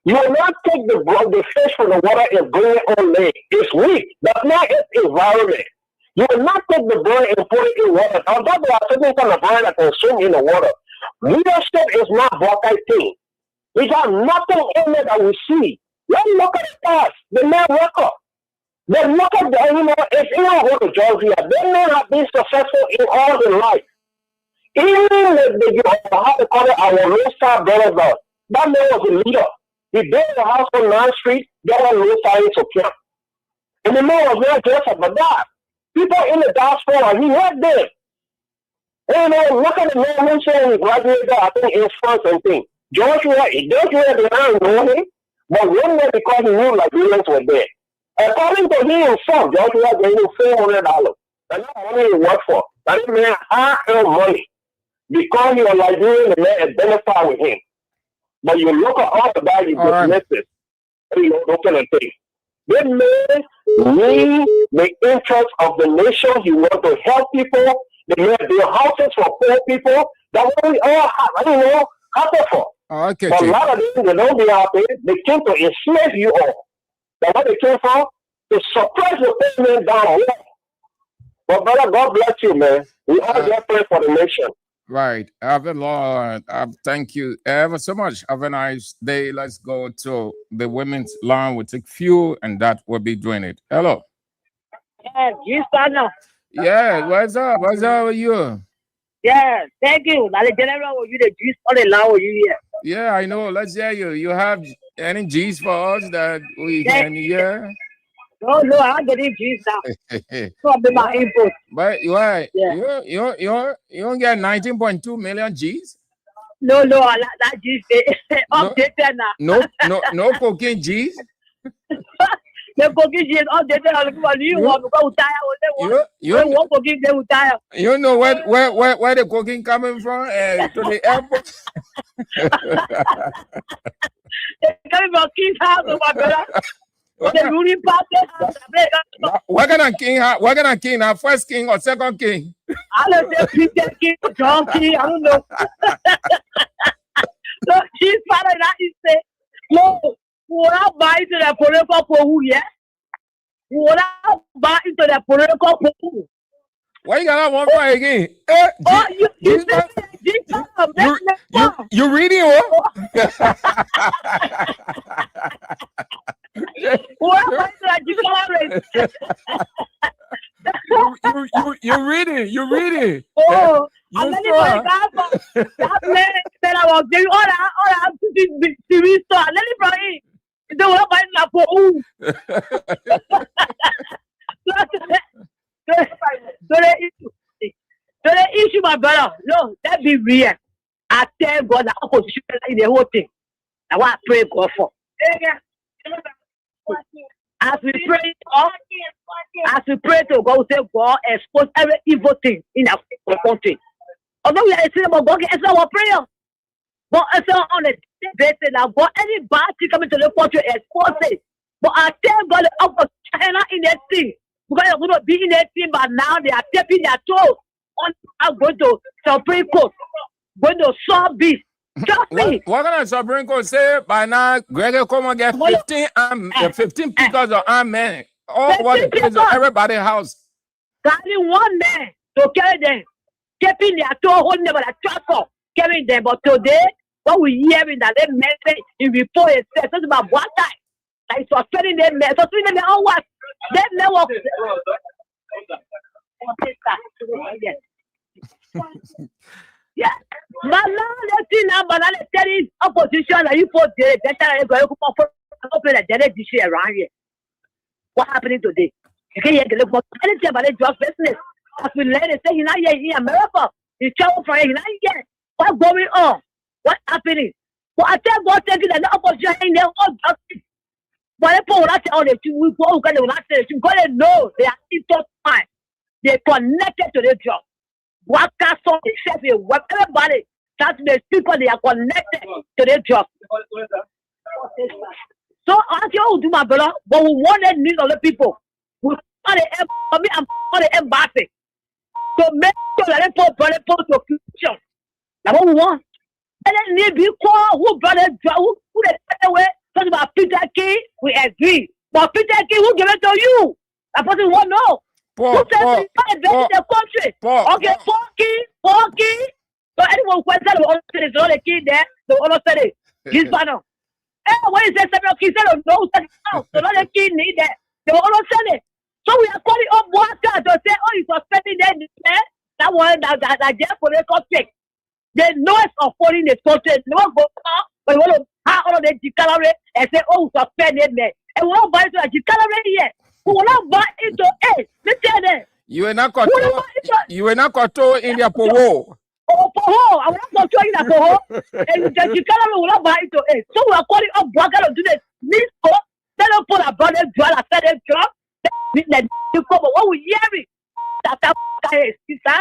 You will not take the fish from the water and bring it on land. It's weak. That's not its environment. You will not take the bird and put it in water. On top of that, certain kind of bird that can swim in the water. Leadership is not Bota thing. We got nothing in there that we see. Let's look at the past, the man record. Then look at the, if you don't go to Georgia, they may have been successful in all their life. Even how to call it our Lone brothers, that man was a leader. He built a house on 9th Street, that was Lone in Sokia. And the man was not just about that. People in the diaspora, he had them. And look at the man who said he graduated, I think, in France and things. Joshua did not know him, but one day because he knew Liberians were there. According to him himself, Joshua gave him $400. That's not money he worked for. That man hard-earned money. Because he was Liberian, the man identified with him. But you look at all the guys you dismiss it. Those kind of things. This man need the interest of the nation. He wants to help people. They may build houses for poor people. That's what we all happy for. Okay, but a lot of them, they don't be happy. They came to enslave you all. That's what they came for. To suppress the payment down. But brother, God bless you, man. We all get praying for the nation. Right. Have a Lord. Thank you ever so much. Have a nice day. Let's go to the women's line. We'll take few, and that will be doing it. Hello. Yes, you start now. Yeah, what's up? What's up with you? Yeah, thank you. Now the general will you the juice all the line with you here. Yeah, I know. Let's hear you. You have any G's for us that we can hear? No, I'm getting G's now. Probably my input. But you don't get 19.2 million G's? No, that G's updated now. No cocaine G's? The cooking is updated on the new one because you know where the cocaine coming from to the airport? They're coming from King's house, my brother. The ruling party. We're gonna king now, first king or second king? I don't know, Peter King, John King, I don't know. So she's father that is say, no, what I buy to the political pool, yeah? What I buy into the political pool. Why you got one for again? You reading what? You reading. Oh, I'm not that man said I was doing all that to TV store. Let me bring it. They will buy that for who? So the issue, my brother, no, that be real. I tell God the opposition in the whole thing. I want to pray God for. As we pray to God, we say God expose every evil thing in our country. Although we are saying about God, it's our prayer. But it's on a basis now. But any bad thing coming to the country, expose it. But I tell God the opposition in that thing. Because they're going to be in that thing, but now they are tapping their toes on going to Supreme Court, going to solve this. Trust me. What can the Supreme Court say by now? Gregor Como get 15 pictures of armed men. All what it is of everybody's house. Carrying one man to carry them, tapping their toe, holding them on a tractor, carrying them. But today, what we hearing that they mention in report is talking about one time. Like suspending them, suspending them on what? That network. Yeah. But now let's see now, but now let's tell you opposition that you put there, that's going to open a delegation around here. What happening today? You can't get anything about the drug business. As we learn, say he's not here in America. He's traveling from here, he's not here. What's going on? What's happening? But I tell God, thank you that the opposition in their own justice. Whatever will not say all the two, we go, they will not say because they know they are in top time. They're connected to the job. Workers, everybody, that's the people, they are connected to the job. So, as you do, my brother, but we want the needs of the people. We want the embassy to make sure that they put to future. That's what we want. And then they be called who brother, who they take away. Talking about Peter King, we agree. But Peter King, who give it to you? That person won't know. Who says he's not the country? Okay, four key. So anyone question will also say there's not a key there. They will also say it. This banner. When he says Samuel King, they don't know. So not a key need there. They will also say it. So we are calling up workers to say, oh, you're suspending them there. That one that there for the conflict. They know it's affording the country. They won't go out, but they want to have all of the decalare and say, oh, suspended them. And we won't buy into a decalare yet. We will not buy into it. Listen there. You are not control in their powo. Oh, powo. I will not control in their powo. And the decalare will not buy into it. So we are calling up workers to do this. This go. They don't put a brother drive, a certain job. But what we hearing? That guy is sister.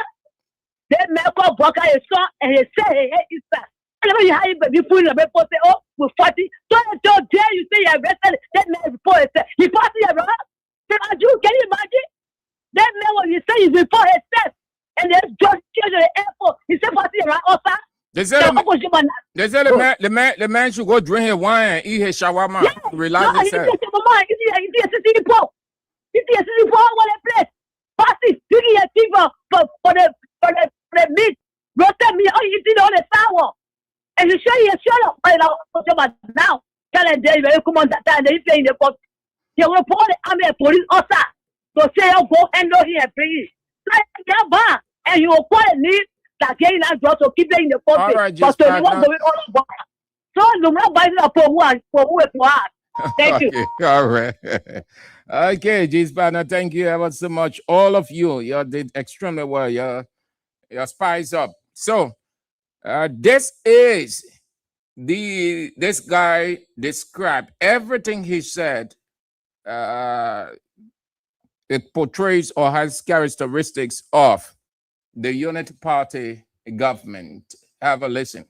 They make up worker is son and he say, hey, it's that. And when you have you put in the report, say, oh, we're fighting. So dare you say you're arrested, that man report say, he party around. Can you imagine? That man when you say he report himself and then just change the airport, he say party around also. They say the man should go drink his wine and eat his shawarma, relax himself. It's a what a place. Party, taking a thing for the meat, roasted meat, oh, you see on the sour. And you show you shut up. Now, tell them they will come on that time, they say in the court. They will put the army and police officer to say, oh, go handle here, please. And you will call a need that getting that drug to keep it in the country. Right, but so you want to do it all about. So, no matter by the for who for us. Thank you. All right. Okay, G-Spanner, thank you ever so much. All of you, you did extremely well. You're spies up. So, this is this guy described everything he said. It portrays or has characteristics of the Unity Party government. Have a listen.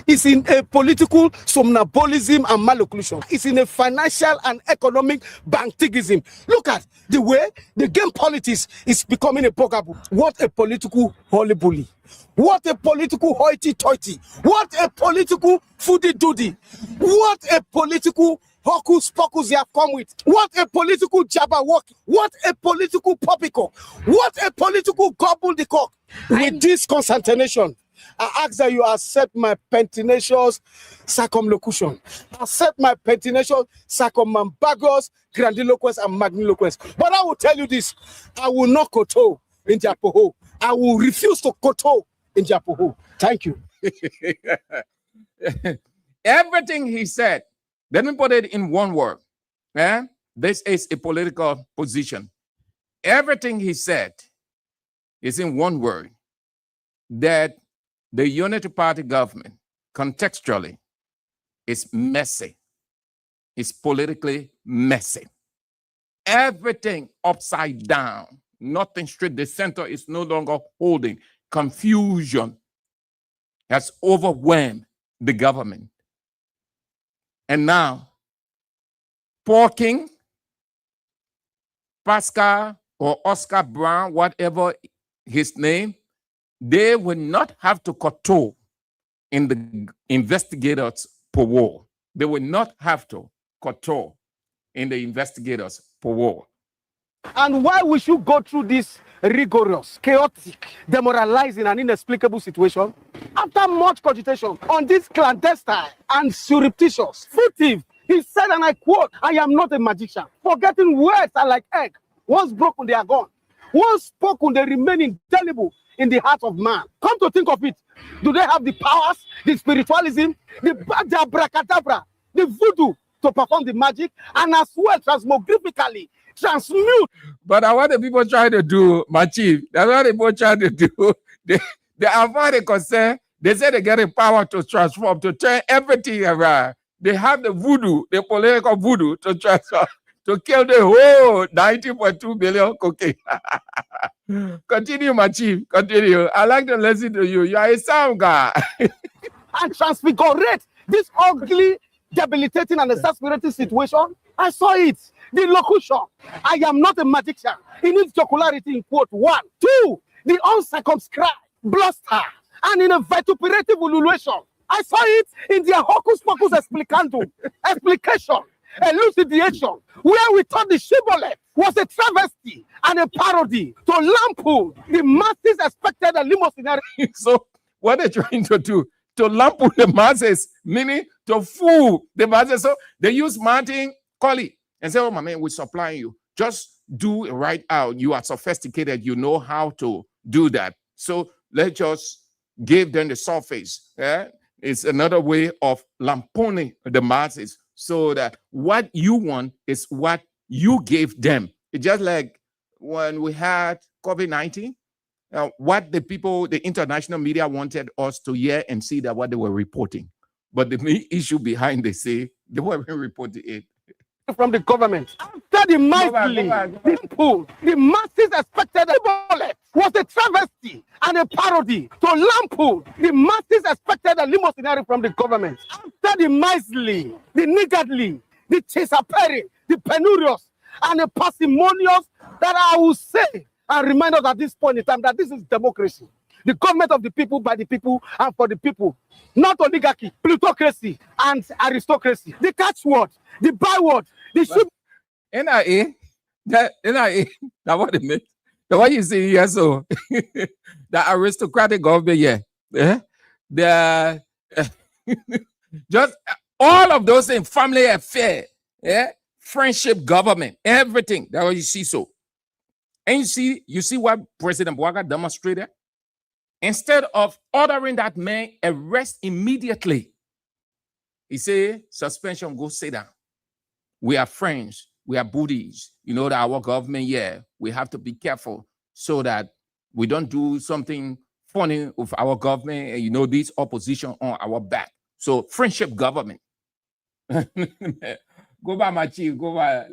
It's in a political somnambulism and malocclusion. It's in a financial and economic bantigism. Look at the way the game politics is becoming a bugaboo. What a political holy bully. What a political hoity-toity. What a political foodie-doody. What a political hocus pocus they have come with. What a political jabberwock. What a political poppycock. What a political gobbledygook. With this consternation, I ask that you accept my pertinacious circumlocution. Accept my pertinacious circumambagous, grandiloquence, and magniloquence. But I will tell you this. I will not koto in Japoho. I will refuse to koto in Japoho. Thank you. Everything he said, let me put it in one word. This is a political position. Everything he said is in one word, that the Unity Party government, contextually, is messy. It's politically messy. Everything upside down, nothing straight. The center is no longer holding. Confusion has overwhelmed the government. And now, Paul King, Pascal or Oscar Brown, whatever his name, they will not have to kowtow in the investigators' parole. They will not have to kowtow in the investigators' parole. And why we should go through this rigorous, chaotic, demoralizing, and inexplicable situation after much cogitation on this clandestine and surreptitious, furtive, he said, and I quote, "I am not a magician. Forgetting words are like egg. Once broken, they are gone. Once spoken, they remain indelible in the heart of man." Come to think of it, do they have the powers, the spiritualism, the abracadabra, the voodoo to perform the magic, and as well transmogrifically transmute? But what the people try to do, my chief, that's what the people try to do. They avoid the concern. They say they get the power to transform, to turn everything around. They have the voodoo, the political voodoo to transform, to kill the whole 90.2 billion cocaine. Continue, my chief. Continue. I like to listen to you. You are a sound guy. And transfigurate this ugly, debilitating, and exasperating situation. I saw it. The locution, "I am not a magician," in its jocularity in quote 1. 2, the uncircumscribed bluster, and in a vituperative ululation. I saw it in their hocus pocus explicandum, explication, elucidation, where we thought the shibboleth was a travesty and a parody to lampoon the masses expected a limousine. So what they're trying to do, to lampoon the masses, meaning to fool the masses. So they use Martin Colley and say, "Oh, my man, we're supplying you. Just do it right out. You are sophisticated. You know how to do that. So let's just give them the surface." It's another way of lampooning the masses, so that what you want is what you gave them. It's just like when we had COVID-19, what the people, the international media wanted us to hear and see that what they were reporting. But the main issue behind, they say, they weren't reporting it. From the government. After the mightily, the masses expected a bullet was a travesty and a parody to lampoon. The masses expected a limousine from the government. After the miserly, the niggardly, the chaser-perry, the penurious, and the parsimonious, that I will say and remind us at this point in time that this is democracy. The government of the people, by the people, and for the people. Not oligarchy, plutocracy, and aristocracy. The catchword, the byword, the soup. NIA, that what it means. The what you see here, so the aristocratic government, the just all of those things, family affair, friendship government, everything. That's what you see. So, and you see what President Bouaga demonstrated. Instead of ordering that man arrest immediately, he said, "Suspension, go sit down. We are friends. we are Buddhists. You know that our government, yeah, we have to be careful so that we don't do something funny with our government and, you know, this opposition on our back. So friendship government. Go by my chief, go by.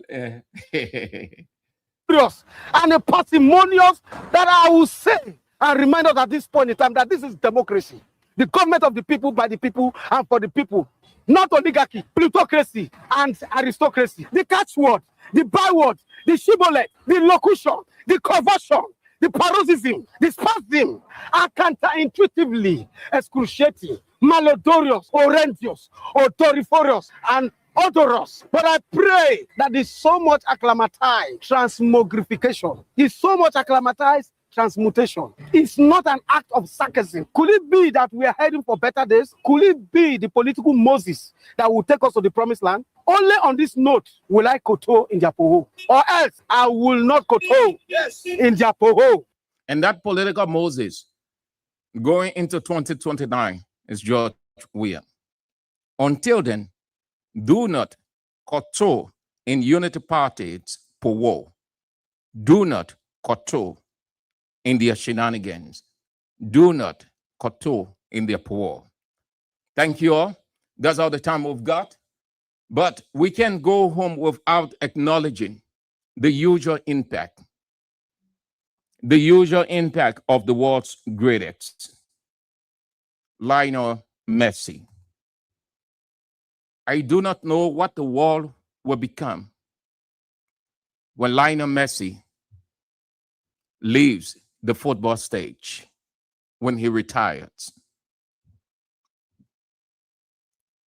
And a parsimonious that I will say and remind us at this point in time that this is democracy. The government of the people, by the people, and for the people. Not oligarchy, plutocracy, and aristocracy. The catchword, the byword, the shibboleth, the locution, the conversion, the paroxysm, the spasm are counterintuitively excruciating, malodorous, horrendous, odoriferous, and odorous. But I pray that is so much acclimatized transmogrification, is so much acclimatized transmutation. It's not an act of sarcasm. Could it be that we are heading for better days? Could it be the political Moses that will take us to the promised land? Only on this note will I koto in Japoho, or else I will not koto in Japoho. And that political Moses going into 2029 is George Weah. Until then, do not koto in Unity Party's powo. Do not koto in their shenanigans. Do not koto in their powo. Thank you all. That's all the time we've got. But we can't go home without acknowledging the usual impact. The usual impact of the world's greatest, Lionel Messi. I do not know what the world will become when Lionel Messi leaves the football stage, when he retires.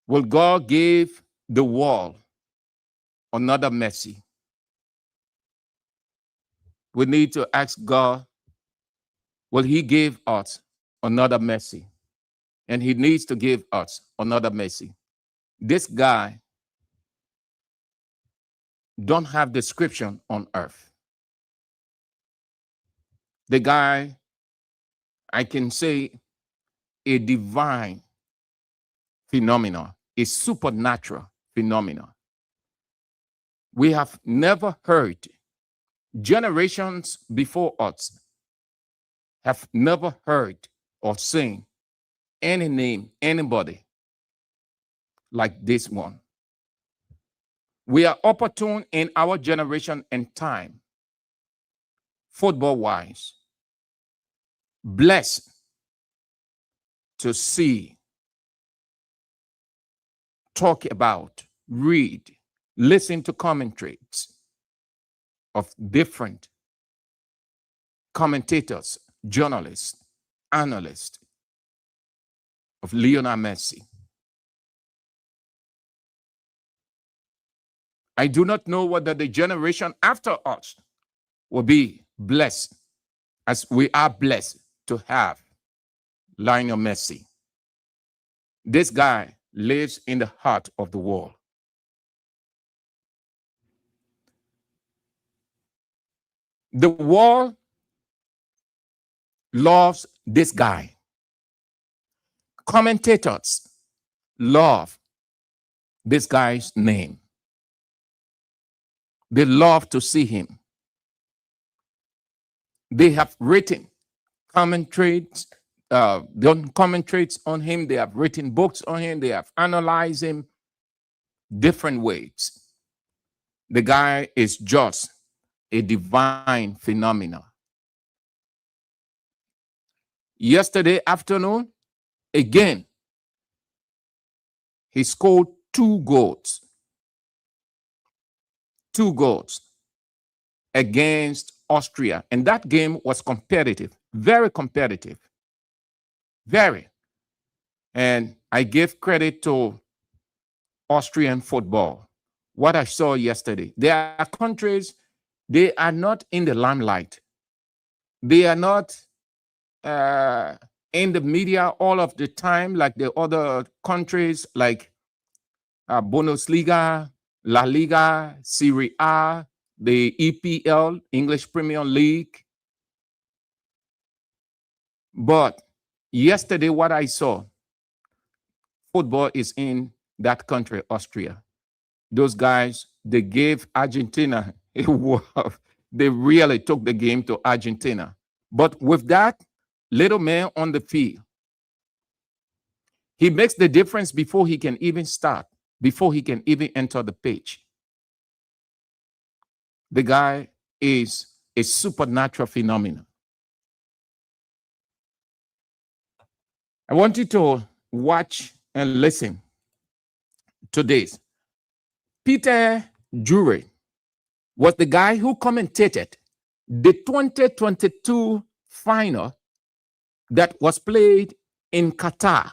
Will God give the world another Messi? We need to ask God, will he give us another Messi? And he needs to give us another Messi. This guy don't have description on earth. The guy, I can say, a divine phenomenon, a supernatural phenomenon. We have never heard, generations before us have never heard or seen any name, anybody like this one. We are opportune in our generation and time, football-wise, blessed to see, talk about, read, listen to commentaries of different commentators, journalists, analysts of Lionel Messi. I do not know whether the generation after us will be blessed as we are blessed to have Lionel Messi. This guy lives in the heart of the world. The world loves this guy. Commentators love this guy's name. They love to see him. They have written commentaries, done commentaries on him. They have written books on him. They have analyzed him different ways. The guy is just a divine phenomenon. Yesterday afternoon, again, he scored 2 goals. 2 goals against Austria. And that game was competitive, very competitive. Very. And I give credit to Austrian football. What I saw yesterday, there are countries, they are not in the limelight. They are not in the media all of the time like the other countries like Bundesliga, La Liga, Serie A, the EPL, English Premier League. But yesterday, what I saw, football is in that country, Austria. Those guys they gave Argentina. They really took the game to Argentina. But with that little man on the field, he makes the difference before he can even start, before he can even enter the pitch. The guy is a supernatural phenomenon. I want you to watch and listen to this. Peter Drury was the guy who commentated the 2022 final that was played in Qatar.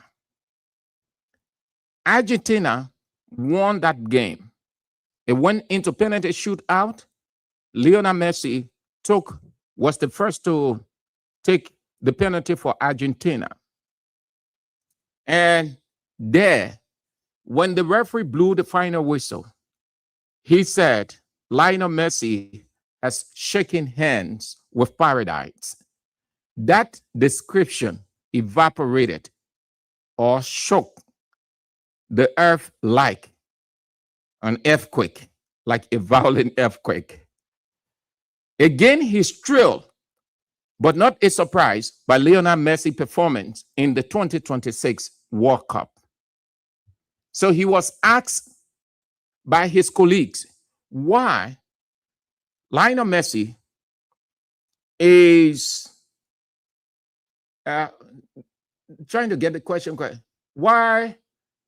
Argentina won that game. It went into penalty shootout. Lionel Messi was the first to take the penalty for Argentina. And there, when the referee blew the final whistle, he said, Lionel Messi has shaken hands with paradise. That description evaporated or shook the earth like an earthquake, like a violent earthquake. Again, he's thrilled, but not a surprise, by Lionel Messi's performance in the 2026 World Cup. So he was asked by his colleagues why Lionel Messi is trying to get the question correct. Why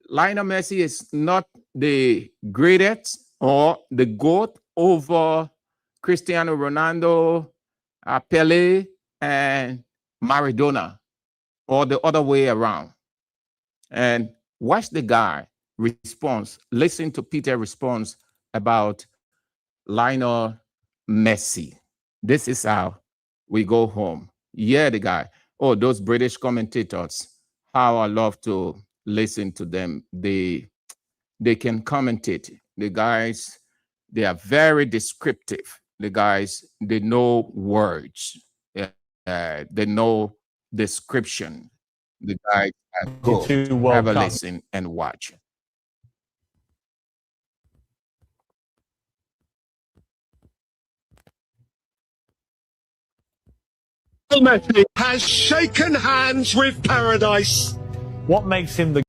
Lionel Messi is not the greatest or the GOAT over Cristiano Ronaldo, Pele, and Maradona, or the other way around. And watch the guy response. Listen to Peter's response about Lionel Messi. This is how we go home. Yeah, the guy. Oh, those British commentators, how I love to listen to them. They can commentate. The guys, they are very descriptive. The guys, they know words. They know description. The guys go have a listen and watch. Messi has shaken hands with paradise. What makes him the...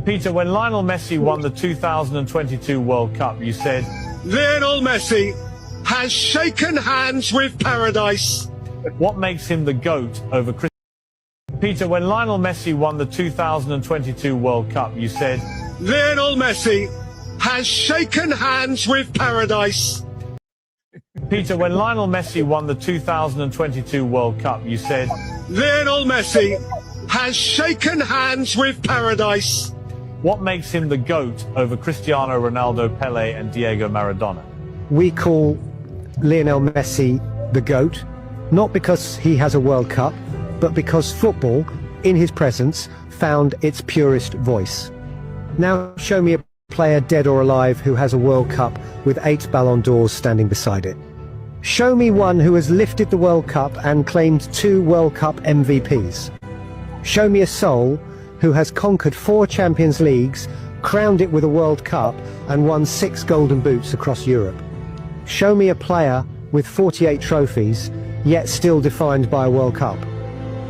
Peter, when Lionel Messi won the 2022 World Cup, you said... Lionel Messi has shaken hands with paradise. What makes him the GOAT over Chris... Peter, when Lionel Messi won the 2022 World Cup, you said... Lionel Messi has shaken hands with paradise. Peter, when Lionel Messi won the 2022 World Cup, you said... Lionel Messi has shaken hands with paradise. What makes him the GOAT over Cristiano Ronaldo, Pele, and Diego Maradona? We call Lionel Messi the GOAT, not because he has a World Cup, but because football, in his presence, found its purest voice. Now show me a player, dead or alive, who has a World Cup with 8 Ballon d'Ors standing beside it. Show me one who has lifted the World Cup and claimed 2 World Cup MVPs. Show me a soul who has conquered 4 Champions Leagues, crowned it with a World Cup, and won 6 Golden Boots across Europe. Show me a player with 48 trophies, yet still defined by a World Cup.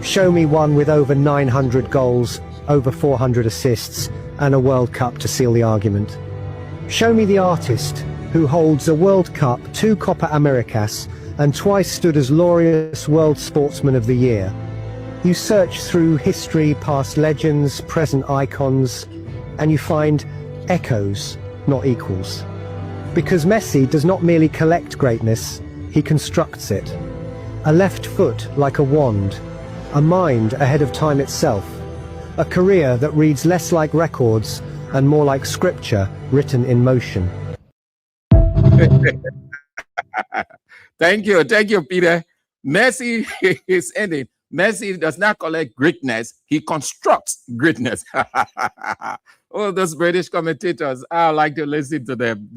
Show me one with over 900 goals, over 400 assists, and a World Cup to seal the argument. Show me the artist who holds a World Cup, 2 Copa Americas, and twice stood as Laureus World Sportsman of the Year. You search through history, past legends, present icons, and you find echoes, not equals. Because Messi does not merely collect greatness, he constructs it. A left foot like a wand, a mind ahead of time itself, a career that reads less like records and more like scripture written in motion. Thank you, Peter. Messi is ending. Messi does not collect greatness, he constructs greatness. Oh, those British commentators, I like to listen to them.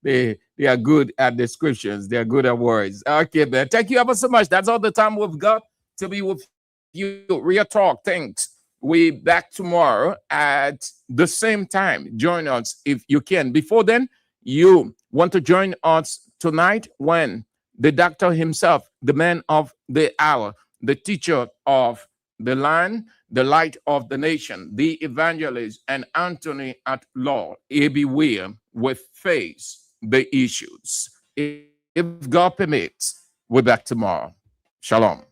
They are good at descriptions, they are good at words. Okay, man. Thank you ever so much. That's all the time we've got to be with you. Real Talk. Thanks. We back tomorrow at the same time. Join us if you can. Before then, you want to join us tonight when the doctor himself, the man of the hour, the teacher of the land, the light of the nation, the evangelist, and Anthony at law, A.B. Weir, will face the issues. If God permits, we're back tomorrow. Shalom.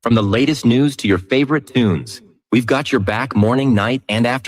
From the latest news to your favorite tunes, we've got your back morning, night, and afternoon.